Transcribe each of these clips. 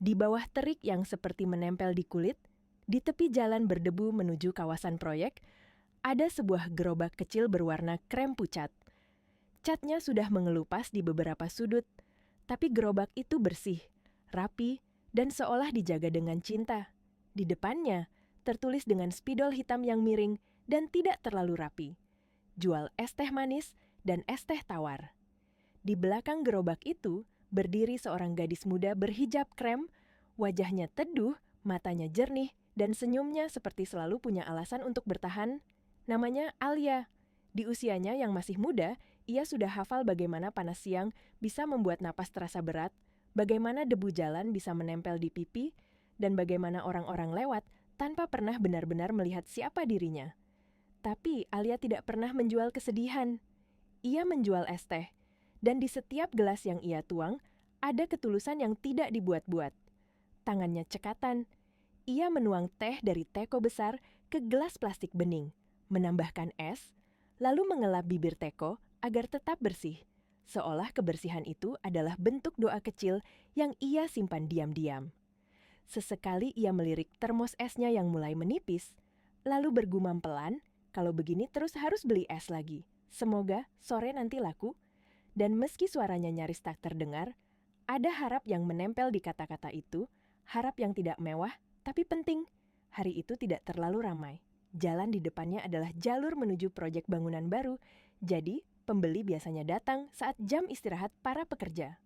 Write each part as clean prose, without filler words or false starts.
Di bawah terik yang seperti menempel di kulit, di tepi jalan berdebu menuju kawasan proyek, ada sebuah gerobak kecil berwarna krem pucat. Catnya sudah mengelupas di beberapa sudut, tapi gerobak itu bersih, rapi, dan seolah dijaga dengan cinta. Di depannya, tertulis dengan spidol hitam yang miring dan tidak terlalu rapi. Jual es teh manis dan es teh tawar. Di belakang gerobak itu, berdiri seorang gadis muda berhijab krem, wajahnya teduh, matanya jernih, dan senyumnya seperti selalu punya alasan untuk bertahan. Namanya Alia. Di usianya yang masih muda, ia sudah hafal bagaimana panas siang bisa membuat napas terasa berat, bagaimana debu jalan bisa menempel di pipi, dan bagaimana orang-orang lewat tanpa pernah benar-benar melihat siapa dirinya. Tapi Alia tidak pernah menjual kesedihan. Ia menjual es teh, dan di setiap gelas yang ia tuang, ada ketulusan yang tidak dibuat-buat. Tangannya cekatan. Ia menuang teh dari teko besar ke gelas plastik bening, menambahkan es, lalu mengelap bibir teko agar tetap bersih, seolah kebersihan itu adalah bentuk doa kecil yang ia simpan diam-diam. Sesekali ia melirik termos esnya yang mulai menipis, lalu bergumam pelan, kalau begini terus harus beli es lagi. Semoga sore nanti laku. Dan meski suaranya nyaris tak terdengar, ada harap yang menempel di kata-kata itu, harap yang tidak mewah, tapi penting. Hari itu tidak terlalu ramai. Jalan di depannya adalah jalur menuju proyek bangunan baru, jadi pembeli biasanya datang saat jam istirahat para pekerja.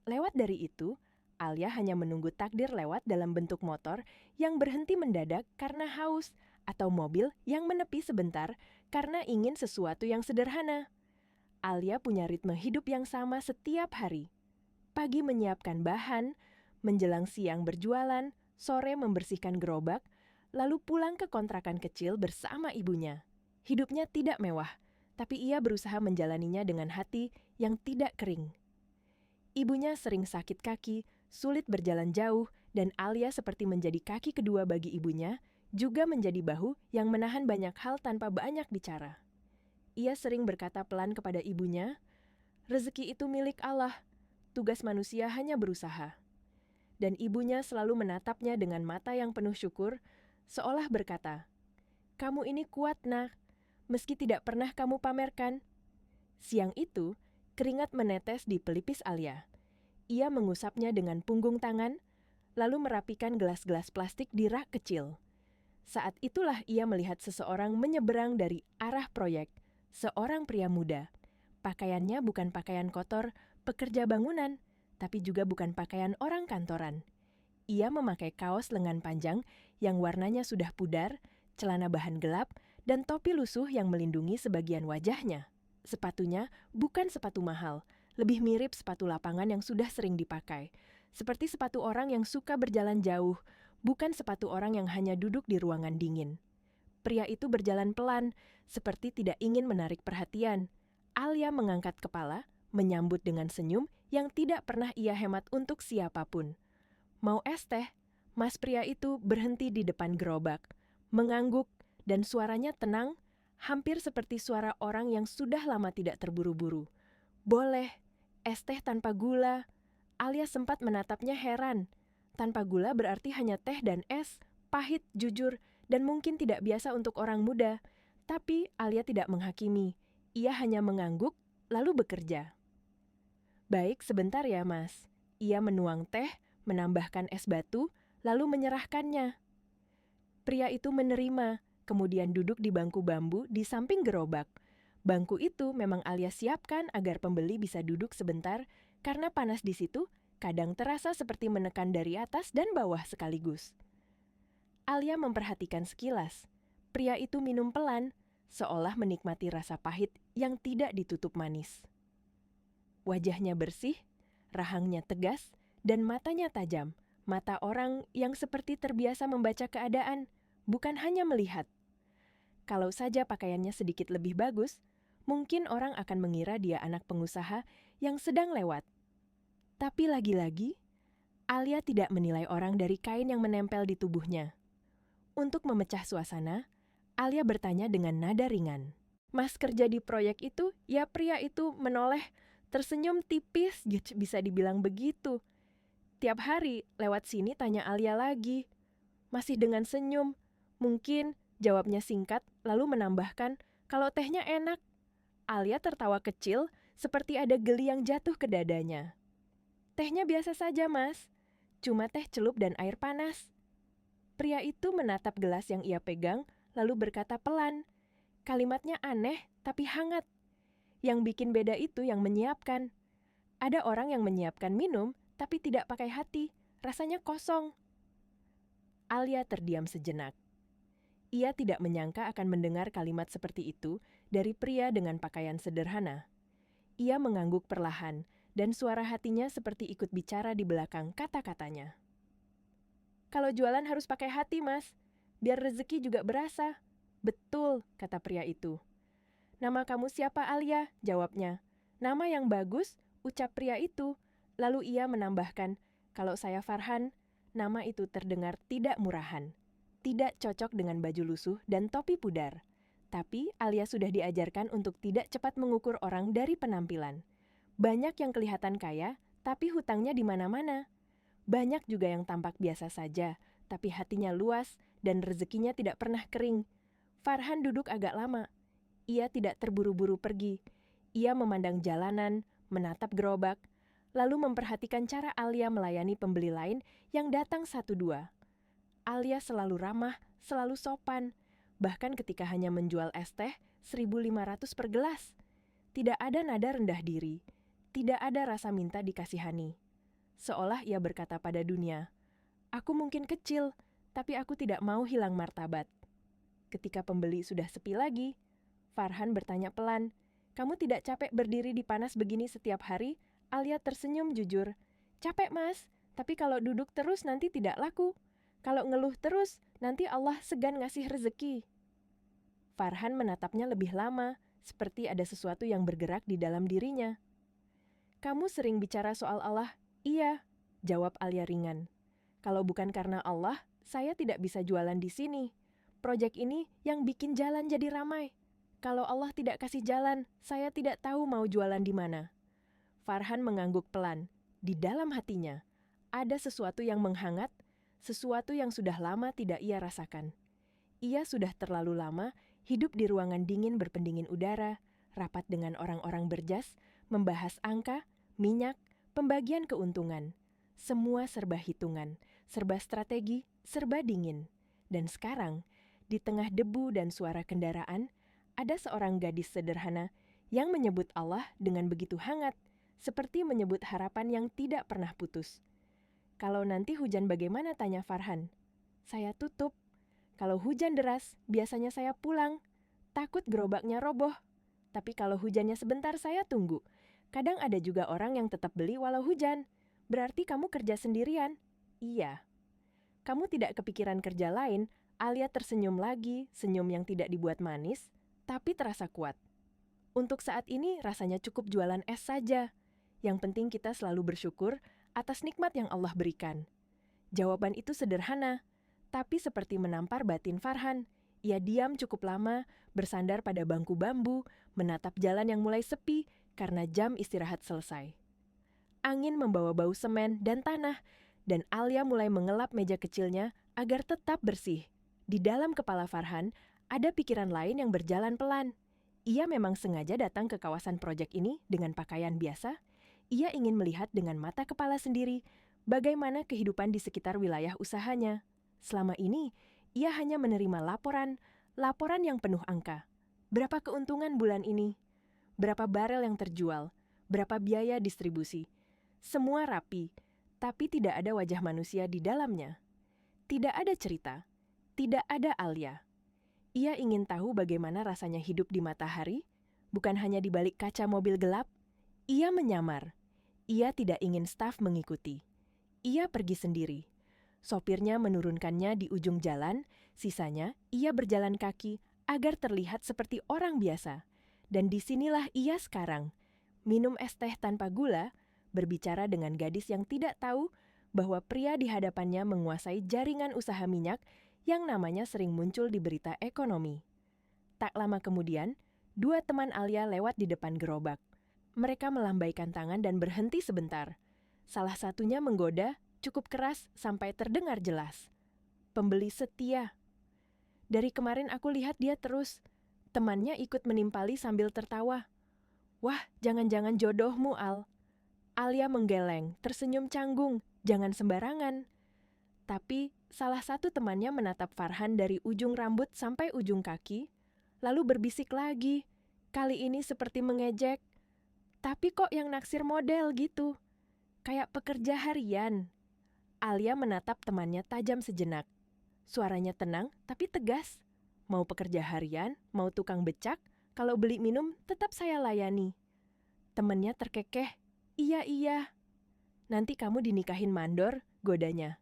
Lewat dari itu, Alia hanya menunggu takdir lewat dalam bentuk motor yang berhenti mendadak karena haus, atau mobil yang menepi sebentar karena ingin sesuatu yang sederhana. Alia punya ritme hidup yang sama setiap hari. Pagi menyiapkan bahan, menjelang siang berjualan, sore membersihkan gerobak, lalu pulang ke kontrakan kecil bersama ibunya. Hidupnya tidak mewah, tapi ia berusaha menjalaninya dengan hati yang tidak kering. Ibunya sering sakit kaki, sulit berjalan jauh, dan Alia seperti menjadi kaki kedua bagi ibunya, juga menjadi bahu yang menahan banyak hal tanpa banyak bicara. Ia sering berkata pelan kepada ibunya, "Rezeki itu milik Allah, tugas manusia hanya berusaha." Dan ibunya selalu menatapnya dengan mata yang penuh syukur, seolah berkata, "Kamu ini kuat, nak, meski tidak pernah kamu pamerkan." Siang itu, keringat menetes di pelipis Alia. Ia mengusapnya dengan punggung tangan, lalu merapikan gelas-gelas plastik di rak kecil. Saat itulah ia melihat seseorang menyeberang dari arah proyek. Seorang pria muda. Pakaiannya bukan pakaian kotor pekerja bangunan, tapi juga bukan pakaian orang kantoran. Ia memakai kaos lengan panjang yang warnanya sudah pudar, celana bahan gelap, dan topi lusuh yang melindungi sebagian wajahnya. Sepatunya bukan sepatu mahal, lebih mirip sepatu lapangan yang sudah sering dipakai. Seperti sepatu orang yang suka berjalan jauh, bukan sepatu orang yang hanya duduk di ruangan dingin. Pria itu berjalan pelan, seperti tidak ingin menarik perhatian. Alia mengangkat kepala, menyambut dengan senyum yang tidak pernah ia hemat untuk siapapun. "Mau es teh?" Mas pria itu berhenti di depan gerobak, mengangguk, dan suaranya tenang, hampir seperti suara orang yang sudah lama tidak terburu-buru. "Boleh, es teh tanpa gula." Alia sempat menatapnya heran. Tanpa gula berarti hanya teh dan es, pahit, jujur, dan mungkin tidak biasa untuk orang muda. Tapi Alia tidak menghakimi. Ia hanya mengangguk, lalu bekerja. "Baik, sebentar ya, Mas." Ia menuang teh, menambahkan es batu, lalu menyerahkannya. Pria itu menerima, kemudian duduk di bangku bambu di samping gerobak. Bangku itu memang Alia siapkan agar pembeli bisa duduk sebentar, karena panas di situ kadang terasa seperti menekan dari atas dan bawah sekaligus. Alia memperhatikan sekilas. Pria itu minum pelan, seolah menikmati rasa pahit yang tidak ditutup manis. Wajahnya bersih, rahangnya tegas, dan matanya tajam. Mata orang yang seperti terbiasa membaca keadaan, bukan hanya melihat. Kalau saja pakaiannya sedikit lebih bagus, mungkin orang akan mengira dia anak pengusaha yang sedang lewat. Tapi lagi-lagi, Alia tidak menilai orang dari kain yang menempel di tubuhnya. Untuk memecah suasana, Alia bertanya dengan nada ringan. "Mas kerja di proyek itu?" Ya, pria itu menoleh, tersenyum tipis, bisa dibilang begitu. Tiap hari lewat sini tanya Alia lagi. Masih dengan senyum. Mungkin jawabnya singkat lalu menambahkan kalau tehnya enak. Alia tertawa kecil seperti ada geli yang jatuh ke dadanya. Tehnya biasa saja, Mas. Cuma teh celup dan air panas. Pria itu menatap gelas yang ia pegang lalu berkata pelan. Kalimatnya aneh tapi hangat. Yang bikin beda itu yang menyiapkan. Ada orang yang menyiapkan minum tapi tidak pakai hati, rasanya kosong. Alia terdiam sejenak. Ia tidak menyangka akan mendengar kalimat seperti itu dari pria dengan pakaian sederhana. Ia mengangguk perlahan, dan suara hatinya seperti ikut bicara di belakang kata-katanya. Kalau jualan harus pakai hati, Mas. Biar rezeki juga berasa. Betul, kata pria itu. Nama kamu siapa, Alia? Jawabnya. Nama yang bagus, ucap pria itu. Lalu ia menambahkan, kalau saya Farhan, nama itu terdengar tidak murahan. Tidak cocok dengan baju lusuh dan topi pudar. Tapi Alia sudah diajarkan untuk tidak cepat mengukur orang dari penampilan. Banyak yang kelihatan kaya, tapi hutangnya di mana-mana. Banyak juga yang tampak biasa saja, tapi hatinya luas dan rezekinya tidak pernah kering. Farhan duduk agak lama. Ia tidak terburu-buru pergi. Ia memandang jalanan, menatap gerobak, lalu memperhatikan cara Alia melayani pembeli lain yang datang 1-2. Alia selalu ramah, selalu sopan, bahkan ketika hanya menjual es teh 1.500 per gelas. Tidak ada nada rendah diri, tidak ada rasa minta dikasihani. Seolah ia berkata pada dunia, aku mungkin kecil, tapi aku tidak mau hilang martabat. Ketika pembeli sudah sepi lagi, Farhan bertanya pelan, kamu tidak capek berdiri di panas begini setiap hari? Alia tersenyum jujur. Capek, Mas, tapi kalau duduk terus nanti tidak laku. Kalau ngeluh terus, nanti Allah segan ngasih rezeki. Farhan menatapnya lebih lama, seperti ada sesuatu yang bergerak di dalam dirinya. Kamu sering bicara soal Allah? Iya, jawab Alia ringan. Kalau bukan karena Allah, saya tidak bisa jualan di sini. Proyek ini yang bikin jalan jadi ramai. Kalau Allah tidak kasih jalan, saya tidak tahu mau jualan di mana. Farhan mengangguk pelan. Di dalam hatinya, ada sesuatu yang menghangat, sesuatu yang sudah lama tidak ia rasakan. Ia sudah terlalu lama hidup di ruangan dingin berpendingin udara, rapat dengan orang-orang berjas, membahas angka, minyak, pembagian keuntungan. Semua serba hitungan, serba strategi, serba dingin. Dan sekarang, di tengah debu dan suara kendaraan, ada seorang gadis sederhana yang menyebut Allah dengan begitu hangat, seperti menyebut harapan yang tidak pernah putus. Kalau nanti hujan bagaimana, tanya Farhan. Saya tutup. Kalau hujan deras, biasanya saya pulang. Takut gerobaknya roboh. Tapi kalau hujannya sebentar, saya tunggu. Kadang ada juga orang yang tetap beli walau hujan. Berarti kamu kerja sendirian? Iya. Kamu tidak kepikiran kerja lain? Alia tersenyum lagi, senyum yang tidak dibuat manis, tapi terasa kuat. Untuk saat ini rasanya cukup jualan es saja. Yang penting kita selalu bersyukur atas nikmat yang Allah berikan. Jawaban itu sederhana, tapi seperti menampar batin Farhan. Ia diam cukup lama, bersandar pada bangku bambu, menatap jalan yang mulai sepi karena jam istirahat selesai. Angin membawa bau semen dan tanah, dan Alia mulai mengelap meja kecilnya agar tetap bersih. Di dalam kepala Farhan, ada pikiran lain yang berjalan pelan. Ia memang sengaja datang ke kawasan proyek ini dengan pakaian biasa. Ia ingin melihat dengan mata kepala sendiri bagaimana kehidupan di sekitar wilayah usahanya. Selama ini, ia hanya menerima laporan yang penuh angka. Berapa keuntungan bulan ini? Berapa barel yang terjual? Berapa biaya distribusi? Semua rapi, tapi tidak ada wajah manusia di dalamnya. Tidak ada cerita, tidak ada Alia. Ia ingin tahu bagaimana rasanya hidup di matahari, bukan hanya di balik kaca mobil gelap. Ia menyamar. Ia tidak ingin staf mengikuti. Ia pergi sendiri. Sopirnya menurunkannya di ujung jalan, sisanya ia berjalan kaki agar terlihat seperti orang biasa. Dan disinilah ia sekarang, minum es teh tanpa gula, berbicara dengan gadis yang tidak tahu bahwa pria di hadapannya menguasai jaringan usaha minyak yang namanya sering muncul di berita ekonomi. Tak lama kemudian, 2 teman Alia lewat di depan gerobak. Mereka melambaikan tangan dan berhenti sebentar. Salah satunya menggoda, cukup keras sampai terdengar jelas. Pembeli setia. Dari kemarin aku lihat dia terus. Temannya ikut menimpali sambil tertawa. Wah, jangan-jangan jodohmu, Al. Alia menggeleng, tersenyum canggung. Jangan sembarangan. Tapi salah satu temannya menatap Farhan dari ujung rambut sampai ujung kaki, lalu berbisik lagi. Kali ini seperti mengejek. Tapi kok yang naksir model gitu? Kayak pekerja harian. Alia menatap temannya tajam sejenak. Suaranya tenang tapi tegas. Mau pekerja harian, mau tukang becak, kalau beli minum tetap saya layani. Temannya terkekeh. Iya. Nanti kamu dinikahin mandor, godanya.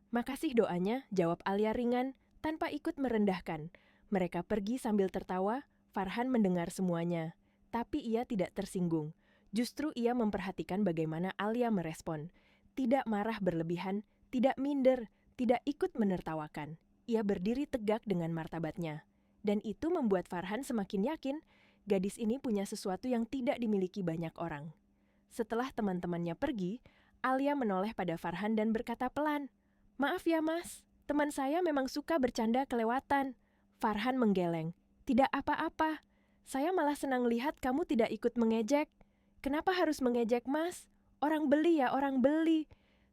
Makasih doanya, jawab Alia ringan, tanpa ikut merendahkan. Mereka pergi sambil tertawa, Farhan mendengar semuanya. Tapi ia tidak tersinggung. Justru ia memperhatikan bagaimana Alia merespon. Tidak marah berlebihan, tidak minder, tidak ikut menertawakan. Ia berdiri tegak dengan martabatnya. Dan itu membuat Farhan semakin yakin, gadis ini punya sesuatu yang tidak dimiliki banyak orang. Setelah teman-temannya pergi, Alia menoleh pada Farhan dan berkata pelan, "Maaf ya mas, teman saya memang suka bercanda kelewatan." Farhan menggeleng. "Tidak apa-apa. Saya malah senang lihat kamu tidak ikut mengejek. Kenapa harus mengejek mas? Orang beli ya orang beli.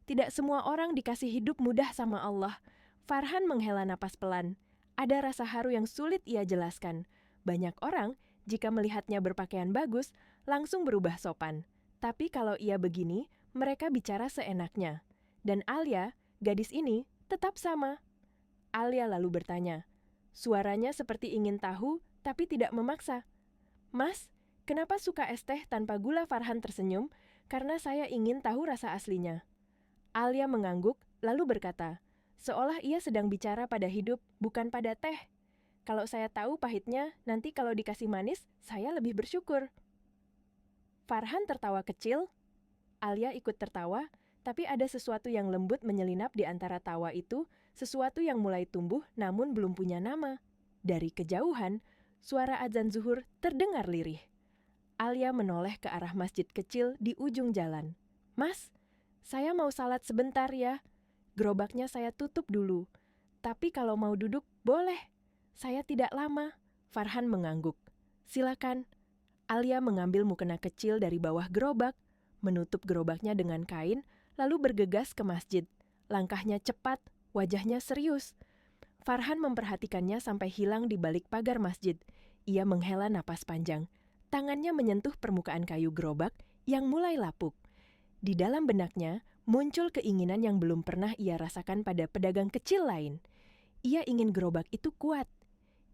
Tidak semua orang dikasih hidup mudah sama Allah." Farhan menghela napas pelan. Ada rasa haru yang sulit ia jelaskan. Banyak orang, jika melihatnya berpakaian bagus, langsung berubah sopan. Tapi kalau ia begini, mereka bicara seenaknya. Dan Alia, gadis ini, tetap sama. Alia lalu bertanya. Suaranya seperti ingin tahu, tapi tidak memaksa. "Mas, kenapa suka es teh tanpa gula?" Farhan tersenyum, "Karena saya ingin tahu rasa aslinya." Alia mengangguk, lalu berkata, seolah ia sedang bicara pada hidup, bukan pada teh. "Kalau saya tahu pahitnya, nanti kalau dikasih manis, saya lebih bersyukur." Farhan tertawa kecil. Alia ikut tertawa, tapi ada sesuatu yang lembut menyelinap di antara tawa itu, sesuatu yang mulai tumbuh namun belum punya nama. Dari kejauhan, suara azan zuhur terdengar lirih. Alia menoleh ke arah masjid kecil di ujung jalan. "Mas, saya mau salat sebentar ya. Gerobaknya saya tutup dulu. Tapi kalau mau duduk, boleh. Saya tidak lama." Farhan mengangguk. "Silakan." Alia mengambil mukena kecil dari bawah gerobak, menutup gerobaknya dengan kain, lalu bergegas ke masjid. Langkahnya cepat, wajahnya serius. Farhan memperhatikannya sampai hilang di balik pagar masjid. Ia menghela napas panjang. Tangannya menyentuh permukaan kayu gerobak yang mulai lapuk. Di dalam benaknya, muncul keinginan yang belum pernah ia rasakan pada pedagang kecil lain. Ia ingin gerobak itu kuat.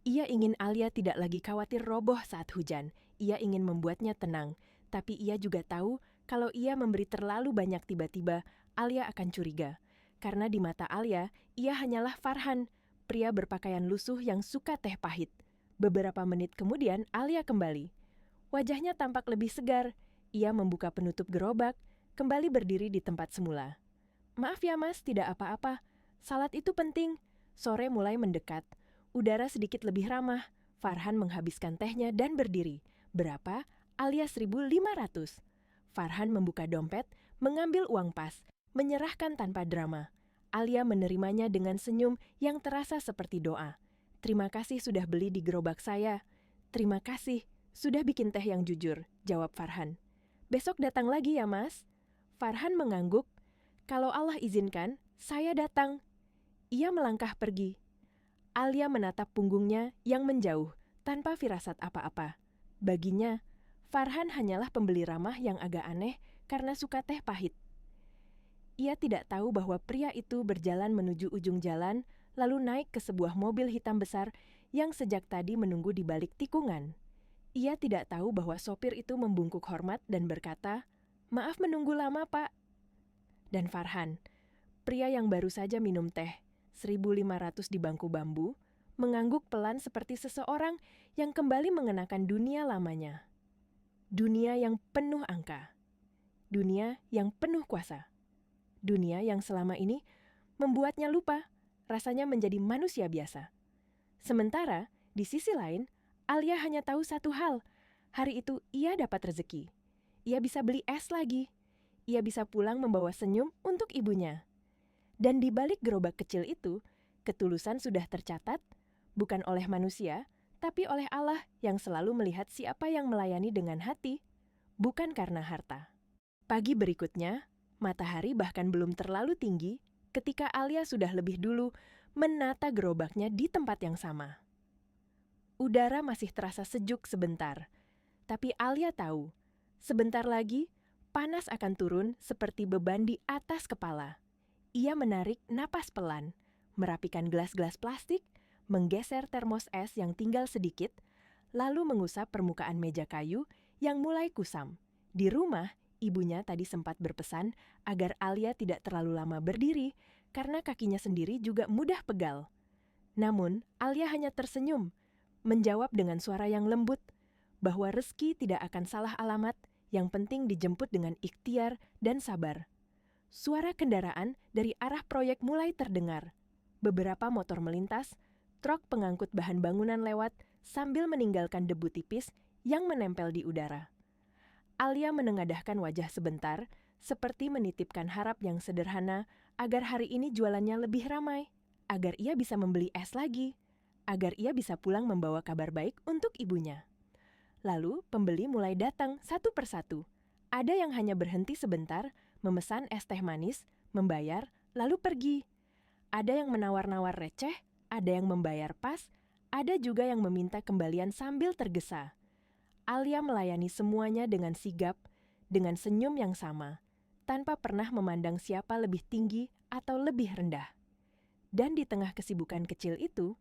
Ia ingin Alia tidak lagi khawatir roboh saat hujan. Ia ingin membuatnya tenang. Tapi ia juga tahu kalau ia memberi terlalu banyak tiba-tiba, Alia akan curiga. Karena di mata Alia, ia hanyalah Farhan, pria berpakaian lusuh yang suka teh pahit. Beberapa menit kemudian, Alia kembali. Wajahnya tampak lebih segar. Ia membuka penutup gerobak, kembali berdiri di tempat semula. "Maaf ya mas, tidak apa-apa. Salat itu penting." Sore mulai mendekat. Udara sedikit lebih ramah. Farhan menghabiskan tehnya dan berdiri. "Berapa?" "Alias 1.500. Farhan membuka dompet, mengambil uang pas, menyerahkan tanpa drama. Alia menerimanya dengan senyum yang terasa seperti doa. "Terima kasih sudah beli di gerobak saya." "Terima kasih, sudah bikin teh yang jujur," jawab Farhan. "Besok datang lagi ya mas." Farhan mengangguk. "Kalau Allah izinkan, saya datang." Ia melangkah pergi. Alia menatap punggungnya yang menjauh, tanpa firasat apa-apa. Baginya, Farhan hanyalah pembeli ramah yang agak aneh karena suka teh pahit. Ia tidak tahu bahwa pria itu berjalan menuju ujung jalan, lalu naik ke sebuah mobil hitam besar yang sejak tadi menunggu di balik tikungan. Ia tidak tahu bahwa sopir itu membungkuk hormat dan berkata, "Maaf menunggu lama, Pak." Dan Farhan, pria yang baru saja minum teh, 1.500 di bangku bambu, mengangguk pelan seperti seseorang yang kembali mengenakan dunia lamanya. Dunia yang penuh angka. Dunia yang penuh kuasa. Dunia yang selama ini membuatnya lupa, rasanya menjadi manusia biasa. Sementara, di sisi lain, Alia hanya tahu satu hal. Hari itu ia dapat rezeki. Ia bisa beli es lagi. ia bisa pulang membawa senyum untuk ibunya. Dan di balik gerobak kecil itu, ketulusan sudah tercatat, bukan oleh manusia, tapi oleh Allah yang selalu melihat siapa yang melayani dengan hati, bukan karena harta. Pagi berikutnya, matahari bahkan belum terlalu tinggi ketika Alia sudah lebih dulu menata gerobaknya di tempat yang sama. Udara masih terasa sejuk sebentar, tapi Alia tahu, sebentar lagi panas akan turun seperti beban di atas kepala. Ia menarik napas pelan, merapikan gelas-gelas plastik, menggeser termos es yang tinggal sedikit, lalu mengusap permukaan meja kayu yang mulai kusam. Di rumah, ibunya tadi sempat berpesan agar Alia tidak terlalu lama berdiri karena kakinya sendiri juga mudah pegal. Namun, Alia hanya tersenyum, menjawab dengan suara yang lembut bahwa rezeki tidak akan salah alamat, yang penting dijemput dengan ikhtiar dan sabar. Suara kendaraan dari arah proyek mulai terdengar. Beberapa motor melintas, truk pengangkut bahan bangunan lewat sambil meninggalkan debu tipis yang menempel di udara. Alia menengadahkan wajah sebentar, seperti menitipkan harap yang sederhana agar hari ini jualannya lebih ramai, agar ia bisa membeli es lagi, agar ia bisa pulang membawa kabar baik untuk ibunya. Lalu pembeli mulai datang satu persatu. Ada yang hanya berhenti sebentar, memesan es teh manis, membayar, lalu pergi. Ada yang menawar-nawar receh, ada yang membayar pas, ada juga yang meminta kembalian sambil tergesa. Alia melayani semuanya dengan sigap, dengan senyum yang sama, tanpa pernah memandang siapa lebih tinggi atau lebih rendah. Dan di tengah kesibukan kecil itu,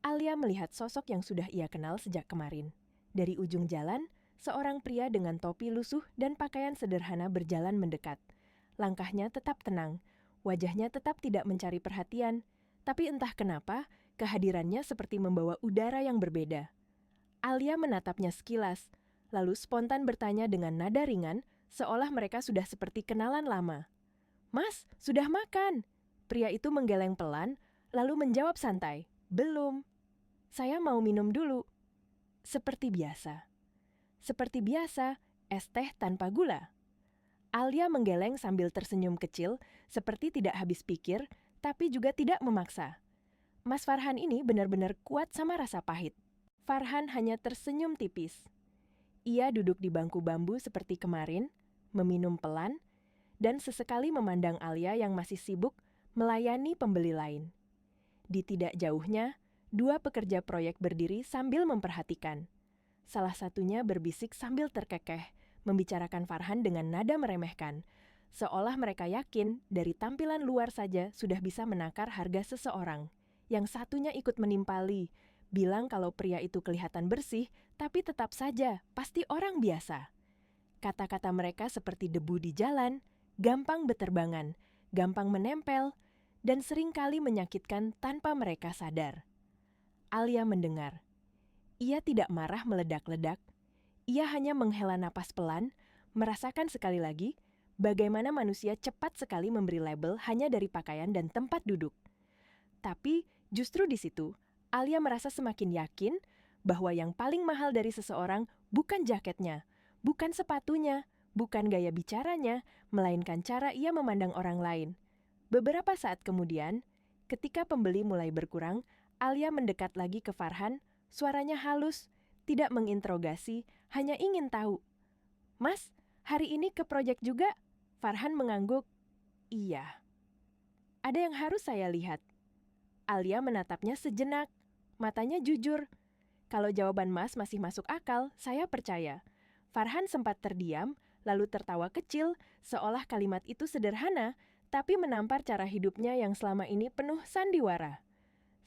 Alia melihat sosok yang sudah ia kenal sejak kemarin. Dari ujung jalan, seorang pria dengan topi lusuh dan pakaian sederhana berjalan mendekat. Langkahnya tetap tenang, wajahnya tetap tidak mencari perhatian, tapi entah kenapa, kehadirannya seperti membawa udara yang berbeda. Alia menatapnya sekilas, lalu spontan bertanya dengan nada ringan, seolah mereka sudah seperti kenalan lama. "Mas, sudah makan?" Pria itu menggeleng pelan, lalu menjawab santai, "Belum. Saya mau minum dulu." Seperti biasa. Seperti biasa, es teh tanpa gula. Alia menggeleng sambil tersenyum kecil, seperti tidak habis pikir, tapi juga tidak memaksa. Mas Farhan ini benar-benar kuat sama rasa pahit. Farhan hanya tersenyum tipis. Ia duduk di bangku bambu seperti kemarin, meminum pelan, dan sesekali memandang Alia yang masih sibuk melayani pembeli lain. Di tidak jauhnya, dua pekerja proyek berdiri sambil memperhatikan. Salah satunya berbisik sambil terkekeh, membicarakan Farhan dengan nada meremehkan, seolah mereka yakin dari tampilan luar saja sudah bisa menakar harga seseorang. Yang satunya ikut menimpali, bilang kalau pria itu kelihatan bersih, tapi tetap saja pasti orang biasa. Kata-kata mereka seperti debu di jalan, gampang beterbangan, gampang menempel, dan seringkali menyakitkan tanpa mereka sadar. Alia mendengar. Ia tidak marah meledak-ledak. Ia hanya menghela napas pelan, merasakan sekali lagi bagaimana manusia cepat sekali memberi label hanya dari pakaian dan tempat duduk. Tapi justru di situ, Alia merasa semakin yakin bahwa yang paling mahal dari seseorang bukan jaketnya, bukan sepatunya, bukan gaya bicaranya, melainkan cara ia memandang orang lain. Beberapa saat kemudian, ketika pembeli mulai berkurang, Alia mendekat lagi ke Farhan, suaranya halus, tidak menginterogasi, hanya ingin tahu. "Mas, hari ini ke proyek juga?" Farhan mengangguk. "Iya." "Ada yang harus saya lihat." Alia menatapnya sejenak, matanya jujur. "Kalau jawaban Mas masih masuk akal, saya percaya." Farhan sempat terdiam, lalu tertawa kecil, seolah kalimat itu sederhana, tapi menampar cara hidupnya yang selama ini penuh sandiwara.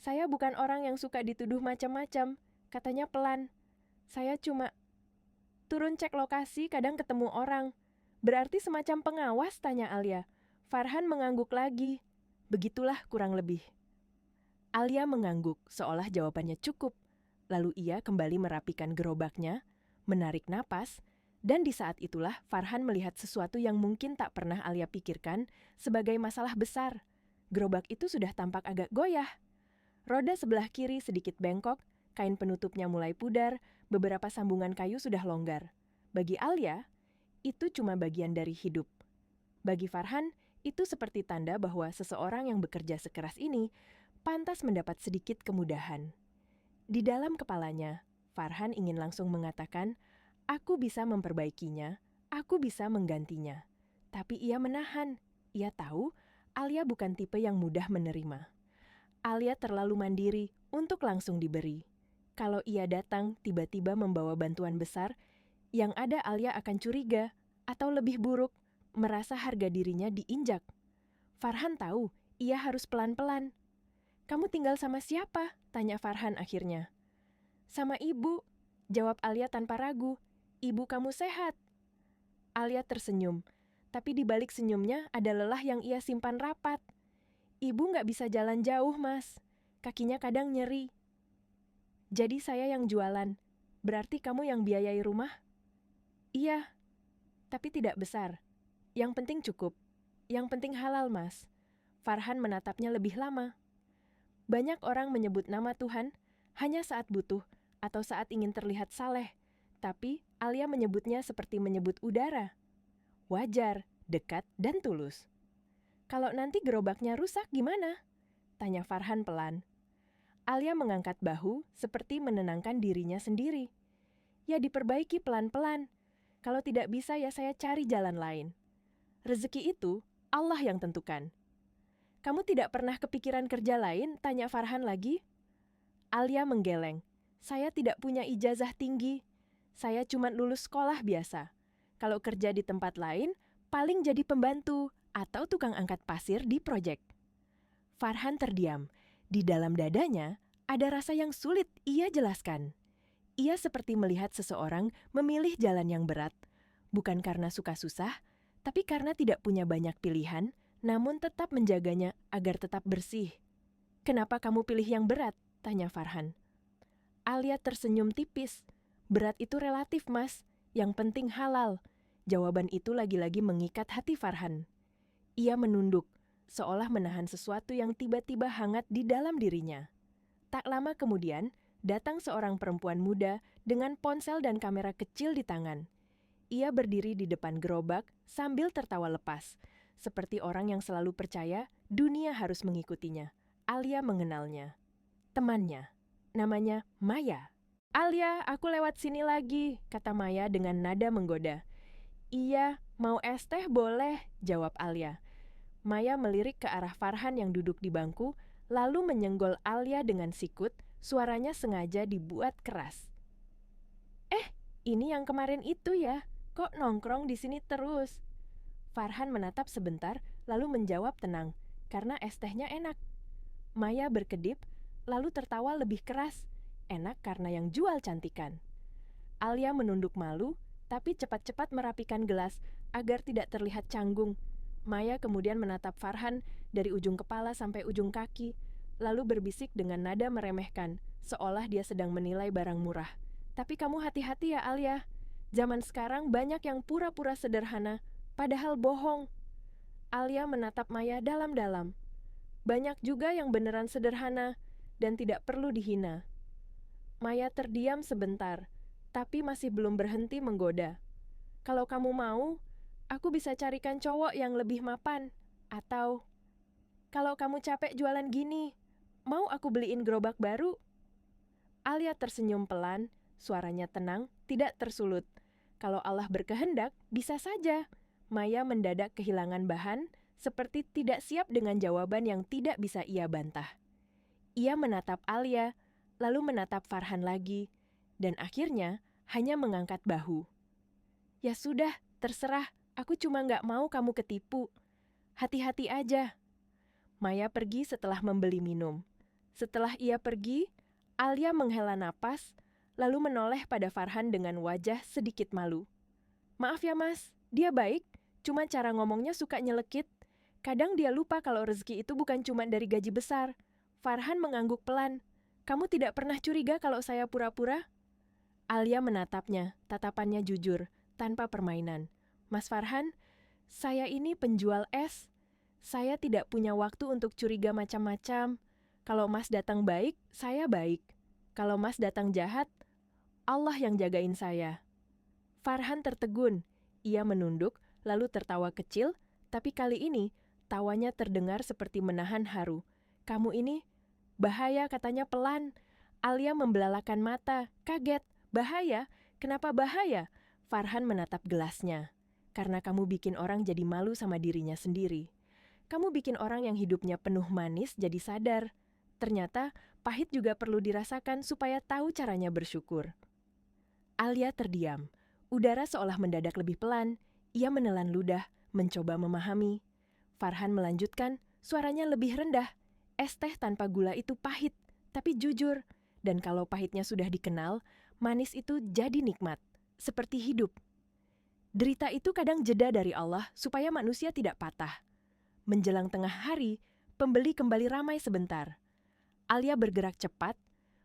"Saya bukan orang yang suka dituduh macam-macam," katanya pelan. "Saya cuma turun cek lokasi, kadang ketemu orang." "Berarti semacam pengawas?" tanya Alia. Farhan mengangguk lagi. "Begitulah kurang lebih." Alia mengangguk, seolah jawabannya cukup. Lalu ia kembali merapikan gerobaknya, menarik napas, dan di saat itulah Farhan melihat sesuatu yang mungkin tak pernah Alia pikirkan sebagai masalah besar. Gerobak itu sudah tampak agak goyah. Roda sebelah kiri sedikit bengkok, kain penutupnya mulai pudar, beberapa sambungan kayu sudah longgar. Bagi Alia, itu cuma bagian dari hidup. Bagi Farhan, itu seperti tanda bahwa seseorang yang bekerja sekeras ini pantas mendapat sedikit kemudahan. Di dalam kepalanya, Farhan ingin langsung mengatakan, "Aku bisa memperbaikinya, aku bisa menggantinya." Tapi ia menahan. Ia tahu Alia bukan tipe yang mudah menerima. Alia terlalu mandiri untuk langsung diberi. Kalau ia datang tiba-tiba membawa bantuan besar, yang ada Alia akan curiga, atau lebih buruk, merasa harga dirinya diinjak. Farhan tahu, ia harus pelan-pelan. "Kamu tinggal sama siapa?" tanya Farhan akhirnya. "Sama ibu," jawab Alia tanpa ragu. "Ibu kamu sehat?" Alia tersenyum, tapi di balik senyumnya ada lelah yang ia simpan rapat. "Ibu nggak bisa jalan jauh, Mas. Kakinya kadang nyeri." "Jadi saya yang jualan. Berarti kamu yang biayai rumah?" "Iya, tapi tidak besar. Yang penting cukup. Yang penting halal, Mas." Farhan menatapnya lebih lama. Banyak orang menyebut nama Tuhan hanya saat butuh atau saat ingin terlihat saleh. Tapi Alia menyebutnya seperti menyebut udara. Wajar, dekat, dan tulus. "Kalau nanti gerobaknya rusak gimana?" tanya Farhan pelan. Alia mengangkat bahu seperti menenangkan dirinya sendiri. "Ya diperbaiki pelan-pelan. Kalau tidak bisa ya saya cari jalan lain. Rezeki itu Allah yang tentukan." "Kamu tidak pernah kepikiran kerja lain?" tanya Farhan lagi. Alia menggeleng. "Saya tidak punya ijazah tinggi. Saya cuma lulus sekolah biasa. Kalau kerja di tempat lain, paling jadi pembantu atau tukang angkat pasir di proyek." Farhan terdiam. Di dalam dadanya ada rasa yang sulit ia jelaskan. Ia seperti melihat seseorang memilih jalan yang berat, bukan karena suka susah, tapi karena tidak punya banyak pilihan, namun tetap menjaganya agar tetap bersih. "Kenapa kamu pilih yang berat?" tanya Farhan. Alia tersenyum tipis. "Berat itu relatif, Mas. Yang penting halal." Jawaban itu lagi-lagi mengikat hati Farhan. Ia menunduk, seolah menahan sesuatu yang tiba-tiba hangat di dalam dirinya. Tak lama kemudian, datang seorang perempuan muda dengan ponsel dan kamera kecil di tangan. Ia berdiri di depan gerobak sambil tertawa lepas, seperti orang yang selalu percaya dunia harus mengikutinya. Alia mengenalnya. Temannya, namanya Maya. "Alia, aku lewat sini lagi," kata Maya dengan nada menggoda. "Iya, mau es teh boleh," jawab Alia. Maya melirik ke arah Farhan yang duduk di bangku, lalu menyenggol Alia dengan sikut, suaranya sengaja dibuat keras. "Ini yang kemarin itu ya? Kok nongkrong di sini terus?" Farhan menatap sebentar, lalu menjawab tenang, "Karena es tehnya enak." Maya berkedip, lalu tertawa lebih keras. "Enak karena yang jual cantikan." Alia menunduk malu, tapi cepat-cepat merapikan gelas agar tidak terlihat canggung. Maya kemudian menatap Farhan dari ujung kepala sampai ujung kaki, lalu berbisik dengan nada meremehkan, seolah dia sedang menilai barang murah. "Tapi kamu hati-hati ya, Alia. Zaman sekarang banyak yang pura-pura sederhana, padahal bohong." Alia menatap Maya dalam-dalam. "Banyak juga yang beneran sederhana dan tidak perlu dihina." Maya terdiam sebentar, tapi masih belum berhenti menggoda. "Kalau kamu mau, aku bisa carikan cowok yang lebih mapan. Atau, kalau kamu capek jualan gini, mau aku beliin gerobak baru?" Alia tersenyum pelan, suaranya tenang, tidak tersulut. Kalau Allah berkehendak, bisa saja. Maya mendadak kehilangan bahan, seperti tidak siap dengan jawaban yang tidak bisa ia bantah. Ia menatap Alia, lalu menatap Farhan lagi, dan akhirnya hanya mengangkat bahu. "Ya sudah, terserah. Aku cuma nggak mau kamu ketipu. Hati-hati aja." Maya pergi setelah membeli minum. Setelah ia pergi, Alia menghela napas, lalu menoleh pada Farhan dengan wajah sedikit malu. "Maaf ya Mas, dia baik, cuma cara ngomongnya suka nyelekit. Kadang dia lupa kalau rezeki itu bukan cuma dari gaji besar." Farhan mengangguk pelan. "Kamu tidak pernah curiga kalau saya pura-pura?" Alia menatapnya, tatapannya jujur, tanpa permainan. "Mas Farhan, saya ini penjual es. Saya tidak punya waktu untuk curiga macam-macam. Kalau Mas datang baik, saya baik. Kalau Mas datang jahat, Allah yang jagain saya." Farhan tertegun. Ia menunduk, lalu tertawa kecil, Tapi kali ini, tawanya terdengar seperti menahan haru. "Kamu ini, bahaya," katanya pelan. Alia membelalakan mata, kaget. "Bahaya? Kenapa bahaya?" Farhan menatap gelasnya. "Karena kamu bikin orang jadi malu sama dirinya sendiri. Kamu bikin orang yang hidupnya penuh manis jadi sadar. Ternyata pahit juga perlu dirasakan supaya tahu caranya bersyukur." Alia terdiam. Udara seolah mendadak lebih pelan. Ia menelan ludah, mencoba memahami. Farhan melanjutkan, suaranya lebih rendah. "Es teh tanpa gula itu pahit, tapi jujur. Dan kalau pahitnya sudah dikenal, manis itu jadi nikmat, seperti hidup. Derita itu kadang jeda dari Allah supaya manusia tidak patah." Menjelang tengah hari, pembeli kembali ramai sebentar. Alia bergerak cepat,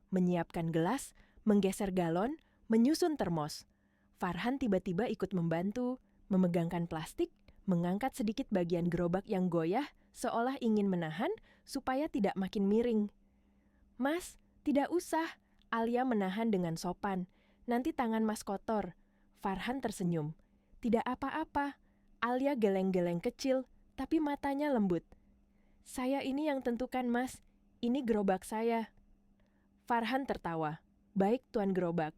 menyiapkan gelas, menggeser galon, menyusun termos. Farhan tiba-tiba ikut membantu, memegangkan plastik, mengangkat sedikit bagian gerobak yang goyah, seolah ingin menahan supaya tidak makin miring. "Mas, tidak usah." Alia menahan dengan sopan. "Nanti tangan Mas kotor." Farhan tersenyum. "Tidak apa-apa." Alia geleng-geleng kecil, tapi matanya lembut. "Saya ini yang tentukan, Mas. Ini gerobak saya." Farhan tertawa. "Baik, Tuan Gerobak."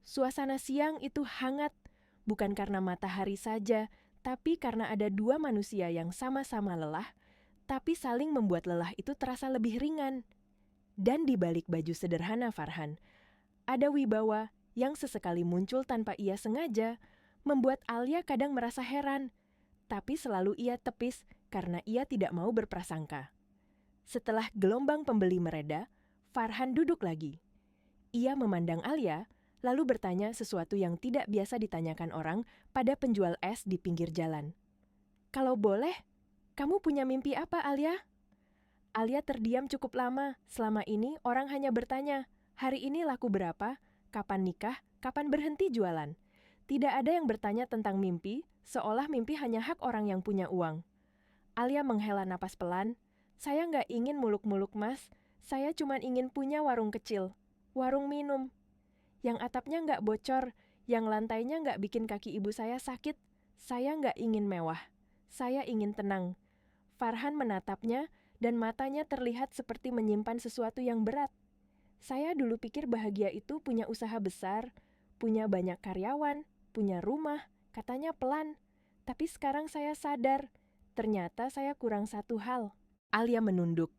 Suasana siang itu hangat, bukan karena matahari saja, tapi karena ada dua manusia yang sama-sama lelah, tapi saling membuat lelah itu terasa lebih ringan. Dan di balik baju sederhana Farhan, ada wibawa yang sesekali muncul tanpa ia sengaja, membuat Alia kadang merasa heran, tapi selalu ia tepis karena ia tidak mau berprasangka. Setelah gelombang pembeli mereda, Farhan duduk lagi. Ia memandang Alia, lalu bertanya sesuatu yang tidak biasa ditanyakan orang pada penjual es di pinggir jalan. "Kalau boleh, kamu punya mimpi apa, Alia?" Alia terdiam cukup lama. Selama ini orang hanya bertanya, "Hari ini laku berapa? Kapan nikah? Kapan berhenti jualan?" Tidak ada yang bertanya tentang mimpi, seolah mimpi hanya hak orang yang punya uang. Alia menghela napas pelan. "Saya nggak ingin muluk-muluk, Mas. Saya cuma ingin punya warung kecil. Warung minum. Yang atapnya nggak bocor, yang lantainya nggak bikin kaki ibu saya sakit. Saya nggak ingin mewah. Saya ingin tenang." Farhan menatapnya, dan matanya terlihat seperti menyimpan sesuatu yang berat. "Saya dulu pikir bahagia itu punya usaha besar, punya banyak karyawan, punya rumah," katanya pelan. "Tapi sekarang saya sadar, ternyata saya kurang satu hal." Alia menunduk.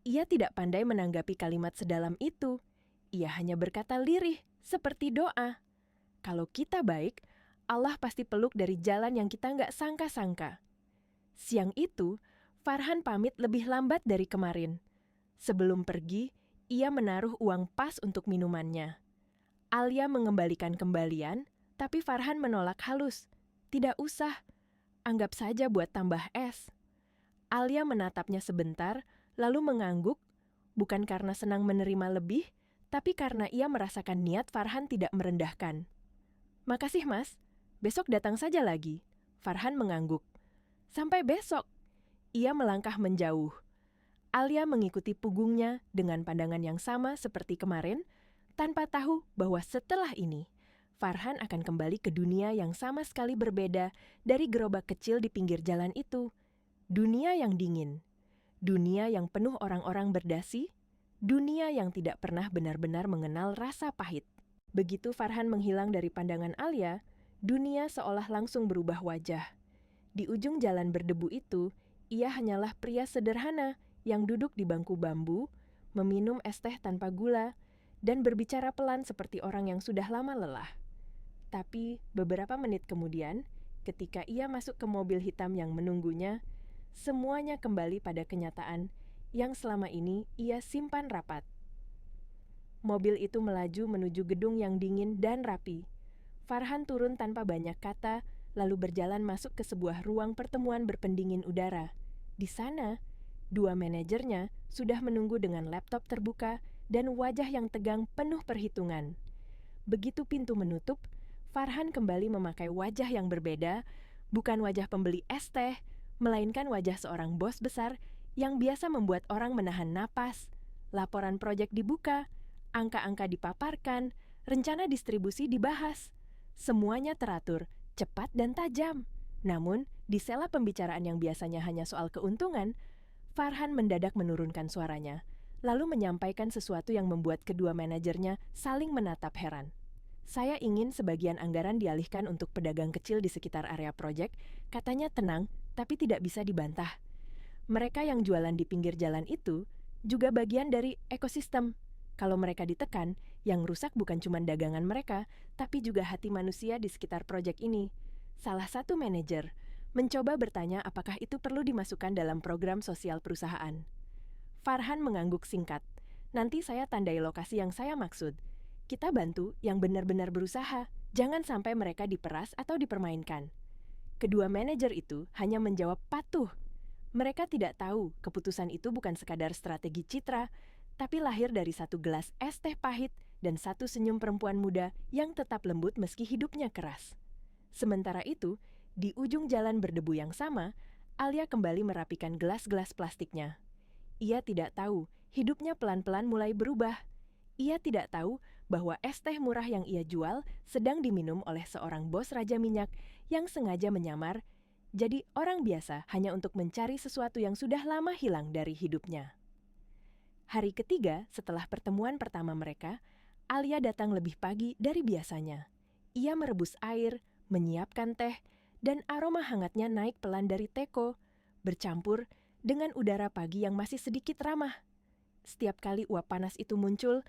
Ia tidak pandai menanggapi kalimat sedalam itu. Ia hanya berkata lirih, seperti doa. Kalau kita baik, Allah pasti peluk dari jalan yang kita nggak sangka-sangka. Siang itu, Farhan pamit lebih lambat dari kemarin. Sebelum pergi, ia menaruh uang pas untuk minumannya. Alia mengembalikan kembalian, tapi Farhan menolak halus. "Tidak usah, anggap saja buat tambah es." Alia menatapnya sebentar, lalu mengangguk, bukan karena senang menerima lebih, tapi karena ia merasakan niat Farhan tidak merendahkan. "Makasih, Mas. Besok datang saja lagi." Farhan mengangguk. "Sampai besok." Ia melangkah menjauh. Alia mengikuti punggungnya dengan pandangan yang sama seperti kemarin, tanpa tahu bahwa setelah ini, Farhan akan kembali ke dunia yang sama sekali berbeda dari gerobak kecil di pinggir jalan itu. Dunia yang dingin. Dunia yang penuh orang-orang berdasi. Dunia yang tidak pernah benar-benar mengenal rasa pahit. Begitu Farhan menghilang dari pandangan Alia, dunia seolah langsung berubah wajah. Di ujung jalan berdebu itu, ia hanyalah pria sederhana yang duduk di bangku bambu, meminum es teh tanpa gula, dan berbicara pelan seperti orang yang sudah lama lelah. Tapi beberapa menit kemudian, ketika ia masuk ke mobil hitam yang menunggunya, semuanya kembali pada kenyataan yang selama ini ia simpan rapat. Mobil itu melaju menuju gedung yang dingin dan rapi. Farhan turun tanpa banyak kata, lalu berjalan masuk ke sebuah ruang pertemuan berpendingin udara. Di sana, dua manajernya sudah menunggu dengan laptop terbuka dan wajah yang tegang penuh perhitungan. Begitu pintu menutup, Farhan kembali memakai wajah yang berbeda, bukan wajah pembeli es teh, melainkan wajah seorang bos besar yang biasa membuat orang menahan napas. Laporan proyek dibuka, angka-angka dipaparkan, rencana distribusi dibahas. Semuanya teratur, cepat dan tajam. Namun, di sela pembicaraan yang biasanya hanya soal keuntungan, Farhan mendadak menurunkan suaranya, lalu menyampaikan sesuatu yang membuat kedua manajernya saling menatap heran. Saya ingin sebagian anggaran dialihkan untuk pedagang kecil di sekitar area proyek, katanya tenang, tapi tidak bisa dibantah. Mereka yang jualan di pinggir jalan itu juga bagian dari ekosistem. Kalau mereka ditekan, yang rusak bukan cuma dagangan mereka, tapi juga hati manusia di sekitar proyek ini. Salah satu manajer mencoba bertanya apakah itu perlu dimasukkan dalam program sosial perusahaan. Farhan mengangguk singkat. Nanti saya tandai lokasi yang saya maksud. Kita bantu yang benar-benar berusaha, jangan sampai mereka diperas atau dipermainkan. Kedua manajer itu hanya menjawab patuh. Mereka tidak tahu keputusan itu bukan sekadar strategi citra, tapi lahir dari satu gelas es teh pahit dan satu senyum perempuan muda yang tetap lembut meski hidupnya keras. Sementara itu, di ujung jalan berdebu yang sama, Alia kembali merapikan gelas-gelas plastiknya. Ia tidak tahu, hidupnya pelan-pelan mulai berubah. Ia tidak tahu bahwa es teh murah yang ia jual sedang diminum oleh seorang bos raja minyak yang sengaja menyamar jadi orang biasa hanya untuk mencari sesuatu yang sudah lama hilang dari hidupnya. Hari ketiga setelah pertemuan pertama mereka, Alia datang lebih pagi dari biasanya. Ia merebus air, menyiapkan teh, dan aroma hangatnya naik pelan dari teko, bercampur dengan udara pagi yang masih sedikit ramah. Setiap kali uap panas itu muncul,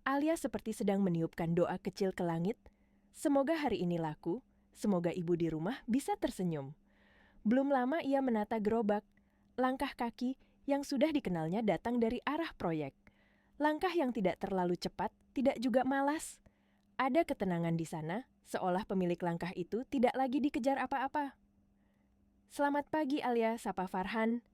Alia seperti sedang meniupkan doa kecil ke langit. Semoga hari ini laku, semoga ibu di rumah bisa tersenyum. Belum lama ia menata gerobak, langkah kaki yang sudah dikenalnya datang dari arah proyek. Langkah yang tidak terlalu cepat, tidak juga malas. Ada ketenangan di sana, seolah pemilik langkah itu tidak lagi dikejar apa-apa. Selamat pagi Alia, sapa Farhan.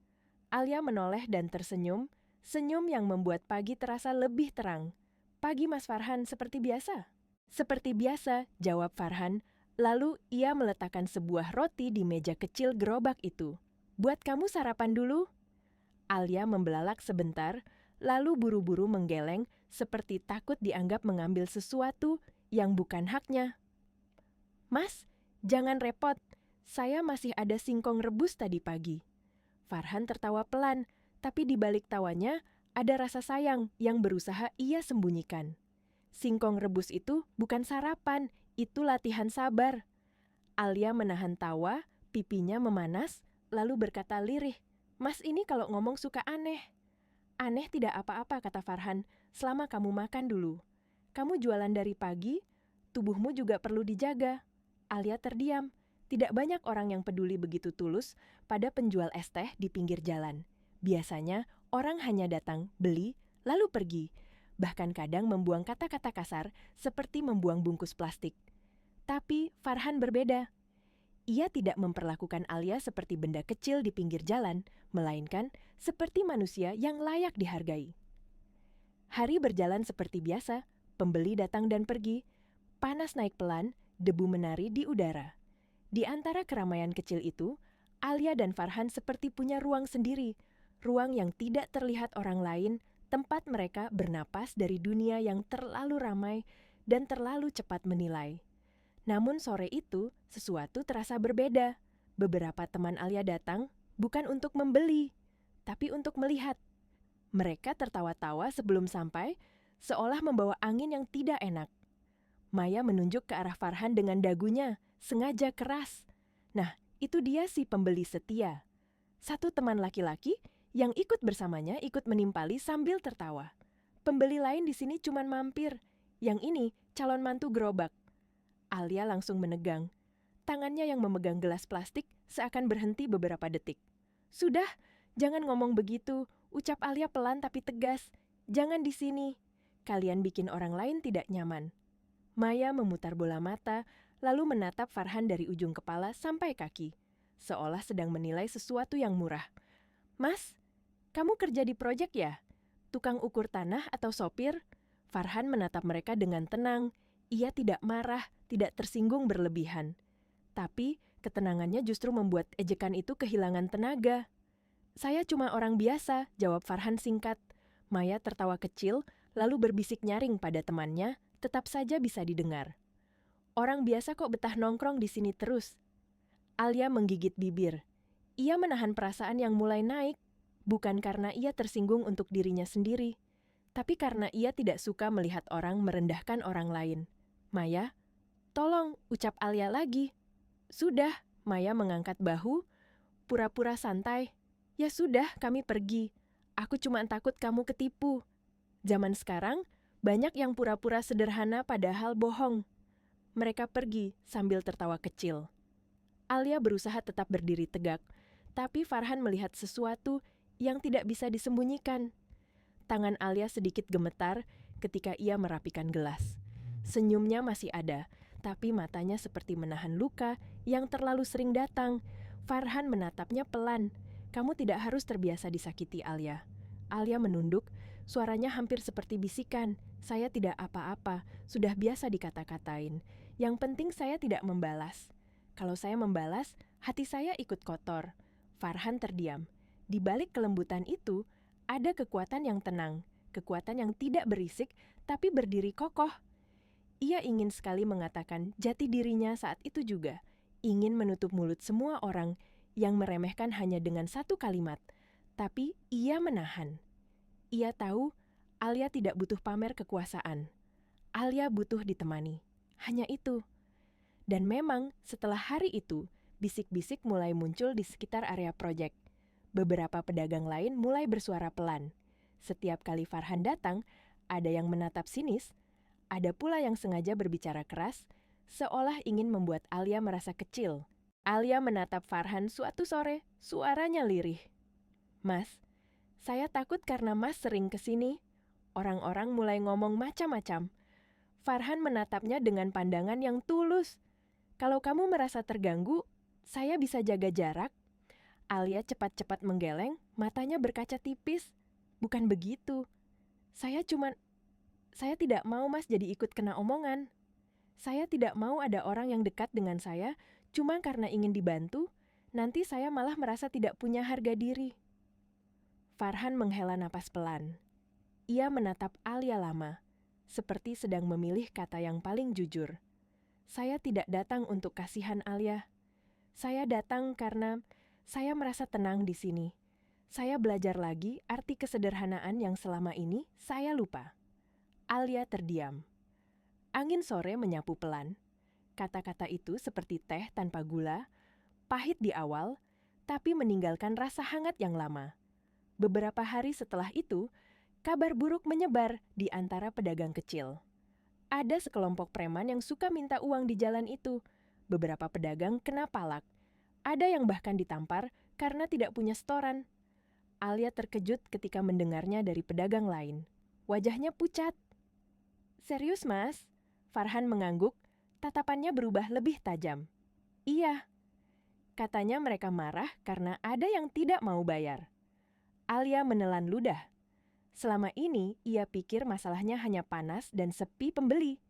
Alia menoleh dan tersenyum, senyum yang membuat pagi terasa lebih terang. Pagi Mas Farhan, seperti biasa. Seperti biasa, jawab Farhan. Lalu ia meletakkan sebuah roti di meja kecil gerobak itu. Buat kamu sarapan dulu. Alia membelalak sebentar, lalu buru-buru menggeleng seperti takut dianggap mengambil sesuatu yang bukan haknya. Mas, jangan repot. Saya masih ada singkong rebus tadi pagi. Farhan tertawa pelan, tapi di balik tawanya ada rasa sayang yang berusaha ia sembunyikan. Singkong rebus itu bukan sarapan, itu latihan sabar. Alia menahan tawa, pipinya memanas, lalu berkata lirih, Mas ini kalau ngomong suka aneh. Aneh tidak apa-apa, kata Farhan, selama kamu makan dulu. Kamu jualan dari pagi, tubuhmu juga perlu dijaga. Alia terdiam. Tidak banyak orang yang peduli begitu tulus pada penjual es teh di pinggir jalan. Biasanya, orang hanya datang, beli, lalu pergi. Bahkan kadang membuang kata-kata kasar seperti membuang bungkus plastik. Tapi Farhan berbeda. Ia tidak memperlakukan Alia seperti benda kecil di pinggir jalan, melainkan seperti manusia yang layak dihargai. Hari berjalan seperti biasa, pembeli datang dan pergi, panas naik pelan, debu menari di udara. Di antara keramaian kecil itu, Alia dan Farhan seperti punya ruang sendiri, ruang yang tidak terlihat orang lain, tempat mereka bernapas dari dunia yang terlalu ramai dan terlalu cepat menilai. Namun sore itu, sesuatu terasa berbeda. Beberapa teman Alia datang, bukan untuk membeli, tapi untuk melihat. Mereka tertawa-tawa sebelum sampai, seolah membawa angin yang tidak enak. Maya menunjuk ke arah Farhan dengan dagunya, sengaja keras. Nah, itu dia si pembeli setia. Satu teman laki-laki yang ikut bersamanya ikut menimpali sambil tertawa. Pembeli lain di sini cuma mampir. Yang ini calon mantu gerobak. Alia langsung menegang. Tangannya yang memegang gelas plastik seakan berhenti beberapa detik. Sudah, jangan ngomong begitu, ucap Alia pelan tapi tegas. Jangan di sini. Kalian bikin orang lain tidak nyaman. Maya memutar bola mata, lalu menatap Farhan dari ujung kepala sampai kaki, seolah sedang menilai sesuatu yang murah. Mas, kamu kerja di proyek ya? Tukang ukur tanah atau sopir? Farhan menatap mereka dengan tenang. Ia tidak marah, tidak tersinggung berlebihan. Tapi ketenangannya justru membuat ejekan itu kehilangan tenaga. Saya cuma orang biasa, jawab Farhan singkat. Maya tertawa kecil, lalu berbisik nyaring pada temannya, tetap saja bisa didengar. Orang biasa kok betah nongkrong di sini terus. Alia menggigit bibir. Ia menahan perasaan yang mulai naik, bukan karena ia tersinggung untuk dirinya sendiri, tapi karena ia tidak suka melihat orang merendahkan orang lain. Maya, tolong, ucap Alia lagi. Sudah, Maya mengangkat bahu, pura-pura santai. Ya sudah, kami pergi. Aku cuma takut kamu ketipu. Zaman sekarang, banyak yang pura-pura sederhana padahal bohong. Mereka pergi sambil tertawa kecil. Alia berusaha tetap berdiri tegak, tapi Farhan melihat sesuatu yang tidak bisa disembunyikan. Tangan Alia sedikit gemetar ketika ia merapikan gelas. Senyumnya masih ada, tapi matanya seperti menahan luka yang terlalu sering datang. Farhan menatapnya pelan. Kamu tidak harus terbiasa disakiti, Alia. Alia menunduk, suaranya hampir seperti bisikan. Saya tidak apa-apa, sudah biasa dikata-katain. Yang penting saya tidak membalas. Kalau saya membalas, hati saya ikut kotor. Farhan terdiam. Di balik kelembutan itu, ada kekuatan yang tenang, kekuatan yang tidak berisik, tapi berdiri kokoh. Ia ingin sekali mengatakan jati dirinya saat itu juga, ingin menutup mulut semua orang yang meremehkan hanya dengan satu kalimat, tapi ia menahan. Ia tahu Alia tidak butuh pamer kekuasaan. Alia butuh ditemani. Hanya itu. Dan memang setelah hari itu, bisik-bisik mulai muncul di sekitar area proyek. Beberapa pedagang lain mulai bersuara pelan. Setiap kali Farhan datang, ada yang menatap sinis, ada pula yang sengaja berbicara keras, seolah ingin membuat Alia merasa kecil. Alia menatap Farhan suatu sore, suaranya lirih. Mas, saya takut karena Mas sering kesini. Orang-orang mulai ngomong macam-macam. Farhan menatapnya dengan pandangan yang tulus. Kalau kamu merasa terganggu, saya bisa jaga jarak. Alia cepat-cepat menggeleng, matanya berkaca tipis. Bukan begitu. Saya tidak mau Mas jadi ikut kena omongan. Saya tidak mau ada orang yang dekat dengan saya cuma karena ingin dibantu, nanti saya malah merasa tidak punya harga diri. Farhan menghela napas pelan. Ia menatap Alia lama, seperti sedang memilih kata yang paling jujur. Saya tidak datang untuk kasihan Alia. Saya datang karena saya merasa tenang di sini. Saya belajar lagi arti kesederhanaan yang selama ini saya lupa. Alia terdiam. Angin sore menyapu pelan. Kata-kata itu seperti teh tanpa gula, pahit di awal, tapi meninggalkan rasa hangat yang lama. Beberapa hari setelah itu, kabar buruk menyebar di antara pedagang kecil. Ada sekelompok preman yang suka minta uang di jalan itu. Beberapa pedagang kena palak. Ada yang bahkan ditampar karena tidak punya setoran. Alia terkejut ketika mendengarnya dari pedagang lain. Wajahnya pucat. Serius, Mas? Farhan mengangguk, tatapannya berubah lebih tajam. Iya. Katanya mereka marah karena ada yang tidak mau bayar. Alia menelan ludah. Selama ini, ia pikir masalahnya hanya panas dan sepi pembeli.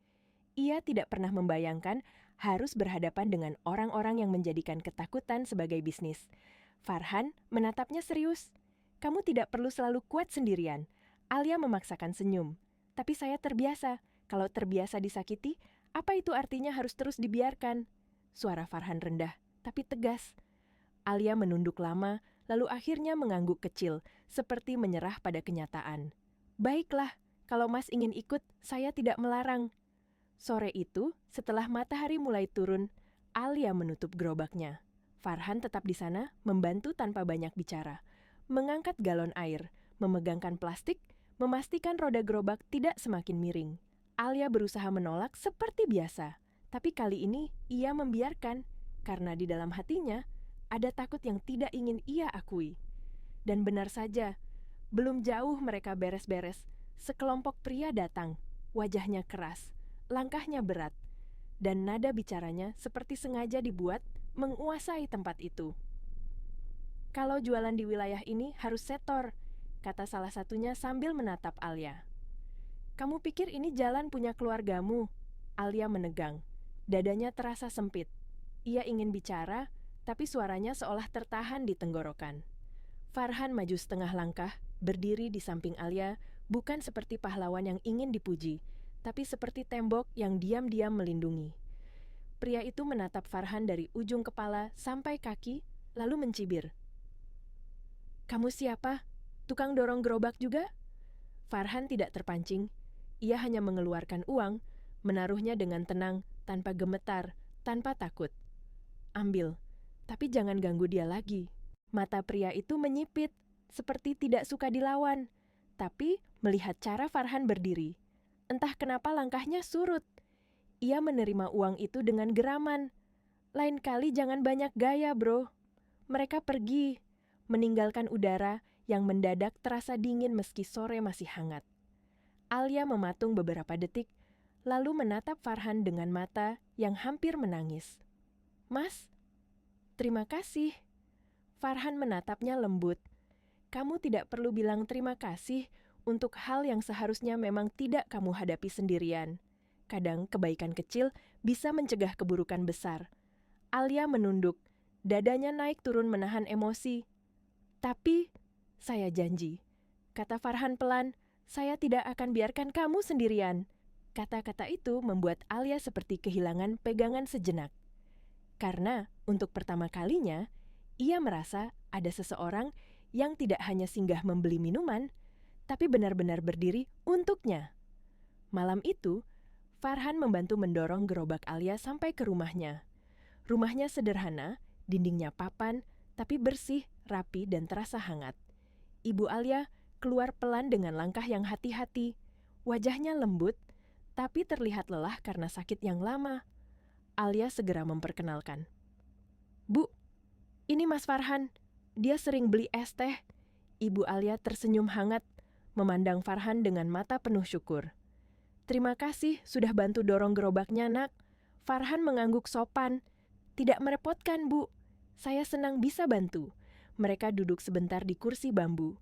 Ia tidak pernah membayangkan harus berhadapan dengan orang-orang yang menjadikan ketakutan sebagai bisnis. Farhan menatapnya serius. Kamu tidak perlu selalu kuat sendirian. Alia memaksakan senyum. Tapi saya terbiasa. Kalau terbiasa disakiti, apa itu artinya harus terus dibiarkan? Suara Farhan rendah, tapi tegas. Alia menunduk lama, lalu akhirnya mengangguk kecil, seperti menyerah pada kenyataan. Baiklah, kalau Mas ingin ikut, saya tidak melarang. Sore itu, setelah matahari mulai turun, Alia menutup gerobaknya. Farhan tetap di sana, membantu tanpa banyak bicara. Mengangkat galon air, memegangkan plastik, memastikan roda gerobak tidak semakin miring. Alia berusaha menolak seperti biasa, tapi kali ini ia membiarkan, karena di dalam hatinya, ada takut yang tidak ingin ia akui. Dan benar saja, belum jauh mereka beres-beres, sekelompok pria datang, wajahnya keras, langkahnya berat, dan nada bicaranya seperti sengaja dibuat menguasai tempat itu. Kalau jualan di wilayah ini harus setor, kata salah satunya sambil menatap Alia. Kamu pikir ini jalan punya keluargamu? Alia menegang, dadanya terasa sempit. Ia ingin bicara, tapi suaranya seolah tertahan di tenggorokan. Farhan maju setengah langkah, berdiri di samping Alia, bukan seperti pahlawan yang ingin dipuji, tapi seperti tembok yang diam-diam melindungi. Pria itu menatap Farhan dari ujung kepala sampai kaki, lalu mencibir. "Kamu siapa? Tukang dorong gerobak juga?" Farhan tidak terpancing. Ia hanya mengeluarkan uang, menaruhnya dengan tenang, tanpa gemetar, tanpa takut. "Ambil, tapi jangan ganggu dia lagi." Mata pria itu menyipit, seperti tidak suka dilawan. Tapi melihat cara Farhan berdiri, entah kenapa langkahnya surut. Ia menerima uang itu dengan geraman. "Lain kali jangan banyak gaya, bro." Mereka pergi, meninggalkan udara yang mendadak terasa dingin meski sore masih hangat. Alia mematung beberapa detik, lalu menatap Farhan dengan mata yang hampir menangis. "Mas, terima kasih." Farhan menatapnya lembut. "Kamu tidak perlu bilang terima kasih untuk hal yang seharusnya memang tidak kamu hadapi sendirian. Kadang kebaikan kecil bisa mencegah keburukan besar." Alia menunduk, dadanya naik turun menahan emosi. "Tapi, saya janji," kata Farhan pelan, "saya tidak akan biarkan kamu sendirian." Kata-kata itu membuat Alia seperti kehilangan pegangan sejenak. Karena untuk pertama kalinya, ia merasa ada seseorang yang tidak hanya singgah membeli minuman, tapi benar-benar berdiri untuknya. Malam itu, Farhan membantu mendorong gerobak Alia sampai ke rumahnya. Rumahnya sederhana, dindingnya papan, tapi bersih, rapi, dan terasa hangat. Ibu Alia keluar pelan dengan langkah yang hati-hati. Wajahnya lembut, tapi terlihat lelah karena sakit yang lama. Alia segera memperkenalkan. "Bu, ini Mas Farhan. Dia sering beli es teh." Ibu Alia tersenyum hangat, memandang Farhan dengan mata penuh syukur. "Terima kasih sudah bantu dorong gerobaknya, Nak." Farhan mengangguk sopan. "Tidak merepotkan, Bu. Saya senang bisa bantu." Mereka duduk sebentar di kursi bambu.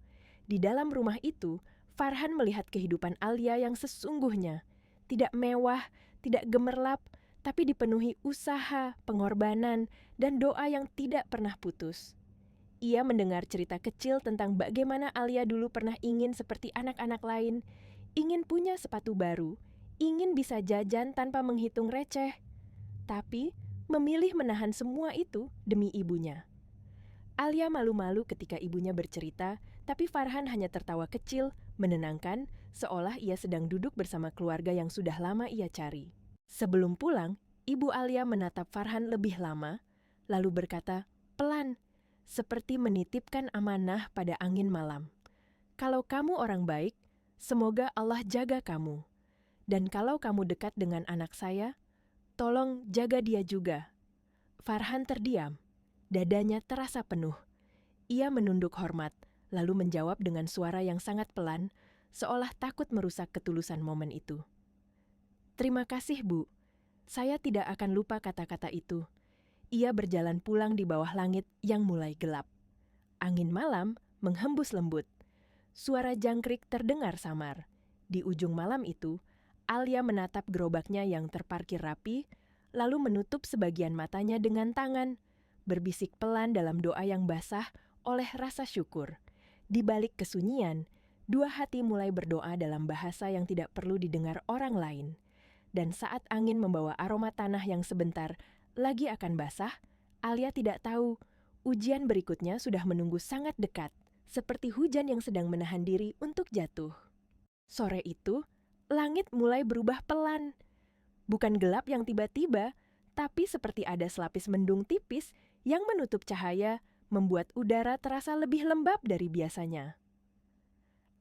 Di dalam rumah itu, Farhan melihat kehidupan Alia yang sesungguhnya. Tidak mewah, tidak gemerlap, tapi dipenuhi usaha, pengorbanan, dan doa yang tidak pernah putus. Ia mendengar cerita kecil tentang bagaimana Alia dulu pernah ingin seperti anak-anak lain, ingin punya sepatu baru, ingin bisa jajan tanpa menghitung receh, tapi memilih menahan semua itu demi ibunya. Alia malu-malu ketika ibunya bercerita, tapi Farhan hanya tertawa kecil, menenangkan, seolah ia sedang duduk bersama keluarga yang sudah lama ia cari. Sebelum pulang, Ibu Alia menatap Farhan lebih lama, lalu berkata, pelan, seperti menitipkan amanah pada angin malam. "Kalau kamu orang baik, semoga Allah jaga kamu. Dan kalau kamu dekat dengan anak saya, tolong jaga dia juga." Farhan terdiam. Dadanya terasa penuh. Ia menunduk hormat, lalu menjawab dengan suara yang sangat pelan, seolah takut merusak ketulusan momen itu. "Terima kasih, Bu. Saya tidak akan lupa kata-kata itu." Ia berjalan pulang di bawah langit yang mulai gelap. Angin malam menghembus lembut. Suara jangkrik terdengar samar. Di ujung malam itu, Alia menatap gerobaknya yang terparkir rapi, lalu menutup sebagian matanya dengan tangan, berbisik pelan dalam doa yang basah oleh rasa syukur. Di balik kesunyian, dua hati mulai berdoa dalam bahasa yang tidak perlu didengar orang lain. Dan saat angin membawa aroma tanah yang sebentar lagi akan basah, Alia tidak tahu ujian berikutnya sudah menunggu sangat dekat, seperti hujan yang sedang menahan diri untuk jatuh. Sore itu, langit mulai berubah pelan. Bukan gelap yang tiba-tiba, tapi seperti ada selapis mendung tipis yang menutup cahaya, membuat udara terasa lebih lembab dari biasanya.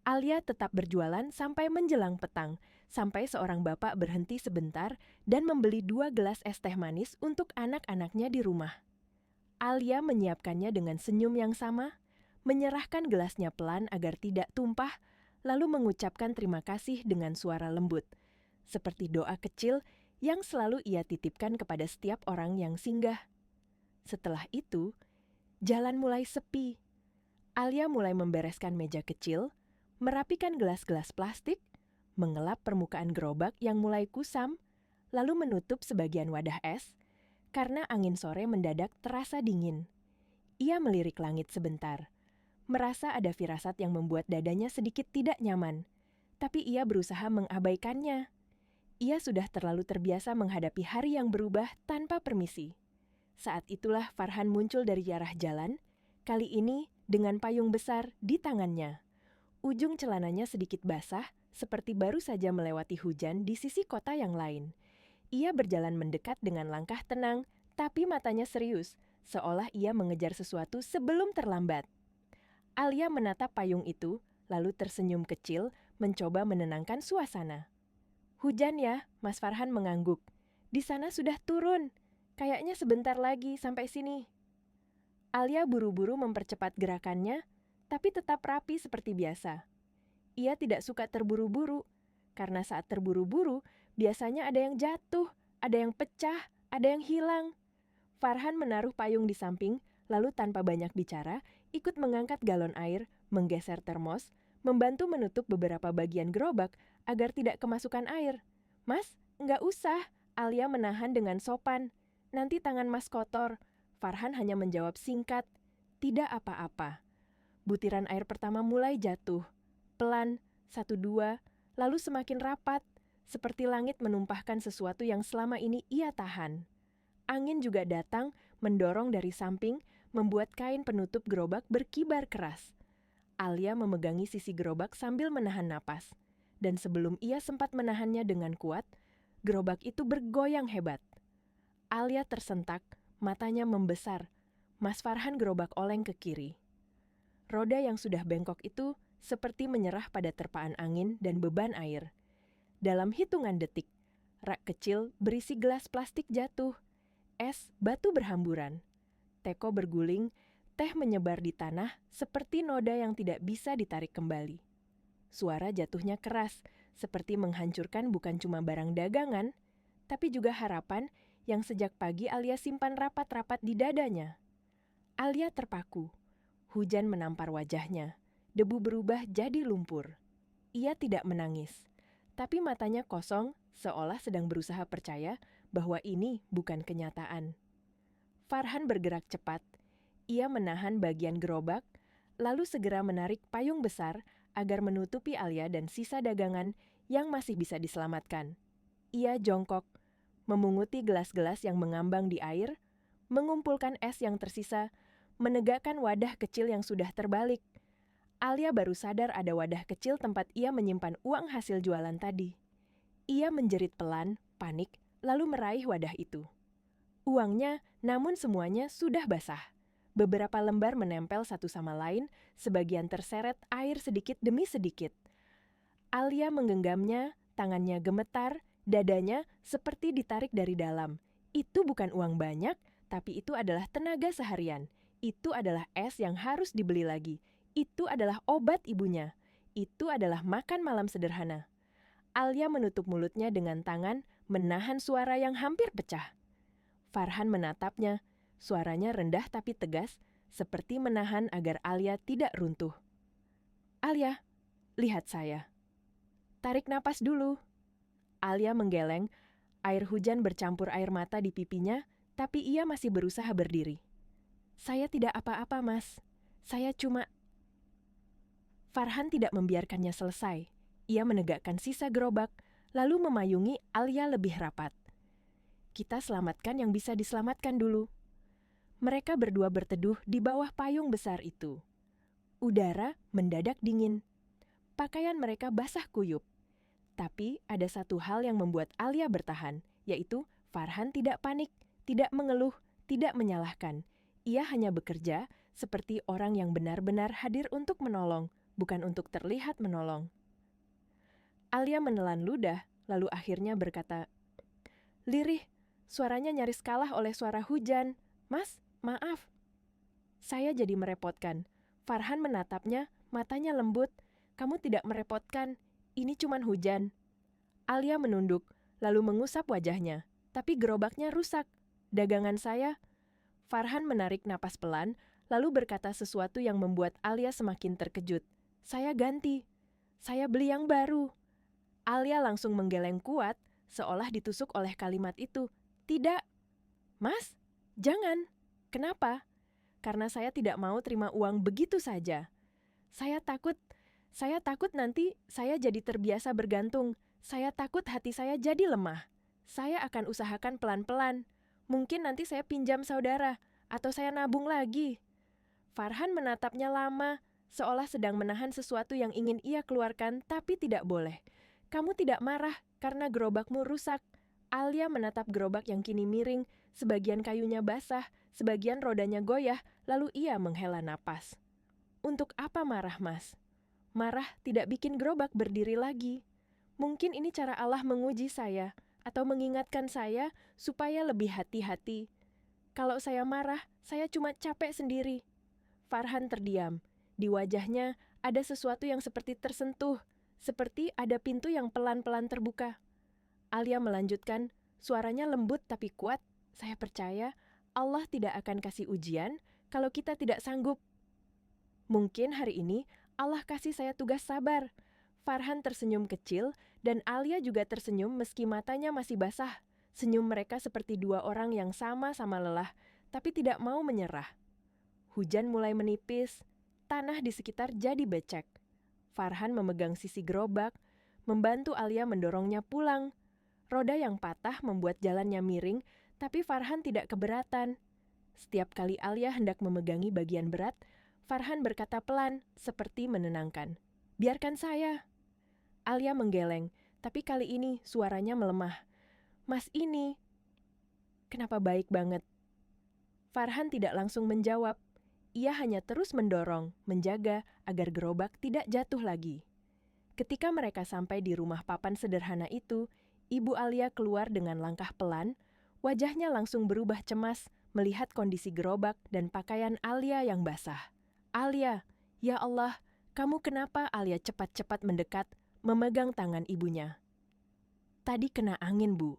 Alia tetap berjualan sampai menjelang petang, sampai seorang bapak berhenti sebentar dan membeli 2 gelas es teh manis untuk anak-anaknya di rumah. Alia menyiapkannya dengan senyum yang sama, menyerahkan gelasnya pelan agar tidak tumpah, lalu mengucapkan terima kasih dengan suara lembut, seperti doa kecil yang selalu ia titipkan kepada setiap orang yang singgah. Setelah itu, jalan mulai sepi. Alia mulai membereskan meja kecil, merapikan gelas-gelas plastik, mengelap permukaan gerobak yang mulai kusam, lalu menutup sebagian wadah es, karena angin sore mendadak terasa dingin. Ia melirik langit sebentar, merasa ada firasat yang membuat dadanya sedikit tidak nyaman, tapi ia berusaha mengabaikannya. Ia sudah terlalu terbiasa menghadapi hari yang berubah tanpa permisi. Saat itulah Farhan muncul dari arah jalan, kali ini dengan payung besar di tangannya. Ujung celananya sedikit basah, seperti baru saja melewati hujan di sisi kota yang lain. Ia berjalan mendekat dengan langkah tenang, tapi matanya serius, seolah ia mengejar sesuatu sebelum terlambat. Alia menatap payung itu, lalu tersenyum kecil, mencoba menenangkan suasana. Hujan ya, Mas Farhan mengangguk. Di sana sudah turun. Kayaknya sebentar lagi sampai sini. Alia buru-buru mempercepat gerakannya, tapi tetap rapi seperti biasa. Ia tidak suka terburu-buru, karena saat terburu-buru, biasanya ada yang jatuh, ada yang pecah, ada yang hilang. Farhan menaruh payung di samping, lalu tanpa banyak bicara, ikut mengangkat galon air, menggeser termos, membantu menutup beberapa bagian gerobak agar tidak kemasukan air. Mas, nggak usah, Alia menahan dengan sopan. Nanti tangan Mas kotor. Farhan hanya menjawab singkat, tidak apa-apa. Butiran air pertama mulai jatuh. Pelan, 1-2, lalu semakin rapat, seperti langit menumpahkan sesuatu yang selama ini ia tahan. Angin juga datang, mendorong dari samping, membuat kain penutup gerobak berkibar keras. Alia memegangi sisi gerobak sambil menahan napas. Dan sebelum ia sempat menahannya dengan kuat, gerobak itu bergoyang hebat. Alia tersentak, matanya membesar. Mas Farhan gerobak oleng ke kiri. Roda yang sudah bengkok itu seperti menyerah pada terpaan angin dan beban air. Dalam hitungan detik, rak kecil berisi gelas plastik jatuh. Es, batu berhamburan. Teko berguling, teh menyebar di tanah seperti noda yang tidak bisa ditarik kembali. Suara jatuhnya keras, seperti menghancurkan bukan cuma barang dagangan, tapi juga harapan yang sejak pagi Alia simpan rapat-rapat di dadanya. Alia terpaku. Hujan menampar wajahnya. Debu berubah jadi lumpur. Ia tidak menangis, tapi matanya kosong seolah sedang berusaha percaya bahwa ini bukan kenyataan. Farhan bergerak cepat. Ia menahan bagian gerobak, lalu segera menarik payung besar agar menutupi Alia dan sisa dagangan yang masih bisa diselamatkan. Ia jongkok, memunguti gelas-gelas yang mengambang di air, mengumpulkan es yang tersisa, menegakkan wadah kecil yang sudah terbalik. Alia baru sadar ada wadah kecil tempat ia menyimpan uang hasil jualan tadi. Ia menjerit pelan, panik, lalu meraih wadah itu. Uangnya, namun semuanya sudah basah. Beberapa lembar menempel satu sama lain, sebagian terseret air sedikit demi sedikit. Alia menggenggamnya, tangannya gemetar, dadanya seperti ditarik dari dalam. Itu bukan uang banyak, tapi itu adalah tenaga seharian. Itu adalah es yang harus dibeli lagi. Itu adalah obat ibunya. Itu adalah makan malam sederhana. Alia menutup mulutnya dengan tangan, menahan suara yang hampir pecah. Farhan menatapnya, suaranya rendah tapi tegas, seperti menahan agar Alia tidak runtuh. Alia, lihat saya. Tarik napas dulu. Alia menggeleng, air hujan bercampur air mata di pipinya, tapi ia masih berusaha berdiri. Saya tidak apa-apa, Mas. Saya cuma... Farhan tidak membiarkannya selesai. Ia menegakkan sisa gerobak, lalu memayungi Alia lebih rapat. Kita selamatkan yang bisa diselamatkan dulu. Mereka berdua berteduh di bawah payung besar itu. Udara mendadak dingin. Pakaian mereka basah kuyup. Tapi ada satu hal yang membuat Alia bertahan, yaitu Farhan tidak panik, tidak mengeluh, tidak menyalahkan. Ia hanya bekerja seperti orang yang benar-benar hadir untuk menolong, bukan untuk terlihat menolong. Alia menelan ludah, lalu akhirnya berkata, "Lirih, suaranya nyaris kalah oleh suara hujan. Mas, maaf." Saya jadi merepotkan. Farhan menatapnya, matanya lembut. "Kamu tidak merepotkan, ini cuman hujan." Alia menunduk, lalu mengusap wajahnya. Tapi gerobaknya rusak. Dagangan saya. Farhan menarik napas pelan, lalu berkata sesuatu yang membuat Alia semakin terkejut. "Saya ganti. Saya beli yang baru." Alia langsung menggeleng kuat, seolah ditusuk oleh kalimat itu. "Tidak." "Mas, jangan." "Kenapa?" "Karena saya tidak mau terima uang begitu saja. Saya takut nanti saya jadi terbiasa bergantung. Saya takut hati saya jadi lemah. Saya akan usahakan pelan-pelan. Mungkin nanti saya pinjam saudara, atau saya nabung lagi. Farhan menatapnya lama, seolah sedang menahan sesuatu yang ingin ia keluarkan tapi tidak boleh. Kamu tidak marah karena gerobakmu rusak. Alia menatap gerobak yang kini miring, sebagian kayunya basah, sebagian rodanya goyah, lalu ia menghela napas. Untuk apa marah, Mas? Marah tidak bikin gerobak berdiri lagi. Mungkin ini cara Allah menguji saya, atau mengingatkan saya supaya lebih hati-hati. Kalau saya marah, saya cuma capek sendiri. Farhan terdiam. Di wajahnya ada sesuatu yang seperti tersentuh, seperti ada pintu yang pelan-pelan terbuka. Alia melanjutkan, suaranya lembut tapi kuat. Saya percaya Allah tidak akan kasih ujian kalau kita tidak sanggup. Mungkin hari ini Allah kasih saya tugas sabar. Farhan tersenyum kecil dan Alia juga tersenyum meski matanya masih basah. Senyum mereka seperti dua orang yang sama-sama lelah, tapi tidak mau menyerah. Hujan mulai menipis, tanah di sekitar jadi becek. Farhan memegang sisi gerobak, membantu Alia mendorongnya pulang. Roda yang patah membuat jalannya miring, tapi Farhan tidak keberatan. Setiap kali Alia hendak memegangi bagian berat, Farhan berkata pelan, seperti menenangkan. Biarkan saya. Alia menggeleng, tapi kali ini suaranya melemah. Mas ini, kenapa baik banget? Farhan tidak langsung menjawab. Ia hanya terus mendorong, menjaga agar gerobak tidak jatuh lagi. Ketika mereka sampai di rumah papan sederhana itu, Ibu Alia keluar dengan langkah pelan, wajahnya langsung berubah cemas melihat kondisi gerobak dan pakaian Alia yang basah. Alia, ya Allah, kamu kenapa? Alia cepat-cepat mendekat, memegang tangan ibunya. Tadi kena angin, Bu.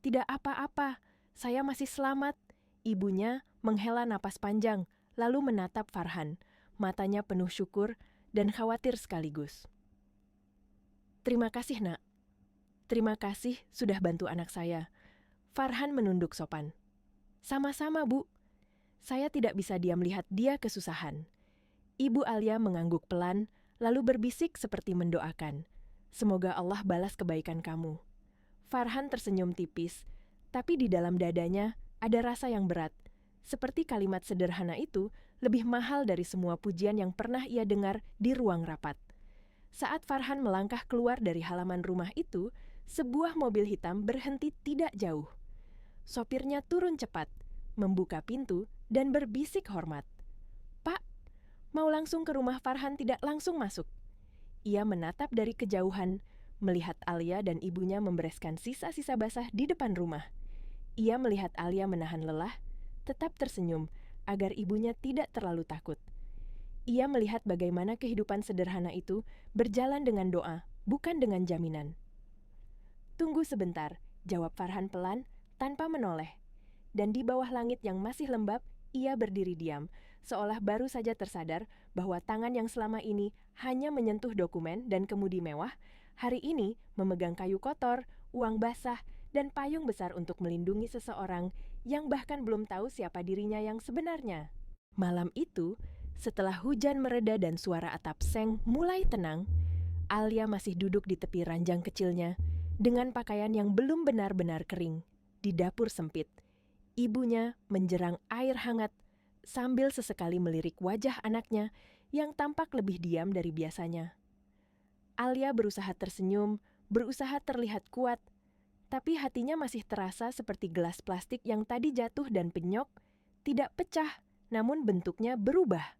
Tidak apa-apa, saya masih selamat. Ibunya menghela napas panjang, lalu menatap Farhan, matanya penuh syukur dan khawatir sekaligus. Terima kasih, Nak. Terima kasih sudah bantu anak saya. Farhan menunduk sopan. Sama-sama, Bu. Saya tidak bisa diam lihat dia kesusahan. Ibu Alia mengangguk pelan, lalu berbisik seperti mendoakan. Semoga Allah balas kebaikan kamu. Farhan tersenyum tipis, tapi di dalam dadanya ada rasa yang berat. Seperti kalimat sederhana itu lebih mahal dari semua pujian yang pernah ia dengar di ruang rapat. Saat Farhan melangkah keluar dari halaman rumah itu, sebuah mobil hitam berhenti tidak jauh. Sopirnya turun cepat, membuka pintu, dan berbisik hormat. Pak, mau langsung ke rumah Farhan tidak langsung masuk. Ia menatap dari kejauhan, melihat Alia dan ibunya membereskan sisa-sisa basah di depan rumah. Ia melihat Alia menahan lelah, tetap tersenyum agar ibunya tidak terlalu takut. Ia melihat bagaimana kehidupan sederhana itu berjalan dengan doa, bukan dengan jaminan. Tunggu sebentar, jawab Farhan pelan, tanpa menoleh. Dan di bawah langit yang masih lembab, ia berdiri diam, seolah baru saja tersadar bahwa tangan yang selama ini hanya menyentuh dokumen dan kemudi mewah, hari ini memegang kayu kotor, uang basah, dan payung besar untuk melindungi seseorang yang bahkan belum tahu siapa dirinya yang sebenarnya. Malam itu, setelah hujan mereda dan suara atap seng mulai tenang, Alia masih duduk di tepi ranjang kecilnya dengan pakaian yang belum benar-benar kering. Di dapur sempit, ibunya menjerang air hangat sambil sesekali melirik wajah anaknya yang tampak lebih diam dari biasanya. Alia berusaha tersenyum, berusaha terlihat kuat, tapi hatinya masih terasa seperti gelas plastik yang tadi jatuh dan penyok, tidak pecah, namun bentuknya berubah.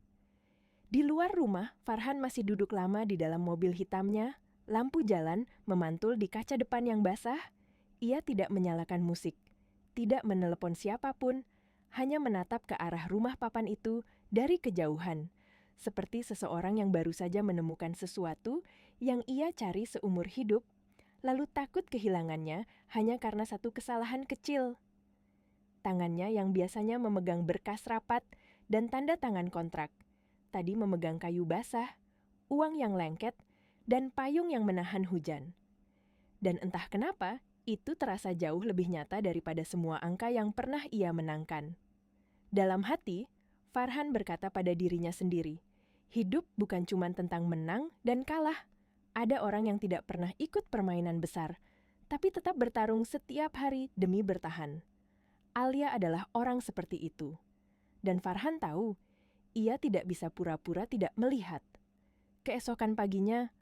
Di luar rumah, Farhan masih duduk lama di dalam mobil hitamnya, lampu jalan memantul di kaca depan yang basah. Ia tidak menyalakan musik, tidak menelepon siapapun, hanya menatap ke arah rumah papan itu dari kejauhan, seperti seseorang yang baru saja menemukan sesuatu yang ia cari seumur hidup, lalu takut kehilangannya hanya karena satu kesalahan kecil. Tangannya yang biasanya memegang berkas rapat dan tanda tangan kontrak, tadi memegang kayu basah, uang yang lengket, dan payung yang menahan hujan. Dan entah kenapa, itu terasa jauh lebih nyata daripada semua angka yang pernah ia menangkan. Dalam hati, Farhan berkata pada dirinya sendiri, hidup bukan cuma tentang menang dan kalah. Ada orang yang tidak pernah ikut permainan besar, tapi tetap bertarung setiap hari demi bertahan. Alia adalah orang seperti itu. Dan Farhan tahu, ia tidak bisa pura-pura tidak melihat. Keesokan paginya,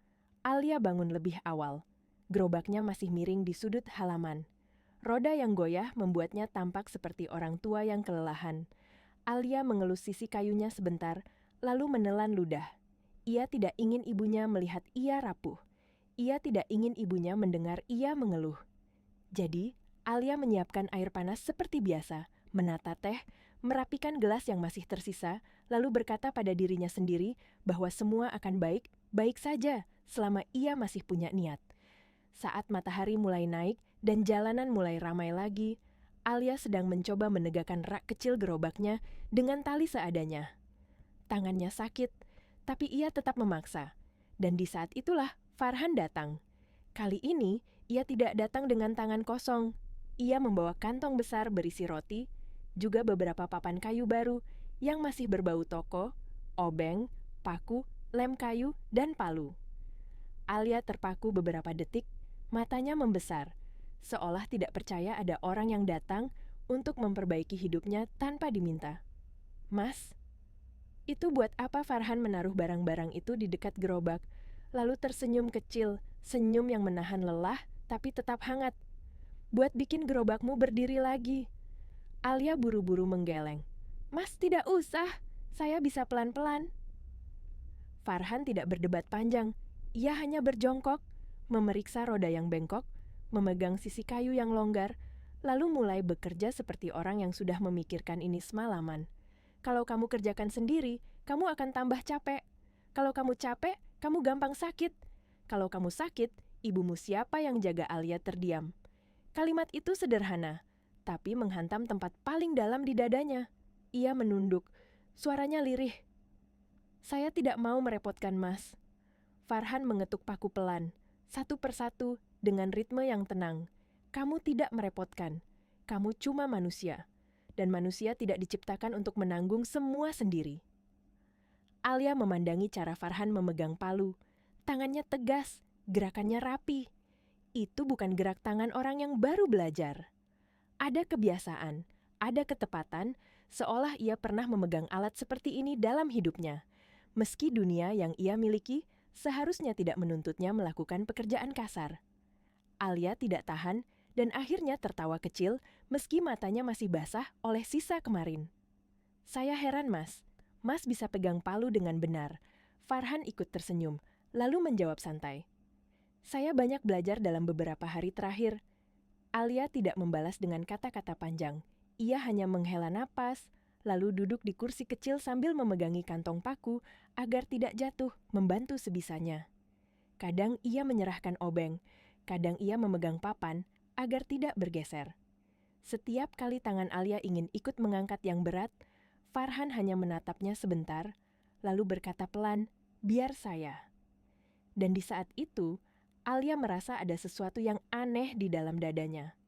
Alia bangun lebih awal. Gerobaknya masih miring di sudut halaman. Roda yang goyah membuatnya tampak seperti orang tua yang kelelahan. Alia mengelus sisi kayunya sebentar, lalu menelan ludah. Ia tidak ingin ibunya melihat ia rapuh. Ia tidak ingin ibunya mendengar ia mengeluh. Jadi, Alia menyiapkan air panas seperti biasa, menata teh, merapikan gelas yang masih tersisa, lalu berkata pada dirinya sendiri bahwa semua akan baik-baik saja selama ia masih punya niat. Saat matahari mulai naik dan jalanan mulai ramai lagi, Alia sedang mencoba menegakkan rak kecil gerobaknya dengan tali seadanya. Tangannya sakit, tapi ia tetap memaksa. Dan di saat itulah Farhan datang. Kali ini, ia tidak datang dengan tangan kosong. Ia membawa kantong besar berisi roti, juga beberapa papan kayu baru yang masih berbau toko, obeng, paku, lem kayu, dan palu. Alia terpaku beberapa detik, matanya membesar, seolah tidak percaya ada orang yang datang untuk memperbaiki hidupnya tanpa diminta. "Mas?" Itu buat apa Farhan menaruh barang-barang itu di dekat gerobak, lalu tersenyum kecil, senyum yang menahan lelah tapi tetap hangat. "Buat bikin gerobakmu berdiri lagi." Alia buru-buru menggeleng. "Mas, tidak usah. Saya bisa pelan-pelan." Farhan tidak berdebat panjang. Ia hanya berjongkok, memeriksa roda yang bengkok, memegang sisi kayu yang longgar, lalu mulai bekerja seperti orang yang sudah memikirkan ini semalaman. Kalau kamu kerjakan sendiri, kamu akan tambah capek. Kalau kamu capek, kamu gampang sakit. Kalau kamu sakit, ibumu siapa yang jaga? Alia terdiam. Kalimat itu sederhana, tapi menghantam tempat paling dalam di dadanya. Ia menunduk, suaranya lirih. "Saya tidak mau merepotkan Mas." Farhan mengetuk paku pelan, satu persatu dengan ritme yang tenang. "Kamu tidak merepotkan. Kamu cuma manusia. Dan manusia tidak diciptakan untuk menanggung semua sendiri." Alia memandangi cara Farhan memegang palu. Tangannya tegas, gerakannya rapi. Itu bukan gerak tangan orang yang baru belajar. Ada kebiasaan, ada ketepatan, seolah ia pernah memegang alat seperti ini dalam hidupnya. Meski dunia yang ia miliki seharusnya tidak menuntutnya melakukan pekerjaan kasar. Alia tidak tahan dan akhirnya tertawa kecil meski matanya masih basah oleh sisa kemarin. "Saya heran, Mas. Mas bisa pegang palu dengan benar." Farhan ikut tersenyum, lalu menjawab santai. "Saya banyak belajar dalam beberapa hari terakhir." Alia tidak membalas dengan kata-kata panjang. Ia hanya menghela napas, lalu duduk di kursi kecil sambil memegangi kantong paku agar tidak jatuh, membantu sebisanya. Kadang ia menyerahkan obeng, kadang ia memegang papan agar tidak bergeser. Setiap kali tangan Alia ingin ikut mengangkat yang berat, Farhan hanya menatapnya sebentar, lalu berkata pelan, "Biar saya." Dan di saat itu, Alia merasa ada sesuatu yang aneh di dalam dadanya.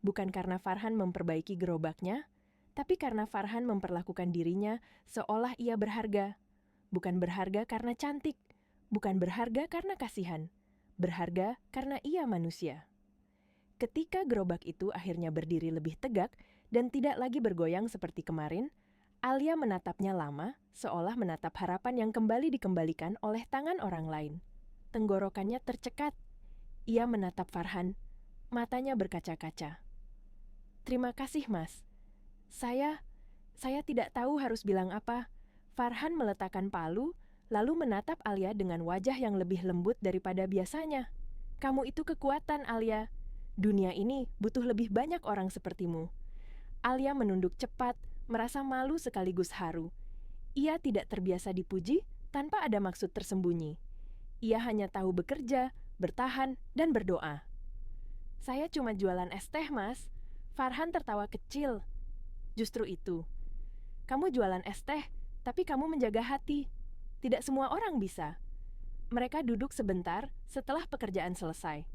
Bukan karena Farhan memperbaiki gerobaknya, tapi karena Farhan memperlakukan dirinya seolah ia berharga. Bukan berharga karena cantik, bukan berharga karena kasihan, berharga karena ia manusia. Ketika gerobak itu akhirnya berdiri lebih tegak dan tidak lagi bergoyang seperti kemarin, Alia menatapnya lama, seolah menatap harapan yang kembali dikembalikan oleh tangan orang lain. Tenggorokannya tercekat. Ia menatap Farhan, matanya berkaca-kaca. "Terima kasih, Mas. Saya tidak tahu harus bilang apa." Farhan meletakkan palu, lalu menatap Alia dengan wajah yang lebih lembut daripada biasanya. "Kamu itu kekuatan, Alia. Dunia ini butuh lebih banyak orang sepertimu." Alia menunduk cepat, merasa malu sekaligus haru. Ia tidak terbiasa dipuji tanpa ada maksud tersembunyi. Ia hanya tahu bekerja, bertahan, dan berdoa. "Saya cuma jualan es teh, Mas." Farhan tertawa kecil. "Justru itu. Kamu jualan es teh, tapi kamu menjaga hati. Tidak semua orang bisa." Mereka duduk sebentar setelah pekerjaan selesai.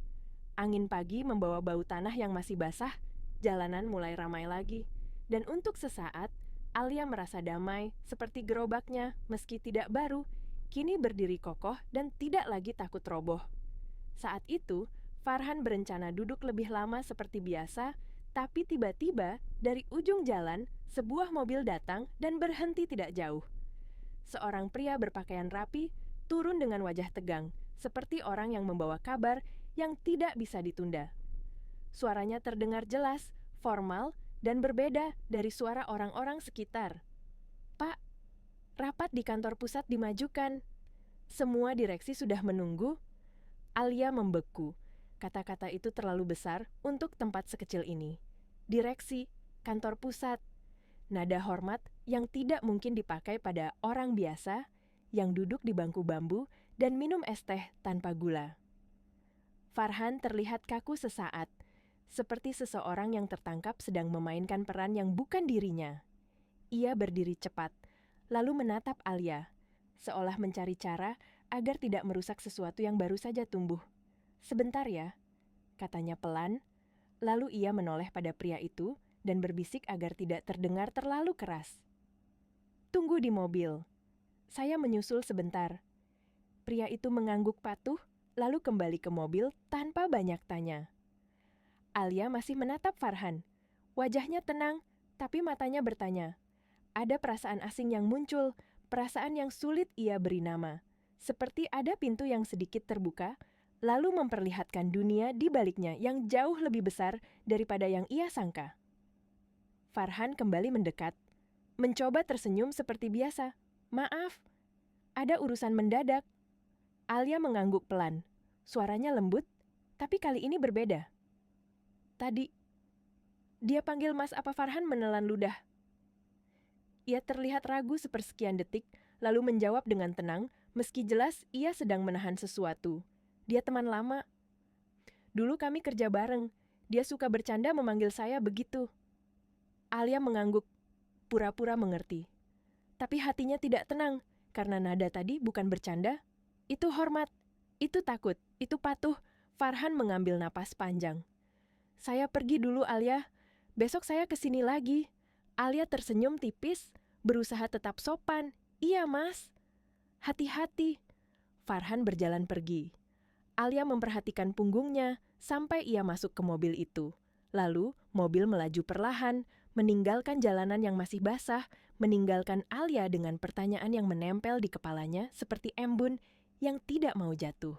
Angin pagi membawa bau tanah yang masih basah, jalanan mulai ramai lagi. Dan untuk sesaat, Alia merasa damai seperti gerobaknya meski tidak baru. kini berdiri kokoh dan tidak lagi takut roboh. Saat itu, Farhan berencana duduk lebih lama seperti biasa, tapi tiba-tiba dari ujung jalan, sebuah mobil datang dan berhenti tidak jauh. Seorang pria berpakaian rapi turun dengan wajah tegang, seperti orang yang membawa kabar yang tidak bisa ditunda. Suaranya terdengar jelas, formal, dan berbeda dari suara orang-orang sekitar. "Pak, rapat di kantor pusat dimajukan. Semua direksi sudah menunggu." Alia membeku. Kata-kata itu terlalu besar untuk tempat sekecil ini. Direksi, kantor pusat. Nada hormat yang tidak mungkin dipakai pada orang biasa yang duduk di bangku bambu dan minum es teh tanpa gula. Farhan terlihat kaku sesaat, seperti seseorang yang tertangkap sedang memainkan peran yang bukan dirinya. Ia berdiri cepat, lalu menatap Alia, seolah mencari cara agar tidak merusak sesuatu yang baru saja tumbuh. "Sebentar ya," katanya pelan, lalu ia menoleh pada pria itu dan berbisik agar tidak terdengar terlalu keras. "Tunggu di mobil. Saya menyusul sebentar." Pria itu mengangguk patuh, lalu kembali ke mobil tanpa banyak tanya. Alia masih menatap Farhan. Wajahnya tenang, tapi matanya bertanya. Ada perasaan asing yang muncul, perasaan yang sulit ia beri nama. Seperti ada pintu yang sedikit terbuka, lalu memperlihatkan dunia di baliknya yang jauh lebih besar daripada yang ia sangka. Farhan kembali mendekat, mencoba tersenyum seperti biasa. "Maaf, ada urusan mendadak." Alia mengangguk pelan. Suaranya lembut, tapi kali ini berbeda. "Tadi, dia panggil Mas apa?" Farhan menelan ludah. Ia terlihat ragu sepersekian detik, lalu menjawab dengan tenang, meski jelas ia sedang menahan sesuatu. "Dia teman lama. Dulu kami kerja bareng. Dia suka bercanda memanggil saya begitu." Alia mengangguk, pura-pura mengerti. Tapi hatinya tidak tenang, karena nada tadi bukan bercanda. Itu hormat, itu takut, itu patuh. Farhan mengambil napas panjang. "Saya pergi dulu, Alia. Besok saya kesini lagi." Alia tersenyum tipis, berusaha tetap sopan. "Iya, Mas." "Hati-hati." Farhan berjalan pergi. Alia memperhatikan punggungnya sampai ia masuk ke mobil itu. Lalu, mobil melaju perlahan, meninggalkan jalanan yang masih basah, meninggalkan Alia dengan pertanyaan yang menempel di kepalanya seperti embun yang tidak mau jatuh.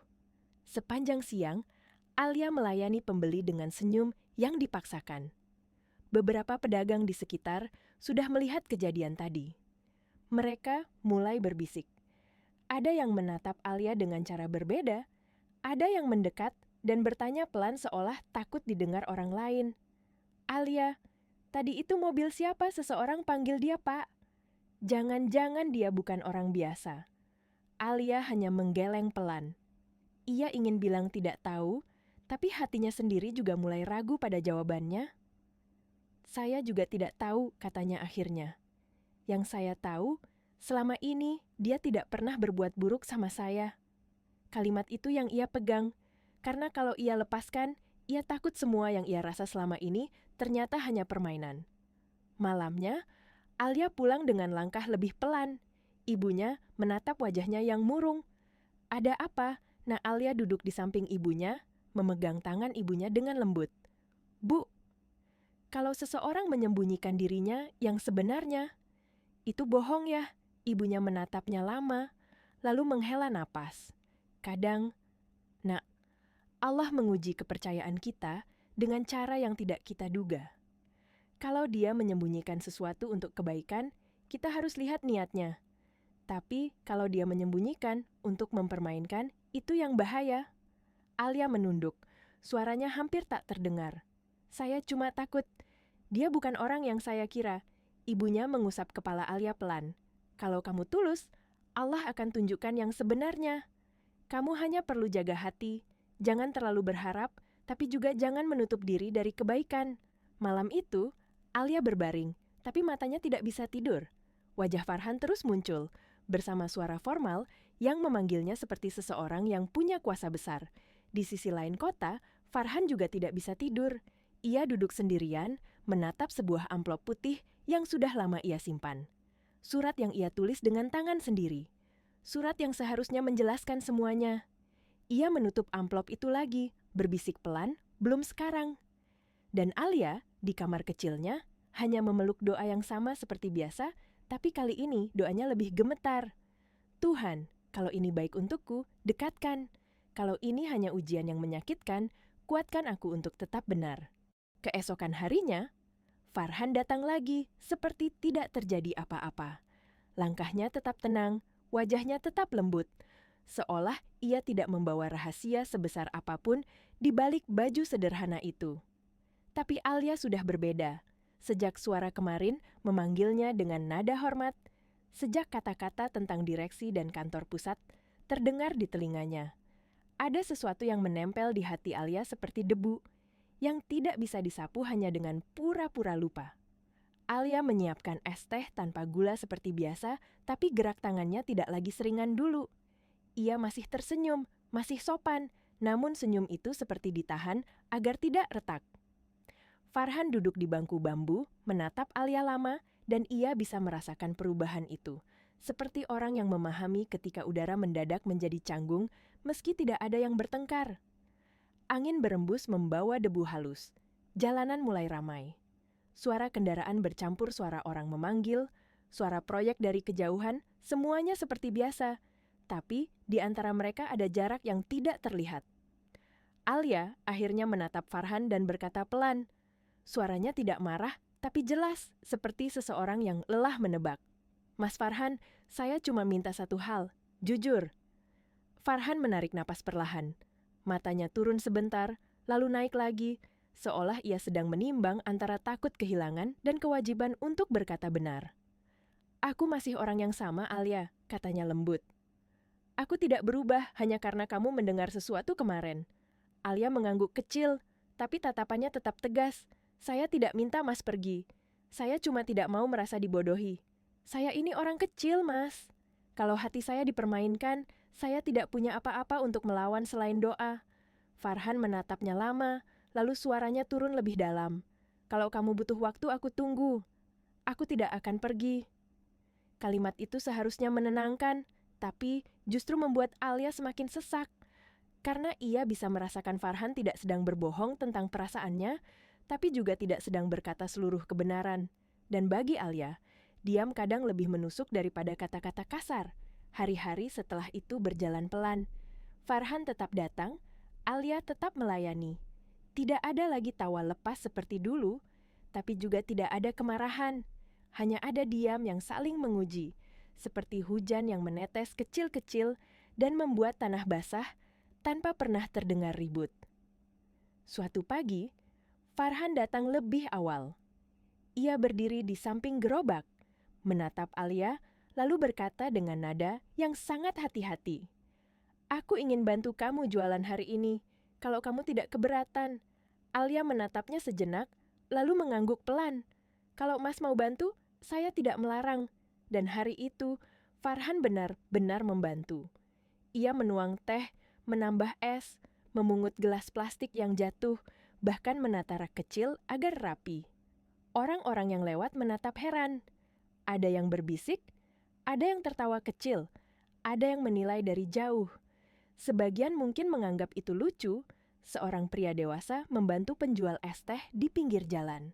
Sepanjang siang, Alia melayani pembeli dengan senyum yang dipaksakan. Beberapa pedagang di sekitar sudah melihat kejadian tadi. Mereka mulai berbisik. Ada yang menatap Alia dengan cara berbeda, ada yang mendekat dan bertanya pelan seolah takut didengar orang lain. "Alia, tadi itu mobil siapa? Seseorang panggil dia, Pak." Jangan-jangan dia bukan orang biasa. Alia hanya menggeleng pelan. Ia ingin bilang tidak tahu, tapi hatinya sendiri juga mulai ragu pada jawabannya. "Saya juga tidak tahu," katanya akhirnya. "Yang saya tahu, selama ini dia tidak pernah berbuat buruk sama saya." Kalimat itu yang ia pegang, karena kalau ia lepaskan, ia takut semua yang ia rasa selama ini ternyata hanya permainan. Malamnya, Alia pulang dengan langkah lebih pelan. Ibunya menatap wajahnya yang murung. "Ada apa?" Nah, Alia duduk di samping ibunya, memegang tangan ibunya dengan lembut. "Bu, kalau seseorang menyembunyikan dirinya yang sebenarnya, itu bohong ya." Ibunya menatapnya lama, lalu menghela napas. "Kadang, Nak, Allah menguji kepercayaan kita dengan cara yang tidak kita duga. Kalau Dia menyembunyikan sesuatu untuk kebaikan, kita harus lihat niatnya. Tapi kalau Dia menyembunyikan untuk mempermainkan, itu yang bahaya." Alia menunduk, suaranya hampir tak terdengar. "Saya cuma takut. Dia bukan orang yang saya kira." Ibunya mengusap kepala Alia pelan. "Kalau kamu tulus, Allah akan tunjukkan yang sebenarnya. Kamu hanya perlu jaga hati, jangan terlalu berharap, tapi juga jangan menutup diri dari kebaikan." Malam itu, Alia berbaring, tapi matanya tidak bisa tidur. Wajah Farhan terus muncul, bersama suara formal yang memanggilnya seperti seseorang yang punya kuasa besar. Di sisi lain kota, Farhan juga tidak bisa tidur. Ia duduk sendirian, menatap sebuah amplop putih yang sudah lama ia simpan. Surat yang ia tulis dengan tangan sendiri. Surat yang seharusnya menjelaskan semuanya. Ia menutup amplop itu lagi, berbisik pelan, belum sekarang. Dan Alia, di kamar kecilnya, hanya memeluk doa yang sama seperti biasa, tapi kali ini doanya lebih gemetar. Tuhan, kalau ini baik untukku, dekatkan. Kalau ini hanya ujian yang menyakitkan, kuatkan aku untuk tetap benar. Keesokan harinya, Farhan datang lagi seperti tidak terjadi apa-apa. Langkahnya tetap tenang, wajahnya tetap lembut, seolah ia tidak membawa rahasia sebesar apapun di balik baju sederhana itu. Tapi Alia sudah berbeda. Sejak suara kemarin memanggilnya dengan nada hormat, sejak kata-kata tentang direksi dan kantor pusat terdengar di telinganya. Ada sesuatu yang menempel di hati Alia seperti debu, yang tidak bisa disapu hanya dengan pura-pura lupa. Alia menyiapkan es teh tanpa gula seperti biasa, tapi gerak tangannya tidak lagi seringan dulu. Ia masih tersenyum, masih sopan, namun senyum itu seperti ditahan agar tidak retak. Farhan duduk di bangku bambu, menatap Alia lama, dan ia bisa merasakan perubahan itu. Seperti orang yang memahami ketika udara mendadak menjadi canggung, meski tidak ada yang bertengkar. Angin berembus membawa debu halus. Jalanan mulai ramai. Suara kendaraan bercampur suara orang memanggil, suara proyek dari kejauhan, semuanya seperti biasa. Tapi di antara mereka ada jarak yang tidak terlihat. Alia akhirnya menatap Farhan dan berkata pelan. Suaranya tidak marah, tapi jelas, seperti seseorang yang lelah menebak. Mas Farhan, saya cuma minta satu hal, jujur. Farhan menarik napas perlahan. Matanya turun sebentar, lalu naik lagi, seolah ia sedang menimbang antara takut kehilangan dan kewajiban untuk berkata benar. Aku masih orang yang sama, Alia, katanya lembut. Aku tidak berubah hanya karena kamu mendengar sesuatu kemarin. Alia mengangguk kecil, tapi tatapannya tetap tegas. Saya tidak minta Mas pergi. Saya cuma tidak mau merasa dibodohi. Saya ini orang kecil, Mas. Kalau hati saya dipermainkan, saya tidak punya apa-apa untuk melawan selain doa. Farhan menatapnya lama, lalu suaranya turun lebih dalam. Kalau kamu butuh waktu, aku tunggu. Aku tidak akan pergi. Kalimat itu seharusnya menenangkan, tapi justru membuat Alia semakin sesak. Karena ia bisa merasakan Farhan tidak sedang berbohong tentang perasaannya, tapi juga tidak sedang berkata seluruh kebenaran. Dan bagi Alia, diam kadang lebih menusuk daripada kata-kata kasar. Hari-hari setelah itu berjalan pelan. Farhan tetap datang, Alia tetap melayani. Tidak ada lagi tawa lepas seperti dulu, tapi juga tidak ada kemarahan. Hanya ada diam yang saling menguji, seperti hujan yang menetes kecil-kecil dan membuat tanah basah tanpa pernah terdengar ribut. Suatu pagi, Farhan datang lebih awal. Ia berdiri di samping gerobak, menatap Alia, lalu berkata dengan nada yang sangat hati-hati. Aku ingin bantu kamu jualan hari ini, kalau kamu tidak keberatan. Alia menatapnya sejenak, lalu mengangguk pelan. Kalau Mas mau bantu, saya tidak melarang. Dan hari itu, Farhan benar-benar membantu. Ia menuang teh, menambah es, memungut gelas plastik yang jatuh, bahkan menata rak kecil agar rapi. Orang-orang yang lewat menatap heran. Ada yang berbisik, ada yang tertawa kecil, ada yang menilai dari jauh. Sebagian mungkin menganggap itu lucu, seorang pria dewasa membantu penjual es teh di pinggir jalan.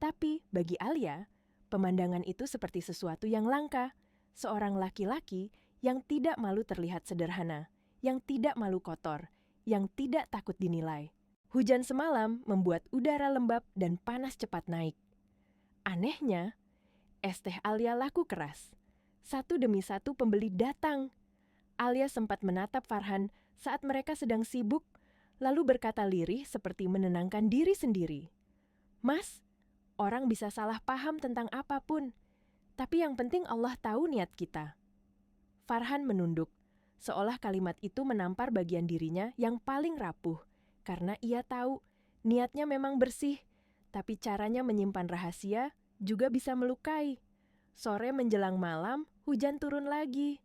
Tapi bagi Alia, pemandangan itu seperti sesuatu yang langka. Seorang laki-laki yang tidak malu terlihat sederhana, yang tidak malu kotor, yang tidak takut dinilai. Hujan semalam membuat udara lembab dan panas cepat naik. Anehnya, es teh Alia laku keras. Satu demi satu pembeli datang. Alia sempat menatap Farhan saat mereka sedang sibuk, lalu berkata lirih seperti menenangkan diri sendiri. Mas, orang bisa salah paham tentang apapun, tapi yang penting Allah tahu niat kita. Farhan menunduk, seolah kalimat itu menampar bagian dirinya yang paling rapuh, karena ia tahu niatnya memang bersih, tapi caranya menyimpan rahasia juga bisa melukai. Sore menjelang malam, hujan turun lagi.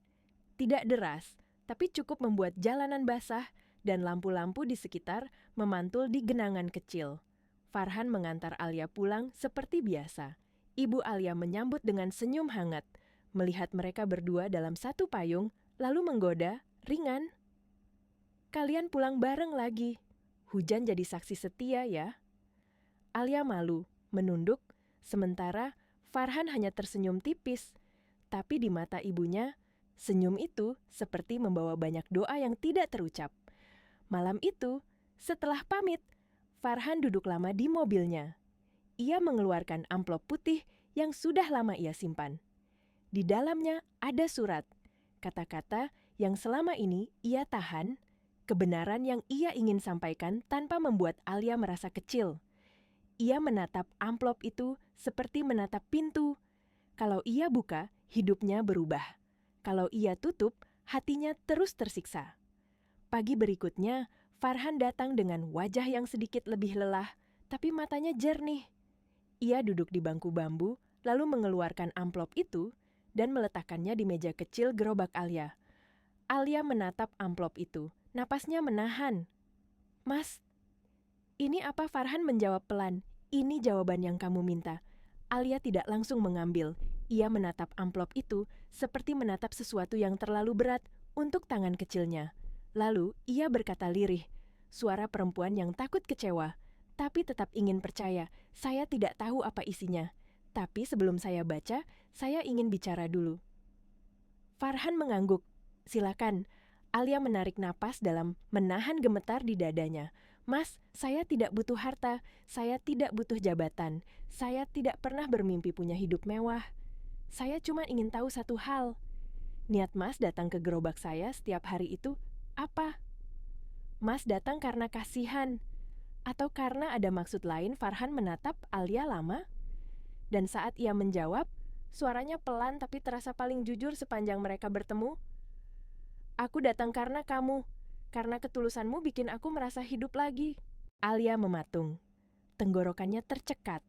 Tidak deras, tapi cukup membuat jalanan basah dan lampu-lampu di sekitar memantul di genangan kecil. Farhan mengantar Alia pulang seperti biasa. Ibu Alia menyambut dengan senyum hangat, melihat mereka berdua dalam satu payung, lalu menggoda, ringan. Kalian pulang bareng lagi. Hujan jadi saksi setia ya. Alia malu, menunduk, sementara Farhan hanya tersenyum tipis. Tapi di mata ibunya, senyum itu seperti membawa banyak doa yang tidak terucap. Malam itu, setelah pamit, Farhan duduk lama di mobilnya. Ia mengeluarkan amplop putih yang sudah lama ia simpan. Di dalamnya ada surat, kata-kata yang selama ini ia tahan, kebenaran yang ia ingin sampaikan tanpa membuat Alia merasa kecil. Ia menatap amplop itu seperti menatap pintu. Kalau ia buka, hidupnya berubah. Kalau ia tutup, hatinya terus tersiksa. Pagi berikutnya, Farhan datang dengan wajah yang sedikit lebih lelah, tapi matanya jernih. Ia duduk di bangku bambu, lalu mengeluarkan amplop itu dan meletakkannya di meja kecil gerobak Alia. Alia menatap amplop itu, napasnya menahan. "Mas, ini apa?" Farhan menjawab pelan. "Ini jawaban yang kamu minta." Alia tidak langsung mengambil. Ia menatap amplop itu seperti menatap sesuatu yang terlalu berat untuk tangan kecilnya. Lalu ia berkata lirih, suara perempuan yang takut kecewa, tapi tetap ingin percaya. "Saya tidak tahu apa isinya. Tapi sebelum saya baca, saya ingin bicara dulu." Farhan mengangguk. "Silakan." Alia menarik napas dalam menahan gemetar di dadanya. "Mas, saya tidak butuh harta, saya tidak butuh jabatan, saya tidak pernah bermimpi punya hidup mewah. Saya cuma ingin tahu satu hal. Niat Mas datang ke gerobak saya setiap hari itu apa? Mas datang karena kasihan, atau karena ada maksud lain?" Farhan menatap Alia lama, dan saat ia menjawab, suaranya pelan tapi terasa paling jujur sepanjang mereka bertemu. "Aku datang karena kamu. Karena ketulusanmu bikin aku merasa hidup lagi." Alia mematung. Tenggorokannya tercekat.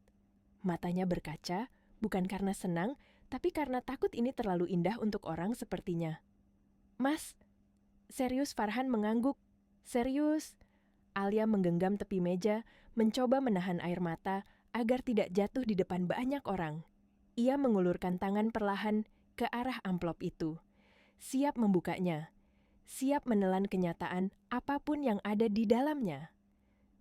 Matanya berkaca, bukan karena senang, tapi karena takut ini terlalu indah untuk orang sepertinya. "Mas, serius?" Farhan mengangguk. "Serius." Alia menggenggam tepi meja, mencoba menahan air mata agar tidak jatuh di depan banyak orang. Ia mengulurkan tangan perlahan ke arah amplop itu. Siap membukanya. Siap menelan kenyataan apapun yang ada di dalamnya.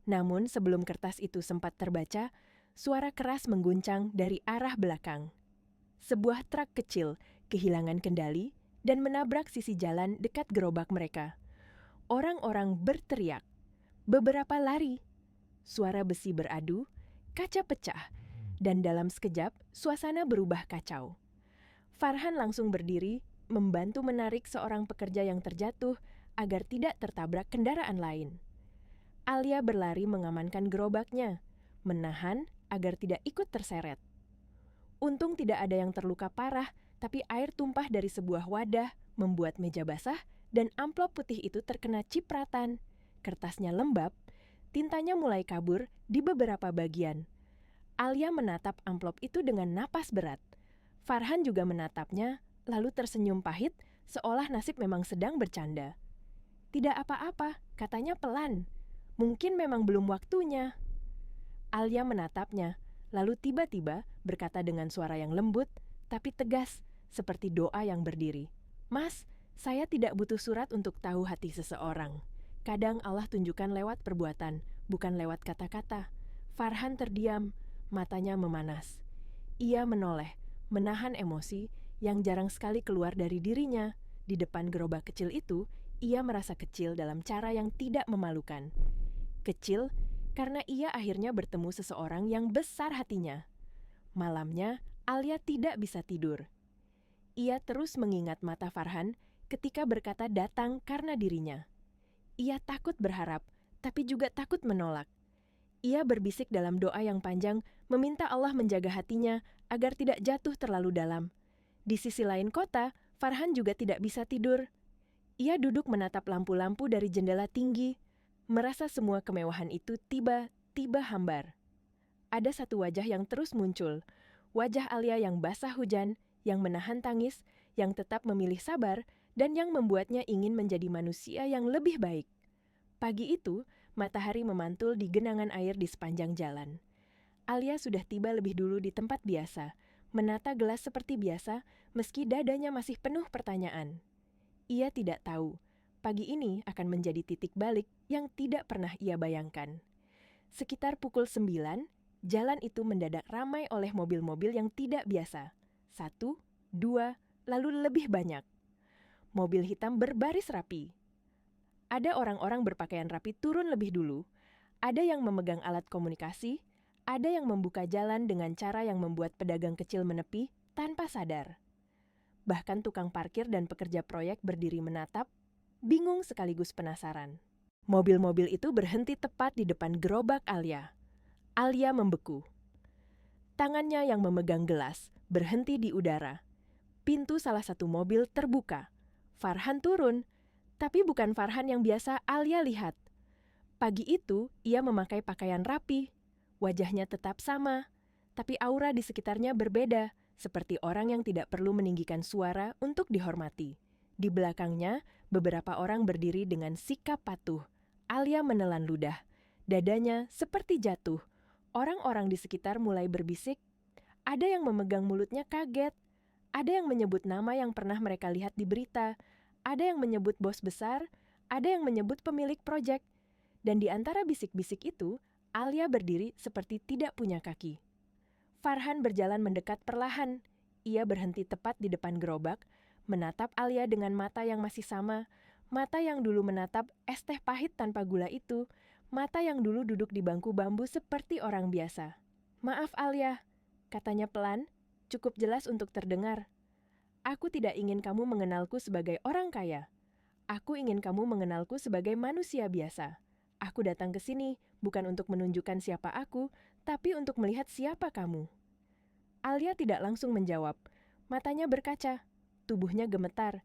Namun sebelum kertas itu sempat terbaca, suara keras mengguncang dari arah belakang. Sebuah truk kecil kehilangan kendali dan menabrak sisi jalan dekat gerobak mereka. Orang-orang berteriak. Beberapa lari. Suara besi beradu, kaca pecah, dan dalam sekejap suasana berubah kacau. Farhan langsung berdiri, membantu menarik seorang pekerja yang terjatuh agar tidak tertabrak kendaraan lain. Alia berlari mengamankan gerobaknya, menahan agar tidak ikut terseret. Untung tidak ada yang terluka parah, tapi air tumpah dari sebuah wadah membuat meja basah dan amplop putih itu terkena cipratan. Kertasnya lembab, tintanya mulai kabur di beberapa bagian. Alia menatap amplop itu dengan napas berat. Farhan juga menatapnya, lalu tersenyum pahit, seolah nasib memang sedang bercanda. "Tidak apa-apa," katanya pelan. "Mungkin memang belum waktunya." Alia menatapnya, lalu tiba-tiba berkata dengan suara yang lembut, tapi tegas, seperti doa yang berdiri. "Mas, saya tidak butuh surat untuk tahu hati seseorang. Kadang Allah tunjukkan lewat perbuatan, bukan lewat kata-kata." Farhan terdiam, matanya memanas. Ia menoleh, menahan emosi yang jarang sekali keluar dari dirinya. Di depan gerobak kecil itu, ia merasa kecil dalam cara yang tidak memalukan. Kecil karena ia akhirnya bertemu seseorang yang besar hatinya. Malamnya, Alia tidak bisa tidur. Ia terus mengingat mata Farhan ketika berkata datang karena dirinya. Ia takut berharap, tapi juga takut menolak. Ia berbisik dalam doa yang panjang, meminta Allah menjaga hatinya agar tidak jatuh terlalu dalam. Di sisi lain kota, Farhan juga tidak bisa tidur. Ia duduk menatap lampu-lampu dari jendela tinggi, merasa semua kemewahan itu tiba-tiba hambar. Ada satu wajah yang terus muncul, wajah Alia yang basah hujan, yang menahan tangis, yang tetap memilih sabar, dan yang membuatnya ingin menjadi manusia yang lebih baik. Pagi itu, matahari memantul di genangan air di sepanjang jalan. Alia sudah tiba lebih dulu di tempat biasa, menata gelas seperti biasa, meski dadanya masih penuh pertanyaan. Ia tidak tahu, pagi ini akan menjadi titik balik yang tidak pernah ia bayangkan. Sekitar pukul 9, jalan itu mendadak ramai oleh mobil-mobil yang tidak biasa. 1, 2, lalu lebih banyak. Mobil hitam berbaris rapi. Ada orang-orang berpakaian rapi turun lebih dulu. Ada yang memegang alat komunikasi, ada yang membuka jalan dengan cara yang membuat pedagang kecil menepi tanpa sadar. Bahkan tukang parkir dan pekerja proyek berdiri menatap, bingung sekaligus penasaran. Mobil-mobil itu berhenti tepat di depan gerobak Alia. Alia membeku. Tangannya yang memegang gelas berhenti di udara. Pintu salah satu mobil terbuka. Farhan turun, tapi bukan Farhan yang biasa Alia lihat. Pagi itu, ia memakai pakaian rapi. Wajahnya tetap sama, tapi aura di sekitarnya berbeda, seperti orang yang tidak perlu meninggikan suara untuk dihormati. Di belakangnya, beberapa orang berdiri dengan sikap patuh. Alia menelan ludah. Dadanya seperti jatuh. Orang-orang di sekitar mulai berbisik. Ada yang memegang mulutnya kaget. Ada yang menyebut nama yang pernah mereka lihat di berita. Ada yang menyebut bos besar. Ada yang menyebut pemilik proyek. Dan di antara bisik-bisik itu, Alia berdiri seperti tidak punya kaki. Farhan berjalan mendekat perlahan. Ia berhenti tepat di depan gerobak, menatap Alia dengan mata yang masih sama, mata yang dulu menatap es teh pahit tanpa gula itu, mata yang dulu duduk di bangku bambu seperti orang biasa. "Maaf Alia," katanya pelan, cukup jelas untuk terdengar. "Aku tidak ingin kamu mengenalku sebagai orang kaya. Aku ingin kamu mengenalku sebagai manusia biasa. Aku datang ke sini bukan untuk menunjukkan siapa aku, tapi untuk melihat siapa kamu." Alia tidak langsung menjawab. Matanya berkaca, tubuhnya gemetar.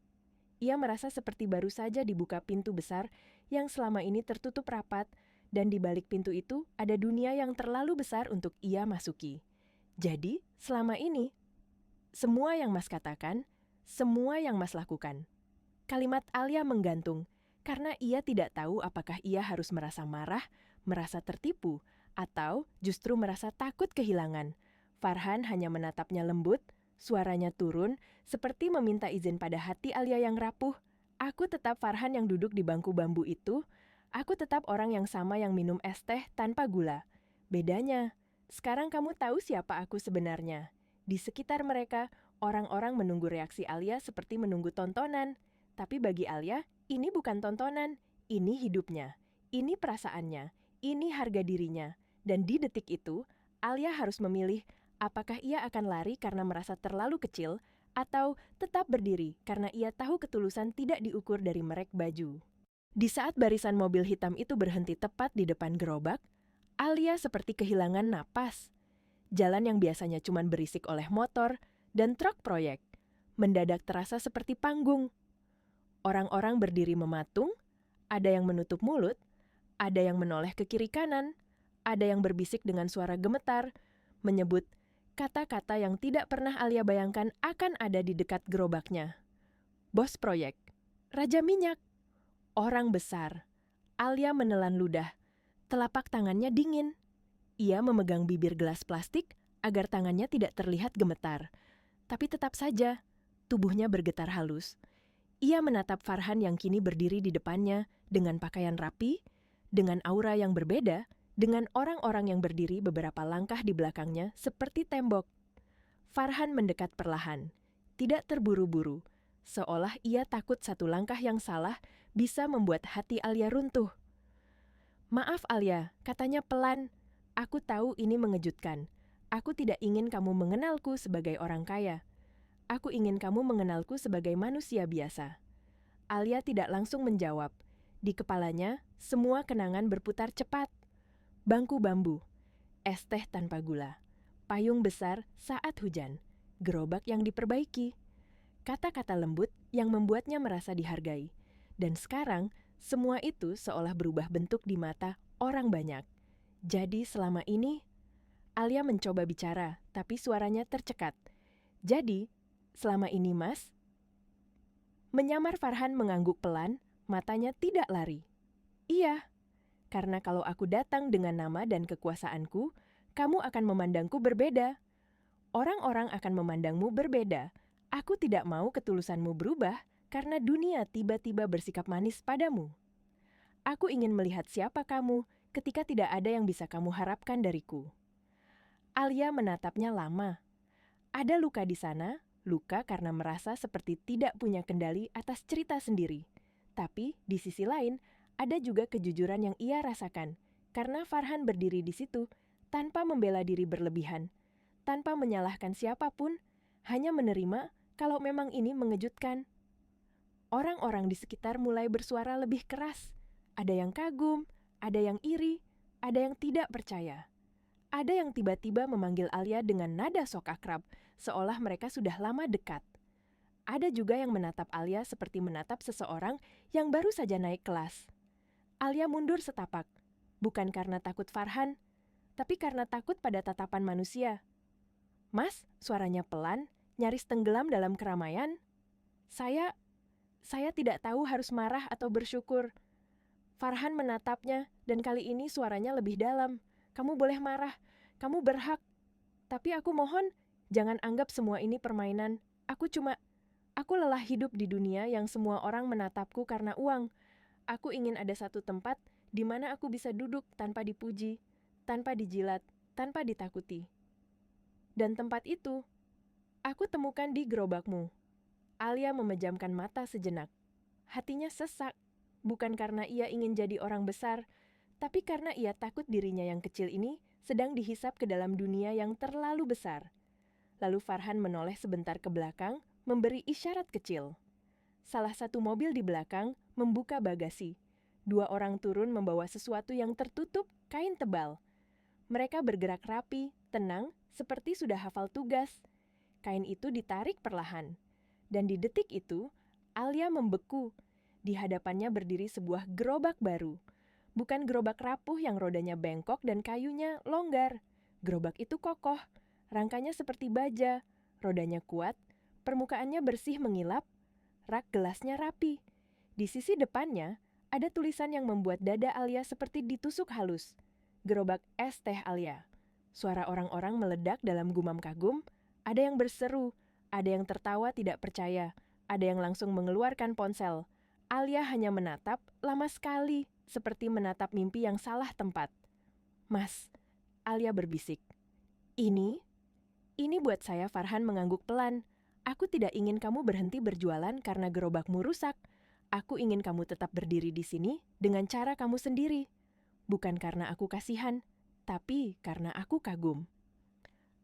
Ia merasa seperti baru saja dibuka pintu besar yang selama ini tertutup rapat, dan di balik pintu itu ada dunia yang terlalu besar untuk ia masuki. Jadi, selama ini, semua yang Mas katakan, semua yang Mas lakukan. Kalimat Alia menggantung, karena ia tidak tahu apakah ia harus merasa marah, merasa tertipu, atau justru merasa takut kehilangan. Farhan hanya menatapnya lembut, suaranya turun, seperti meminta izin pada hati Alia yang rapuh. "Aku tetap Farhan yang duduk di bangku bambu itu. Aku tetap orang yang sama yang minum es teh tanpa gula. Bedanya, sekarang kamu tahu siapa aku sebenarnya." Di sekitar mereka, orang-orang menunggu reaksi Alia seperti menunggu tontonan. Tapi bagi Alia, ini bukan tontonan, ini hidupnya, ini perasaannya, ini harga dirinya. Dan di detik itu, Alia harus memilih apakah ia akan lari karena merasa terlalu kecil atau tetap berdiri karena ia tahu ketulusan tidak diukur dari merek baju. Di saat barisan mobil hitam itu berhenti tepat di depan gerobak, Alia seperti kehilangan napas. Jalan yang biasanya cuma berisik oleh motor dan truk proyek, mendadak terasa seperti panggung. Orang-orang berdiri mematung, ada yang menutup mulut, ada yang menoleh ke kiri kanan, ada yang berbisik dengan suara gemetar, menyebut kata-kata yang tidak pernah Alia bayangkan akan ada di dekat gerobaknya. Bos proyek, raja minyak, orang besar. Alia menelan ludah, telapak tangannya dingin. Ia memegang bibir gelas plastik agar tangannya tidak terlihat gemetar. Tapi tetap saja, tubuhnya bergetar halus. Ia menatap Farhan yang kini berdiri di depannya dengan pakaian rapi, dengan aura yang berbeda, dengan orang-orang yang berdiri beberapa langkah di belakangnya seperti tembok. Farhan mendekat perlahan, tidak terburu-buru, seolah ia takut satu langkah yang salah bisa membuat hati Alia runtuh. "Maaf Alia," katanya pelan, "aku tahu ini mengejutkan. Aku tidak ingin kamu mengenalku sebagai orang kaya. Aku ingin kamu mengenalku sebagai manusia biasa." Alia tidak langsung menjawab. Di kepalanya, semua kenangan berputar cepat. Bangku bambu, es teh tanpa gula, payung besar saat hujan, gerobak yang diperbaiki, kata-kata lembut yang membuatnya merasa dihargai. Dan sekarang, semua itu seolah berubah bentuk di mata orang banyak. Jadi selama ini, Alia mencoba bicara, tapi suaranya tercekat. "Jadi, selama ini Mas?" Menyamar Farhan mengangguk pelan, matanya tidak lari. "Iya, karena kalau aku datang dengan nama dan kekuasaanku, kamu akan memandangku berbeda. Orang-orang akan memandangmu berbeda. Aku tidak mau ketulusanmu berubah, karena dunia tiba-tiba bersikap manis padamu. Aku ingin melihat siapa kamu ketika tidak ada yang bisa kamu harapkan dariku." Alia menatapnya lama. Ada luka di sana, luka karena merasa seperti tidak punya kendali atas cerita sendiri. Tapi di sisi lain, ada juga kejujuran yang ia rasakan, karena Farhan berdiri di situ tanpa membela diri berlebihan, tanpa menyalahkan siapapun, hanya menerima kalau memang ini mengejutkan. Orang-orang di sekitar mulai bersuara lebih keras. Ada yang kagum, ada yang iri, ada yang tidak percaya. Ada yang tiba-tiba memanggil Alia dengan nada sok akrab, seolah mereka sudah lama dekat. Ada juga yang menatap Alia seperti menatap seseorang yang baru saja naik kelas. Alia mundur setapak, bukan karena takut Farhan, tapi karena takut pada tatapan manusia. "Mas," suaranya pelan, nyaris tenggelam dalam keramaian. Saya tidak tahu harus marah atau bersyukur." Farhan menatapnya, dan kali ini suaranya lebih dalam. "Kamu boleh marah, kamu berhak. Tapi aku mohon, jangan anggap semua ini permainan. Aku lelah hidup di dunia yang semua orang menatapku karena uang. Aku ingin ada satu tempat di mana aku bisa duduk tanpa dipuji, tanpa dijilat, tanpa ditakuti. Dan tempat itu, aku temukan di gerobakmu." Alia memejamkan mata sejenak. Hatinya sesak, bukan karena ia ingin jadi orang besar, tapi karena ia takut dirinya yang kecil ini sedang dihisap ke dalam dunia yang terlalu besar. Lalu Farhan menoleh sebentar ke belakang, memberi isyarat kecil. Salah satu mobil di belakang membuka bagasi. 2 orang turun membawa sesuatu yang tertutup kain tebal. Mereka bergerak rapi, tenang, seperti sudah hafal tugas. Kain itu ditarik perlahan. Dan di detik itu, Alia membeku. Di hadapannya berdiri sebuah gerobak baru. Bukan gerobak rapuh yang rodanya bengkok dan kayunya longgar. Gerobak itu kokoh, rangkanya seperti baja, rodanya kuat, permukaannya bersih mengilap, rak gelasnya rapi. Di sisi depannya, ada tulisan yang membuat dada Alia seperti ditusuk halus. "Gerobak es teh Alia." Suara orang-orang meledak dalam gumam kagum, ada yang berseru, ada yang tertawa tidak percaya, ada yang langsung mengeluarkan ponsel. Alia hanya menatap, lama sekali, seperti menatap mimpi yang salah tempat. "Mas," Alia berbisik. Ini buat saya." Farhan mengangguk pelan. "Aku tidak ingin kamu berhenti berjualan karena gerobakmu rusak. Aku ingin kamu tetap berdiri di sini dengan cara kamu sendiri. Bukan karena aku kasihan, tapi karena aku kagum."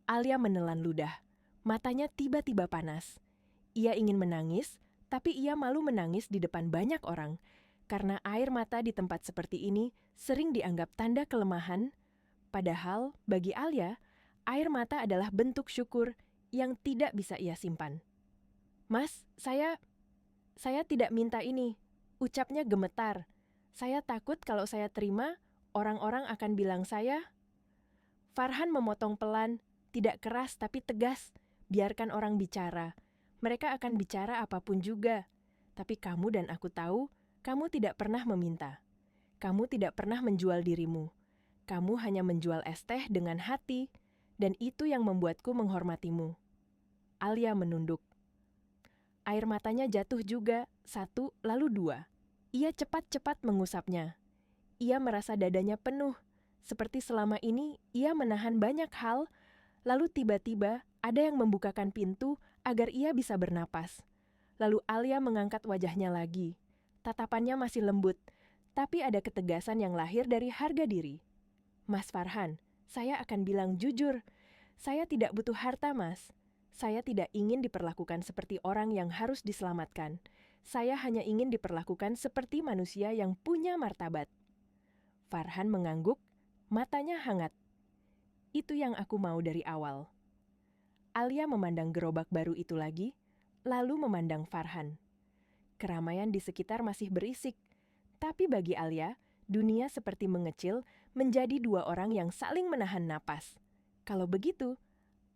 Alia menelan ludah. Matanya tiba-tiba panas. Ia ingin menangis, tapi ia malu menangis di depan banyak orang. Karena air mata di tempat seperti ini sering dianggap tanda kelemahan, padahal bagi Alia, air mata adalah bentuk syukur yang tidak bisa ia simpan. "Mas, saya tidak minta ini," ucapnya gemetar. "Saya takut kalau saya terima, orang-orang akan bilang saya..." Farhan memotong pelan, tidak keras tapi tegas. "Biarkan orang bicara. Mereka akan bicara apapun juga. Tapi kamu dan aku tahu, kamu tidak pernah meminta. Kamu tidak pernah menjual dirimu. Kamu hanya menjual es teh dengan hati, dan itu yang membuatku menghormatimu." Alia menunduk. Air matanya jatuh juga, 1 lalu 2. Ia cepat-cepat mengusapnya. Ia merasa dadanya penuh, seperti selama ini ia menahan banyak hal, lalu tiba-tiba ada yang membukakan pintu agar ia bisa bernapas. Lalu Alia mengangkat wajahnya lagi. Tatapannya masih lembut, tapi ada ketegasan yang lahir dari harga diri. "Mas Farhan, saya akan bilang jujur. Saya tidak butuh harta, Mas. Saya tidak ingin diperlakukan seperti orang yang harus diselamatkan. Saya hanya ingin diperlakukan seperti manusia yang punya martabat." Farhan mengangguk, matanya hangat. "Itu yang aku mau dari awal." Alia memandang gerobak baru itu lagi, lalu memandang Farhan. Keramaian di sekitar masih berisik, tapi bagi Alia, dunia seperti mengecil menjadi 2 orang yang saling menahan napas. Kalau begitu,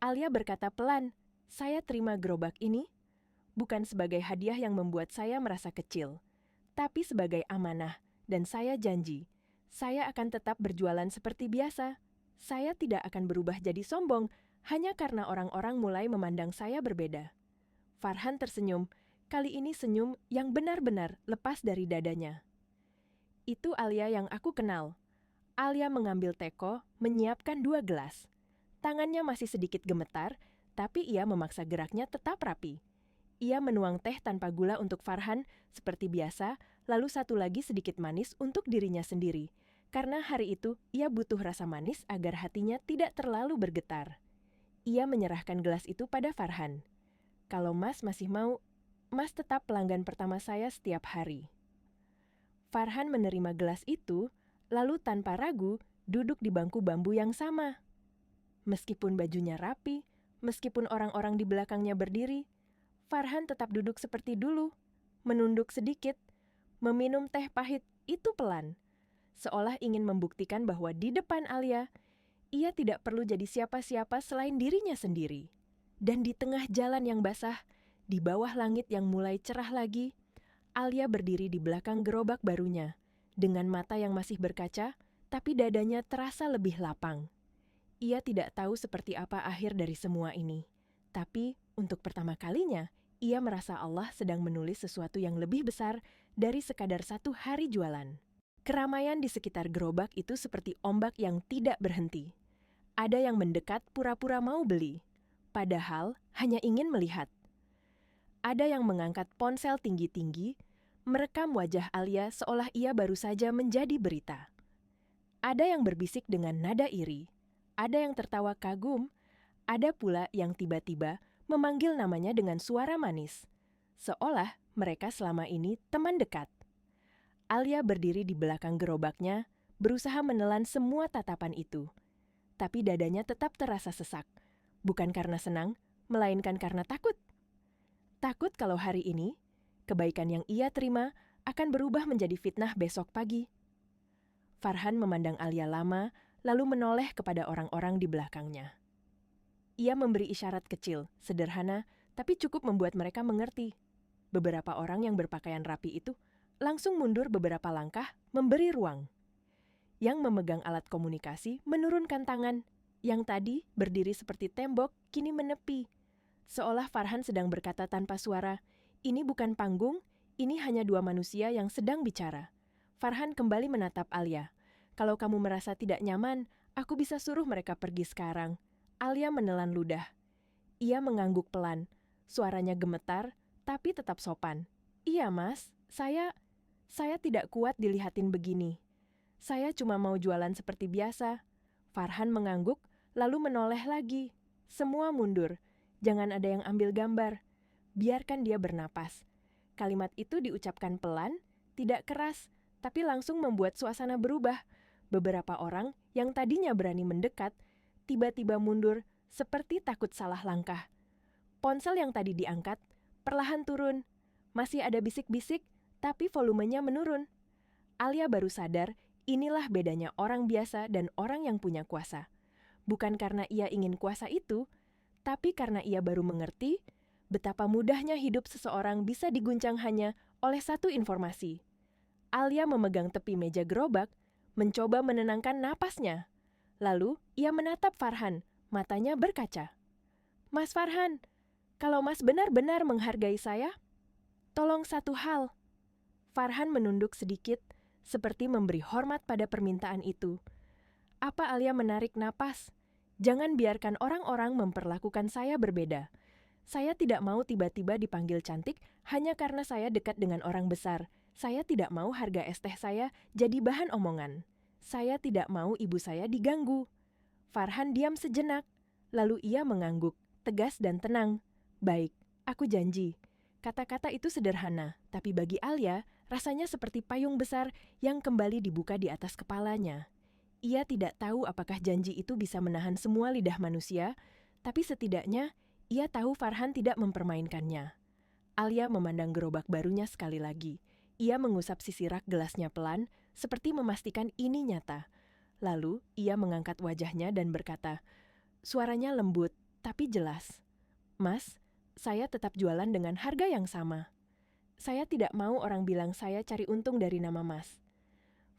Alia berkata pelan, "Saya terima gerobak ini, bukan sebagai hadiah yang membuat saya merasa kecil, tapi sebagai amanah, dan saya janji, saya akan tetap berjualan seperti biasa. Saya tidak akan berubah jadi sombong, hanya karena orang-orang mulai memandang saya berbeda." Farhan tersenyum, Kali ini senyum yang benar-benar lepas dari dadanya. Itu Alia yang aku kenal. Alia mengambil teko, menyiapkan 2 gelas. Tangannya masih sedikit gemetar, tapi ia memaksa geraknya tetap rapi. Ia menuang teh tanpa gula untuk Farhan seperti biasa, lalu satu lagi sedikit manis untuk dirinya sendiri. Karena hari itu ia butuh rasa manis agar hatinya tidak terlalu bergetar. Ia menyerahkan gelas itu pada Farhan. Kalau Mas masih mau, Mas tetap pelanggan pertama saya setiap hari. Farhan menerima gelas itu, lalu tanpa ragu duduk di bangku bambu yang sama. Meskipun bajunya rapi, meskipun orang-orang di belakangnya berdiri, Farhan tetap duduk seperti dulu, menunduk sedikit, meminum teh pahit itu pelan, seolah ingin membuktikan bahwa di depan Alia, ia tidak perlu jadi siapa-siapa selain dirinya sendiri. Dan di tengah jalan yang basah, di bawah langit yang mulai cerah lagi, Alia berdiri di belakang gerobak barunya, dengan mata yang masih berkaca, tapi dadanya terasa lebih lapang. Ia tidak tahu seperti apa akhir dari semua ini. Tapi, untuk pertama kalinya, ia merasa Allah sedang menulis sesuatu yang lebih besar dari sekadar 1 hari jualan. Keramaian di sekitar gerobak itu seperti ombak yang tidak berhenti. Ada yang mendekat pura-pura mau beli, padahal hanya ingin melihat. Ada yang mengangkat ponsel tinggi-tinggi, merekam wajah Alia seolah ia baru saja menjadi berita. Ada yang berbisik dengan nada iri, ada yang tertawa kagum, ada pula yang tiba-tiba memanggil namanya dengan suara manis, seolah mereka selama ini teman dekat. Alia berdiri di belakang gerobaknya, berusaha menelan semua tatapan itu. Tapi dadanya tetap terasa sesak, bukan karena senang, melainkan karena takut. Takut kalau hari ini, kebaikan yang ia terima akan berubah menjadi fitnah besok pagi. Farhan memandang Alia lama, lalu menoleh kepada orang-orang di belakangnya. Ia memberi isyarat kecil, sederhana, tapi cukup membuat mereka mengerti. Beberapa orang yang berpakaian rapi itu langsung mundur beberapa langkah, memberi ruang. Yang memegang alat komunikasi menurunkan tangan. Yang tadi berdiri seperti tembok, kini menepi. Seolah Farhan sedang berkata tanpa suara, "Ini bukan panggung, ini hanya 2 manusia yang sedang bicara." Farhan kembali menatap Alia. "Kalau kamu merasa tidak nyaman, aku bisa suruh mereka pergi sekarang." Alia menelan ludah. Ia mengangguk pelan. Suaranya gemetar, tapi tetap sopan. "Iya, Mas, saya tidak kuat dilihatin begini. Saya cuma mau jualan seperti biasa." Farhan mengangguk, lalu menoleh lagi. Semua mundur. Jangan ada yang ambil gambar. Biarkan dia bernapas. Kalimat itu diucapkan pelan, tidak keras, tapi langsung membuat suasana berubah. Beberapa orang yang tadinya berani mendekat, tiba-tiba mundur seperti takut salah langkah. Ponsel yang tadi diangkat, perlahan turun. Masih ada bisik-bisik, tapi volumenya menurun. Alia baru sadar, inilah bedanya orang biasa dan orang yang punya kuasa. Bukan karena ia ingin kuasa itu, tapi karena ia baru mengerti betapa mudahnya hidup seseorang bisa diguncang hanya oleh satu informasi. Alia memegang tepi meja gerobak, mencoba menenangkan napasnya. Lalu ia menatap Farhan, matanya berkaca. "Mas Farhan, kalau Mas benar-benar menghargai saya, tolong satu hal." Farhan menunduk sedikit, seperti memberi hormat pada permintaan itu. Apa Alia menarik napas? "Jangan biarkan orang-orang memperlakukan saya berbeda. Saya tidak mau tiba-tiba dipanggil cantik hanya karena saya dekat dengan orang besar. Saya tidak mau harga es teh saya jadi bahan omongan. Saya tidak mau ibu saya diganggu." Farhan diam sejenak, lalu ia mengangguk, tegas dan tenang. "Baik, aku janji." Kata-kata itu sederhana, tapi bagi Alia, rasanya seperti payung besar yang kembali dibuka di atas kepalanya. Ia tidak tahu apakah janji itu bisa menahan semua lidah manusia, tapi setidaknya ia tahu Farhan tidak mempermainkannya. Alia memandang gerobak barunya sekali lagi. Ia mengusap sisi rak gelasnya pelan, seperti memastikan ini nyata. Lalu ia mengangkat wajahnya dan berkata, suaranya lembut tapi jelas, "Mas, saya tetap jualan dengan harga yang sama. Saya tidak mau orang bilang saya cari untung dari nama Mas."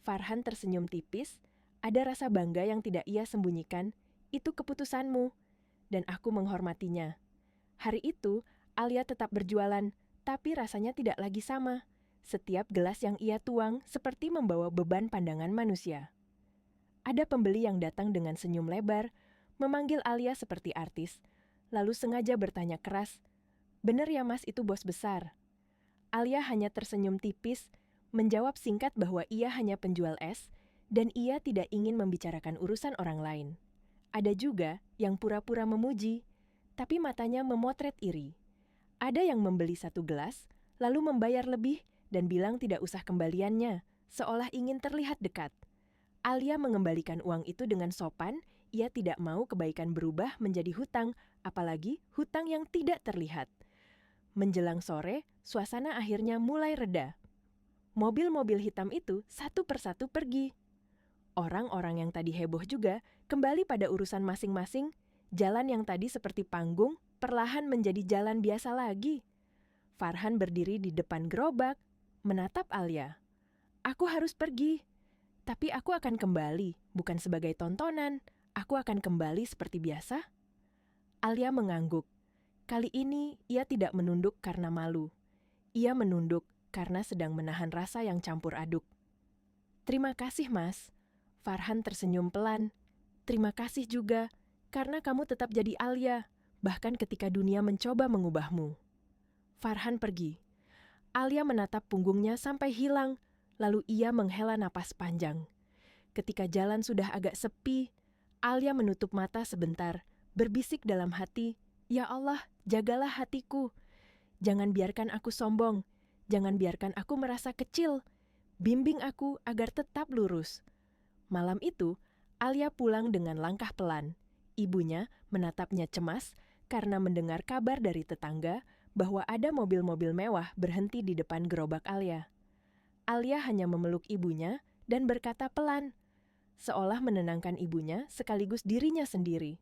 Farhan tersenyum tipis. Ada rasa bangga yang tidak ia sembunyikan. "Itu keputusanmu, dan aku menghormatinya." Hari itu, Alia tetap berjualan, Tapi rasanya tidak lagi sama. Setiap gelas yang ia tuang seperti membawa beban pandangan manusia. Ada pembeli yang datang dengan senyum lebar, memanggil Alia seperti artis, lalu sengaja bertanya keras, "Bener ya mas, itu bos besar?" Alia hanya tersenyum tipis, menjawab singkat bahwa ia hanya penjual es, dan ia tidak ingin membicarakan urusan orang lain. Ada juga yang pura-pura memuji, tapi matanya memotret iri. Ada yang membeli satu gelas, lalu membayar lebih dan bilang tidak usah kembaliannya, seolah ingin terlihat dekat. Alia mengembalikan uang itu dengan sopan, ia tidak mau kebaikan berubah menjadi hutang, apalagi hutang yang tidak terlihat. Menjelang sore, suasana akhirnya mulai reda. Mobil-mobil hitam itu satu persatu pergi. Orang-orang yang tadi heboh juga kembali pada urusan masing-masing. Jalan yang tadi seperti panggung, perlahan menjadi jalan biasa lagi. Farhan berdiri di depan gerobak, menatap Alia. "Aku harus pergi, tapi aku akan kembali, bukan sebagai tontonan. Aku akan kembali seperti biasa." Alia mengangguk. Kali ini ia tidak menunduk karena malu. Ia menunduk karena sedang menahan rasa yang campur aduk. "Terima kasih, Mas." Farhan tersenyum pelan. "Terima kasih juga, karena kamu tetap jadi Alia, bahkan ketika dunia mencoba mengubahmu." Farhan pergi. Alia menatap punggungnya sampai hilang, lalu ia menghela napas panjang. Ketika jalan sudah agak sepi, Alia menutup mata sebentar, berbisik dalam hati, "Ya Allah, jagalah hatiku. Jangan biarkan aku sombong. Jangan biarkan aku merasa kecil. Bimbing aku agar tetap lurus." Malam itu, Alia pulang dengan langkah pelan. Ibunya menatapnya cemas karena mendengar kabar dari tetangga bahwa ada mobil-mobil mewah berhenti di depan gerobak Alia. Alia hanya memeluk ibunya dan berkata pelan, seolah menenangkan ibunya sekaligus dirinya sendiri.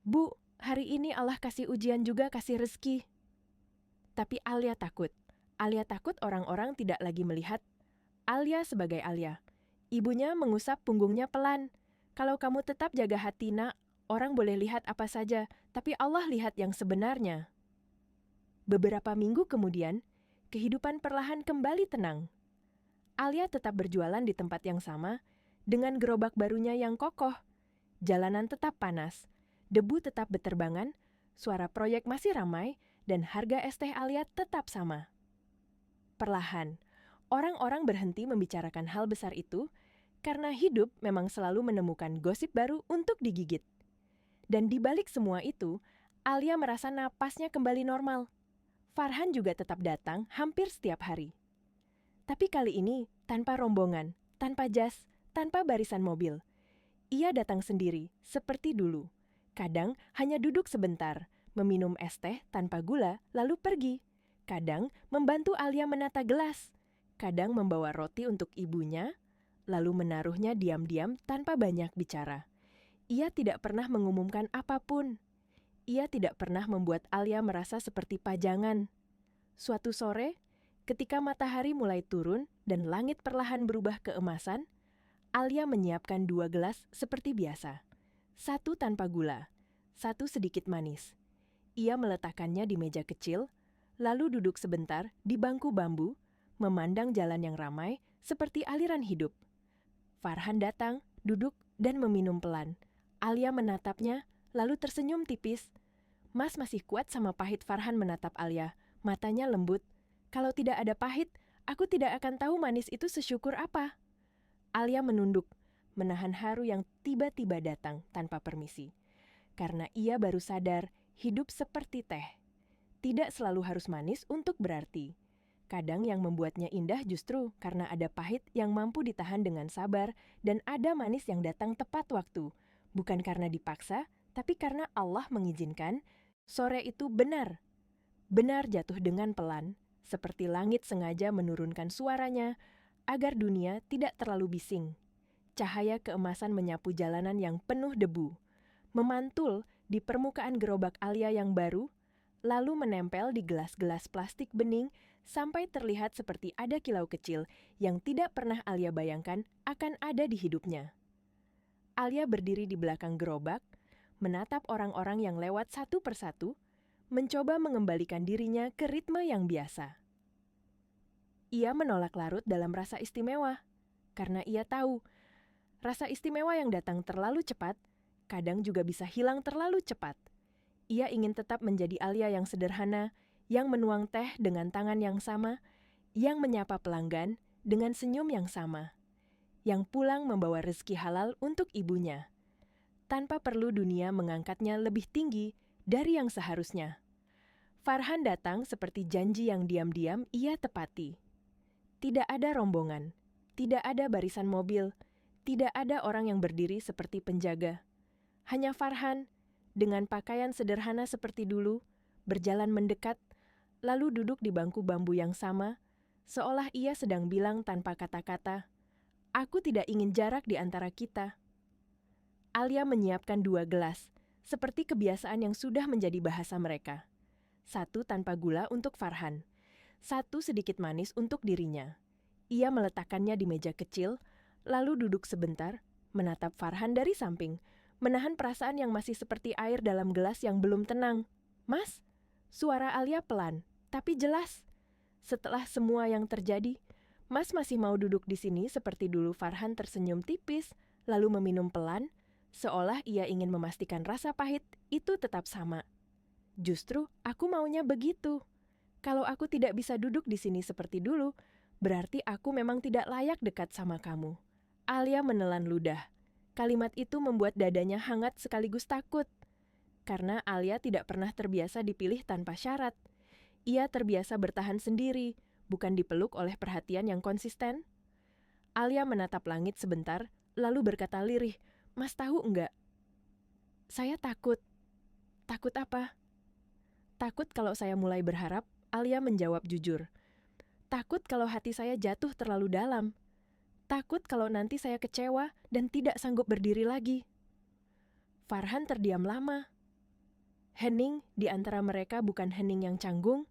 "Bu, hari ini Allah kasih ujian juga kasih rezeki." Tapi Alia takut. Alia takut orang-orang tidak lagi melihat Alia sebagai Alia. Ibunya mengusap punggungnya pelan. "Kalau kamu tetap jaga hati, nak, orang boleh lihat apa saja, tapi Allah lihat yang sebenarnya." Beberapa minggu kemudian, kehidupan perlahan kembali tenang. Alia tetap berjualan di tempat yang sama, dengan gerobak barunya yang kokoh. Jalanan tetap panas, debu tetap berterbangan, suara proyek masih ramai, dan harga es teh Alia tetap sama. Perlahan, orang-orang berhenti membicarakan hal besar itu, karena hidup memang selalu menemukan gosip baru untuk digigit. Dan di balik semua itu, Alia merasa napasnya kembali normal. Farhan juga tetap datang hampir setiap hari. Tapi kali ini tanpa rombongan, tanpa jas, tanpa barisan mobil. Ia datang sendiri, seperti dulu. Kadang hanya duduk sebentar, meminum es teh tanpa gula, lalu pergi. Kadang membantu Alia menata gelas. Kadang membawa roti untuk ibunya, lalu menaruhnya diam-diam tanpa banyak bicara. Ia tidak pernah mengumumkan apapun. Ia tidak pernah membuat Alia merasa seperti pajangan. Suatu sore, ketika matahari mulai turun dan langit perlahan berubah keemasan, Alia menyiapkan 2 gelas seperti biasa. Satu tanpa gula, satu sedikit manis. Ia meletakkannya di meja kecil, lalu duduk sebentar di bangku bambu, memandang jalan yang ramai seperti aliran hidup. Farhan datang, duduk, dan meminum pelan. Alia menatapnya, lalu tersenyum tipis. "Mas masih kuat sama pahit?" Farhan menatap Alia. Matanya lembut. "Kalau tidak ada pahit, aku tidak akan tahu manis itu sesyukur apa." Alia menunduk, menahan haru yang tiba-tiba datang tanpa permisi. Karena ia baru sadar hidup seperti teh. Tidak selalu harus manis untuk berarti. Kadang yang membuatnya indah justru karena ada pahit yang mampu ditahan dengan sabar dan ada manis yang datang tepat waktu. Bukan karena dipaksa, tapi karena Allah mengizinkan. Sore itu benar jatuh dengan pelan, seperti langit sengaja menurunkan suaranya agar dunia tidak terlalu bising. Cahaya keemasan menyapu jalanan yang penuh debu, memantul di permukaan gerobak Alia yang baru, lalu menempel di gelas-gelas plastik bening sampai terlihat seperti ada kilau kecil yang tidak pernah Alia bayangkan akan ada di hidupnya. Alia berdiri di belakang gerobak, menatap orang-orang yang lewat satu persatu, mencoba mengembalikan dirinya ke ritme yang biasa. Ia menolak larut dalam rasa istimewa, karena ia tahu rasa istimewa yang datang terlalu cepat, kadang juga bisa hilang terlalu cepat. Ia ingin tetap menjadi Alia yang sederhana, yang menuang teh dengan tangan yang sama, yang menyapa pelanggan dengan senyum yang sama, yang pulang membawa rezeki halal untuk ibunya, tanpa perlu dunia mengangkatnya lebih tinggi dari yang seharusnya. Farhan datang seperti janji yang diam-diam ia tepati. Tidak ada rombongan, tidak ada barisan mobil, tidak ada orang yang berdiri seperti penjaga. Hanya Farhan, dengan pakaian sederhana seperti dulu, berjalan mendekat, lalu duduk di bangku bambu yang sama, seolah ia sedang bilang tanpa kata-kata, "Aku tidak ingin jarak di antara kita." Alia menyiapkan 2 gelas, seperti kebiasaan yang sudah menjadi bahasa mereka. 1 tanpa gula untuk Farhan, 1 sedikit manis untuk dirinya. Ia meletakkannya di meja kecil, lalu duduk sebentar, menatap Farhan dari samping, menahan perasaan yang masih seperti air dalam gelas yang belum tenang. "Mas?" Suara Alia pelan, tapi jelas. "Setelah semua yang terjadi, Mas masih mau duduk di sini seperti dulu?" Farhan tersenyum tipis, lalu meminum pelan, seolah ia ingin memastikan rasa pahit itu tetap sama. "Justru aku maunya begitu. Kalau aku tidak bisa duduk di sini seperti dulu, berarti aku memang tidak layak dekat sama kamu." Alia menelan ludah. Kalimat itu membuat dadanya hangat sekaligus takut. Karena Alia tidak pernah terbiasa dipilih tanpa syarat. Ia terbiasa bertahan sendiri, bukan dipeluk oleh perhatian yang konsisten. Alia menatap langit sebentar, lalu berkata lirih, "Mas tahu enggak? Saya takut." "Takut apa?" "Takut kalau saya mulai berharap." Alia menjawab jujur. "Takut kalau hati saya jatuh terlalu dalam. Takut kalau nanti saya kecewa dan tidak sanggup berdiri lagi." Farhan terdiam lama. Hening di antara mereka bukan hening yang canggung,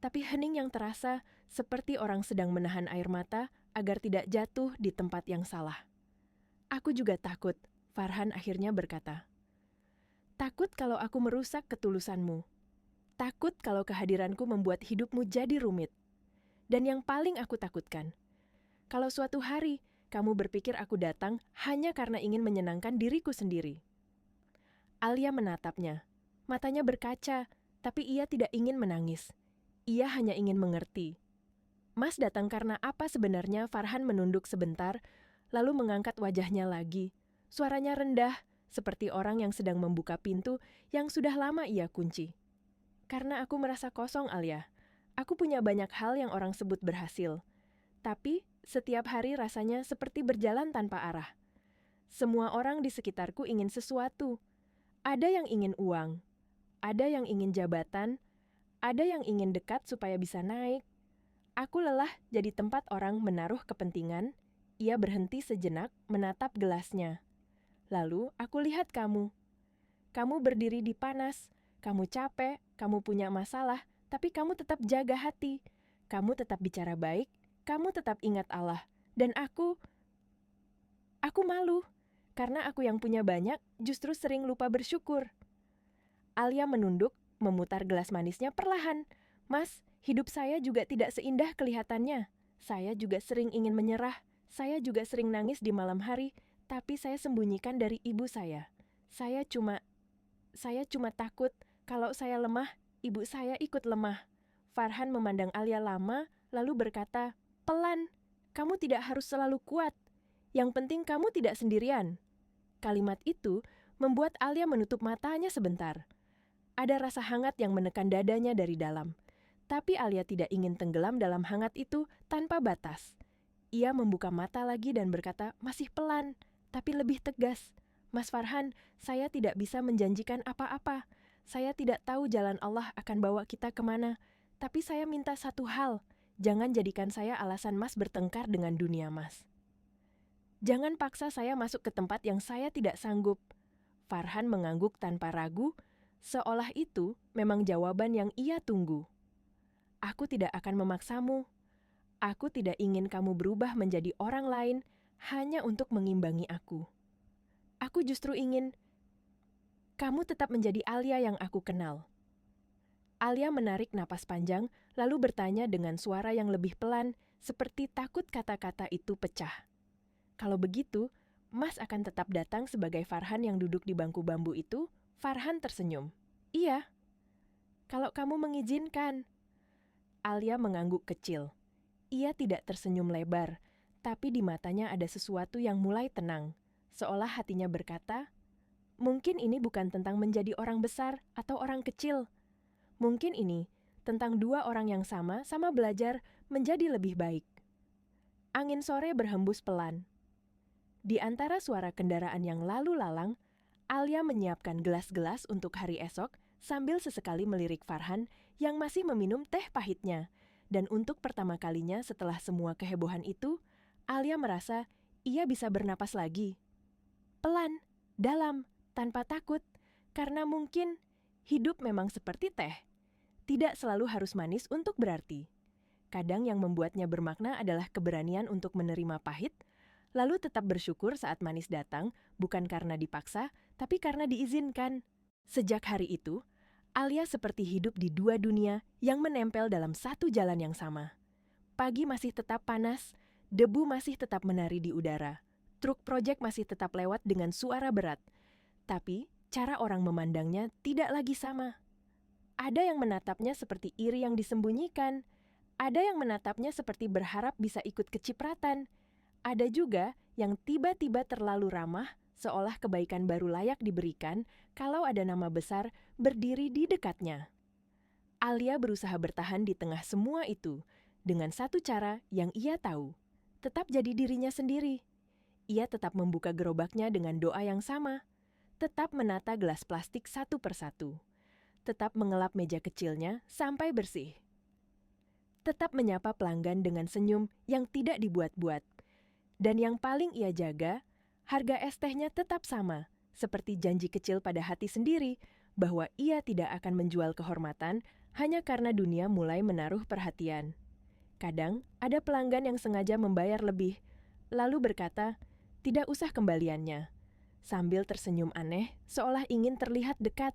tapi hening yang terasa seperti orang sedang menahan air mata agar tidak jatuh di tempat yang salah. "Aku juga takut," Farhan akhirnya berkata. "Takut kalau aku merusak ketulusanmu. Takut kalau kehadiranku membuat hidupmu jadi rumit. Dan yang paling aku takutkan, kalau suatu hari kamu berpikir aku datang hanya karena ingin menyenangkan diriku sendiri." Alia menatapnya. Matanya berkaca, tapi ia tidak ingin menangis. Ia hanya ingin mengerti. "Mas datang karena apa sebenarnya?" Farhan menunduk sebentar, lalu mengangkat wajahnya lagi. Suaranya rendah, seperti orang yang sedang membuka pintu yang sudah lama ia kunci. "Karena aku merasa kosong, Alia. Aku punya banyak hal yang orang sebut berhasil. Tapi setiap hari rasanya seperti berjalan tanpa arah. Semua orang di sekitarku ingin sesuatu. Ada yang ingin uang, ada yang ingin jabatan, ada yang ingin dekat supaya bisa naik. Aku lelah jadi tempat orang menaruh kepentingan." Ia berhenti sejenak menatap gelasnya. "Lalu aku lihat kamu. Kamu berdiri di panas, kamu capek, kamu punya masalah, tapi kamu tetap jaga hati. Kamu tetap bicara baik, kamu tetap ingat Allah. Dan aku malu, karena aku yang punya banyak justru sering lupa bersyukur." Alia menunduk, memutar gelas manisnya perlahan. "Mas, hidup saya juga tidak seindah kelihatannya. Saya juga sering ingin menyerah. Saya juga sering nangis di malam hari, tapi saya sembunyikan dari ibu saya. Saya cuma takut kalau saya lemah, ibu saya ikut lemah." Farhan memandang Alia lama, lalu berkata, "Pelan, kamu tidak harus selalu kuat. Yang penting kamu tidak sendirian." Kalimat itu membuat Alia menutup matanya sebentar. Ada rasa hangat yang menekan dadanya dari dalam. Tapi Alia tidak ingin tenggelam dalam hangat itu tanpa batas. Ia membuka mata lagi dan berkata, masih pelan, tapi lebih tegas, "Mas Farhan, saya tidak bisa menjanjikan apa-apa. Saya tidak tahu jalan Allah akan bawa kita kemana. Tapi saya minta satu hal, jangan jadikan saya alasan Mas bertengkar dengan dunia Mas. Jangan paksa saya masuk ke tempat yang saya tidak sanggup." Farhan mengangguk tanpa ragu, seolah itu memang jawaban yang ia tunggu. "Aku tidak akan memaksamu. Aku tidak ingin kamu berubah menjadi orang lain hanya untuk mengimbangi aku. Aku justru ingin kamu tetap menjadi Alia yang aku kenal." Alia menarik napas panjang, lalu bertanya dengan suara yang lebih pelan, seperti takut kata-kata itu pecah. Kalau begitu, Mas akan tetap datang sebagai Farhan yang duduk di bangku bambu itu? Farhan tersenyum. Iya, kalau kamu mengizinkan. Alia mengangguk kecil. Ia tidak tersenyum lebar, tapi di matanya ada sesuatu yang mulai tenang, seolah hatinya berkata, mungkin ini bukan tentang menjadi orang besar atau orang kecil. Mungkin ini tentang dua orang yang sama-sama belajar menjadi lebih baik. Angin sore berhembus pelan. Di antara suara kendaraan yang lalu lalang, Alia menyiapkan gelas-gelas untuk hari esok sambil sesekali melirik Farhan yang masih meminum teh pahitnya. Dan untuk pertama kalinya setelah semua kehebohan itu, Alia merasa ia bisa bernapas lagi. Pelan, dalam, tanpa takut, karena mungkin hidup memang seperti teh. Tidak selalu harus manis untuk berarti. Kadang yang membuatnya bermakna adalah keberanian untuk menerima pahit, lalu tetap bersyukur saat manis datang, bukan karena dipaksa, tapi karena diizinkan. Sejak hari itu, Alia seperti hidup di dua dunia yang menempel dalam satu jalan yang sama. Pagi masih tetap panas, debu masih tetap menari di udara, truk proyek masih tetap lewat dengan suara berat. Tapi, cara orang memandangnya tidak lagi sama. Ada yang menatapnya seperti iri yang disembunyikan. Ada yang menatapnya seperti berharap bisa ikut kecipratan. Ada juga yang tiba-tiba terlalu ramah, seolah kebaikan baru layak diberikan kalau ada nama besar berdiri di dekatnya. Alia berusaha bertahan di tengah semua itu, dengan satu cara yang ia tahu. Tetap jadi dirinya sendiri. Ia tetap membuka gerobaknya dengan doa yang sama. Tetap menata gelas plastik satu persatu. Tetap mengelap meja kecilnya sampai bersih. Tetap menyapa pelanggan dengan senyum yang tidak dibuat-buat. Dan yang paling ia jaga, harga es tehnya tetap sama, seperti janji kecil pada hati sendiri bahwa ia tidak akan menjual kehormatan hanya karena dunia mulai menaruh perhatian. Kadang ada pelanggan yang sengaja membayar lebih, lalu berkata, tidak usah kembaliannya, sambil tersenyum aneh seolah ingin terlihat dekat.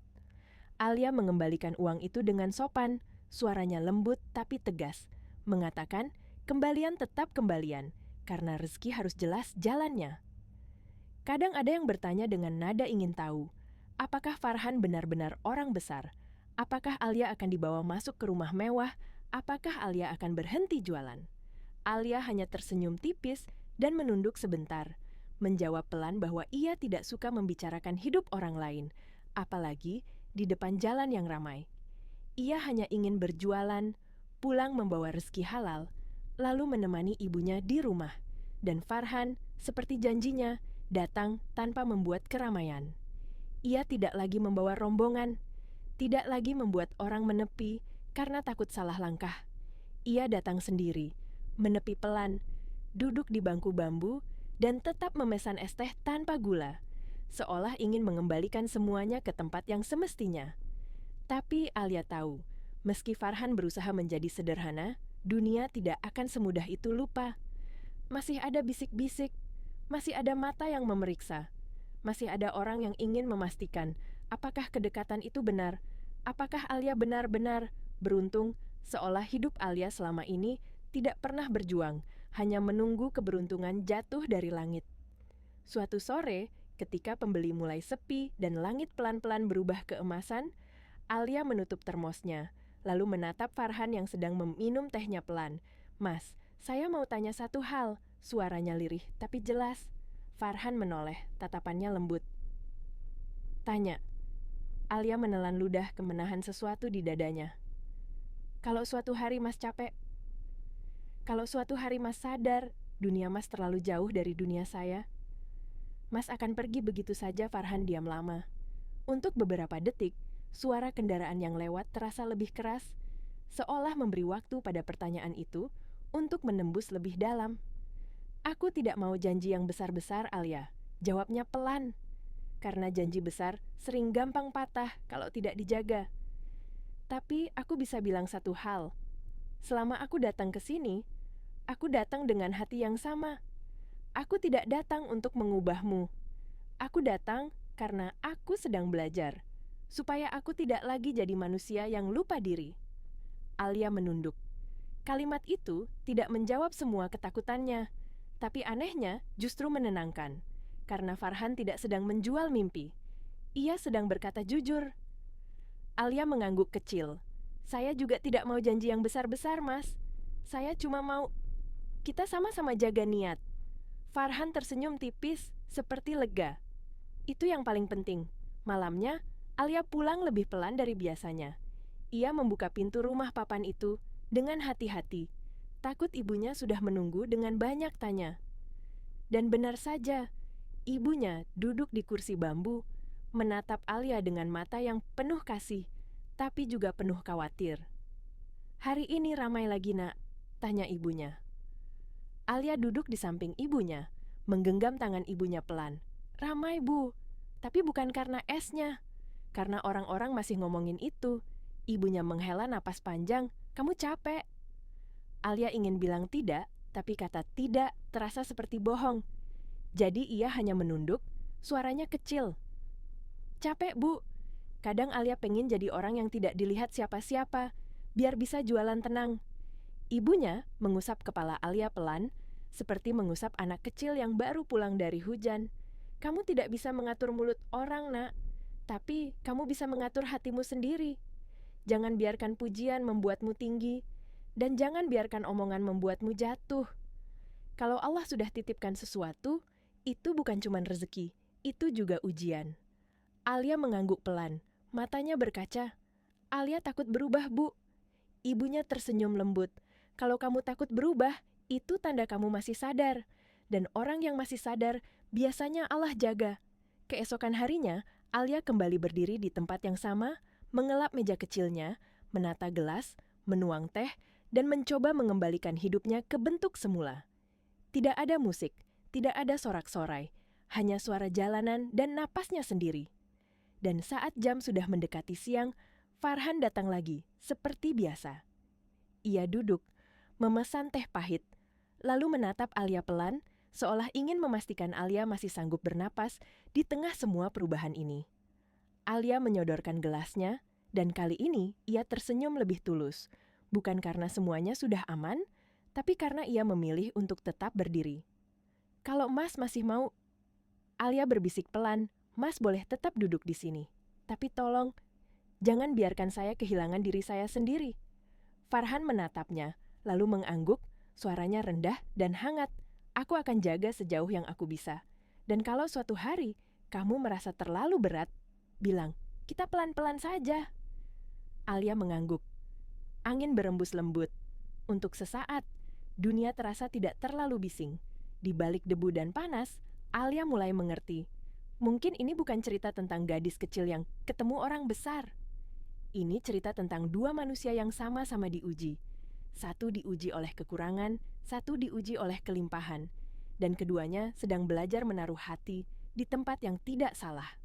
Alia mengembalikan uang itu dengan sopan, suaranya lembut tapi tegas, mengatakan kembalian tetap kembalian, karena rezeki harus jelas jalannya. Kadang ada yang bertanya dengan nada ingin tahu, apakah Farhan benar-benar orang besar? Apakah Alia akan dibawa masuk ke rumah mewah? Apakah Alia akan berhenti jualan? Alia hanya tersenyum tipis dan menunduk sebentar, menjawab pelan bahwa ia tidak suka membicarakan hidup orang lain, apalagi di depan jalan yang ramai. Ia hanya ingin berjualan, pulang membawa rezeki halal, lalu menemani ibunya di rumah. Dan Farhan, seperti janjinya, datang tanpa membuat keramaian. Ia tidak lagi membawa rombongan, tidak lagi membuat orang menepi karena takut salah langkah. Ia datang sendiri, menepi pelan, duduk di bangku bambu, dan tetap memesan es teh tanpa gula, seolah ingin mengembalikan semuanya ke tempat yang semestinya. Tapi Alia tahu, meski Farhan berusaha menjadi sederhana, dunia tidak akan semudah itu lupa. Masih ada bisik-bisik, masih ada mata yang memeriksa, masih ada orang yang ingin memastikan apakah kedekatan itu benar, apakah Alia benar-benar beruntung, seolah hidup Alia selama ini tidak pernah berjuang, hanya menunggu keberuntungan jatuh dari langit. Suatu sore, ketika pembeli mulai sepi dan langit pelan-pelan berubah keemasan, Alia menutup termosnya, lalu menatap Farhan yang sedang meminum tehnya pelan. Mas, saya mau tanya satu hal, suaranya lirih tapi jelas. Farhan menoleh, tatapannya lembut. Tanya. Alia menelan ludah kemenahan sesuatu di dadanya. Kalau suatu hari Mas capek, kalau suatu hari Mas sadar dunia Mas terlalu jauh dari dunia saya, Mas akan pergi begitu saja. Farhan diam lama. Untuk beberapa detik, suara kendaraan yang lewat terasa lebih keras, seolah memberi waktu pada pertanyaan itu untuk menembus lebih dalam. Aku tidak mau janji yang besar-besar, Alia. Jawabnya pelan. Karena janji besar sering gampang patah kalau tidak dijaga. Tapi aku bisa bilang satu hal. Selama aku datang ke sini, aku datang dengan hati yang sama. Aku tidak datang untuk mengubahmu. Aku datang karena aku sedang belajar. supaya aku tidak lagi jadi manusia yang lupa diri. Alia menunduk. Kalimat itu tidak menjawab semua ketakutannya, tapi anehnya justru menenangkan, karena Farhan tidak sedang menjual mimpi. Ia sedang berkata jujur. Alia mengangguk kecil. Saya juga tidak mau janji yang besar-besar, Mas. Saya cuma mau kita sama-sama jaga niat. Farhan tersenyum tipis, seperti lega. Itu yang paling penting. Malamnya, Alia pulang lebih pelan dari biasanya. Ia membuka pintu rumah papan itu dengan hati-hati. Takut ibunya sudah menunggu dengan banyak tanya. Dan benar saja, ibunya duduk di kursi bambu, menatap Alia dengan mata yang penuh kasih, tapi juga penuh khawatir. Hari ini ramai lagi, Nak, tanya ibunya. Alia duduk di samping ibunya, menggenggam tangan ibunya pelan. Ramai, Bu, tapi bukan karena esnya. Karena orang-orang masih ngomongin itu. Ibunya menghela napas panjang. Kamu capek. Alia ingin bilang tidak, tapi kata tidak terasa seperti bohong. Jadi ia hanya menunduk, suaranya kecil. Capek, Bu. Kadang Alia pengen jadi orang yang tidak dilihat siapa-siapa, biar bisa jualan tenang. Ibunya mengusap kepala Alia pelan, seperti mengusap anak kecil yang baru pulang dari hujan. Kamu tidak bisa mengatur mulut orang, Nak. Tapi kamu bisa mengatur hatimu sendiri. Jangan biarkan pujian membuatmu tinggi, dan jangan biarkan omongan membuatmu jatuh. Kalau Allah sudah titipkan sesuatu, itu bukan cuma rezeki, itu juga ujian. Alia mengangguk pelan, matanya berkaca. Alia takut berubah, Bu. Ibunya tersenyum lembut. Kalau kamu takut berubah, itu tanda kamu masih sadar. Dan orang yang masih sadar, biasanya Allah jaga. Keesokan harinya, Alia kembali berdiri di tempat yang sama, mengelap meja kecilnya, menata gelas, menuang teh, dan mencoba mengembalikan hidupnya ke bentuk semula. Tidak ada musik, tidak ada sorak-sorai, hanya suara jalanan dan napasnya sendiri. Dan saat jam sudah mendekati siang, Farhan datang lagi, seperti biasa. Ia duduk, memesan teh pahit, lalu menatap Alia pelan, seolah ingin memastikan Alia masih sanggup bernapas di tengah semua perubahan ini. Alia menyodorkan gelasnya, dan kali ini ia tersenyum lebih tulus, bukan karena semuanya sudah aman, tapi karena ia memilih untuk tetap berdiri. Kalau Mas masih mau, Alia berbisik pelan, Mas boleh tetap duduk di sini. Tapi tolong, jangan biarkan saya kehilangan diri saya sendiri. Farhan menatapnya, lalu mengangguk, suaranya rendah dan hangat. Aku akan jaga sejauh yang aku bisa. Dan kalau suatu hari kamu merasa terlalu berat, bilang, kita pelan-pelan saja. Alia mengangguk. Angin berembus lembut. Untuk sesaat, dunia terasa tidak terlalu bising. Di balik debu dan panas, Alia mulai mengerti. Mungkin ini bukan cerita tentang gadis kecil yang ketemu orang besar. Ini cerita tentang dua manusia yang sama-sama diuji. Satu diuji oleh kekurangan, satu diuji oleh kelimpahan. Dan keduanya sedang belajar menaruh hati di tempat yang tidak salah.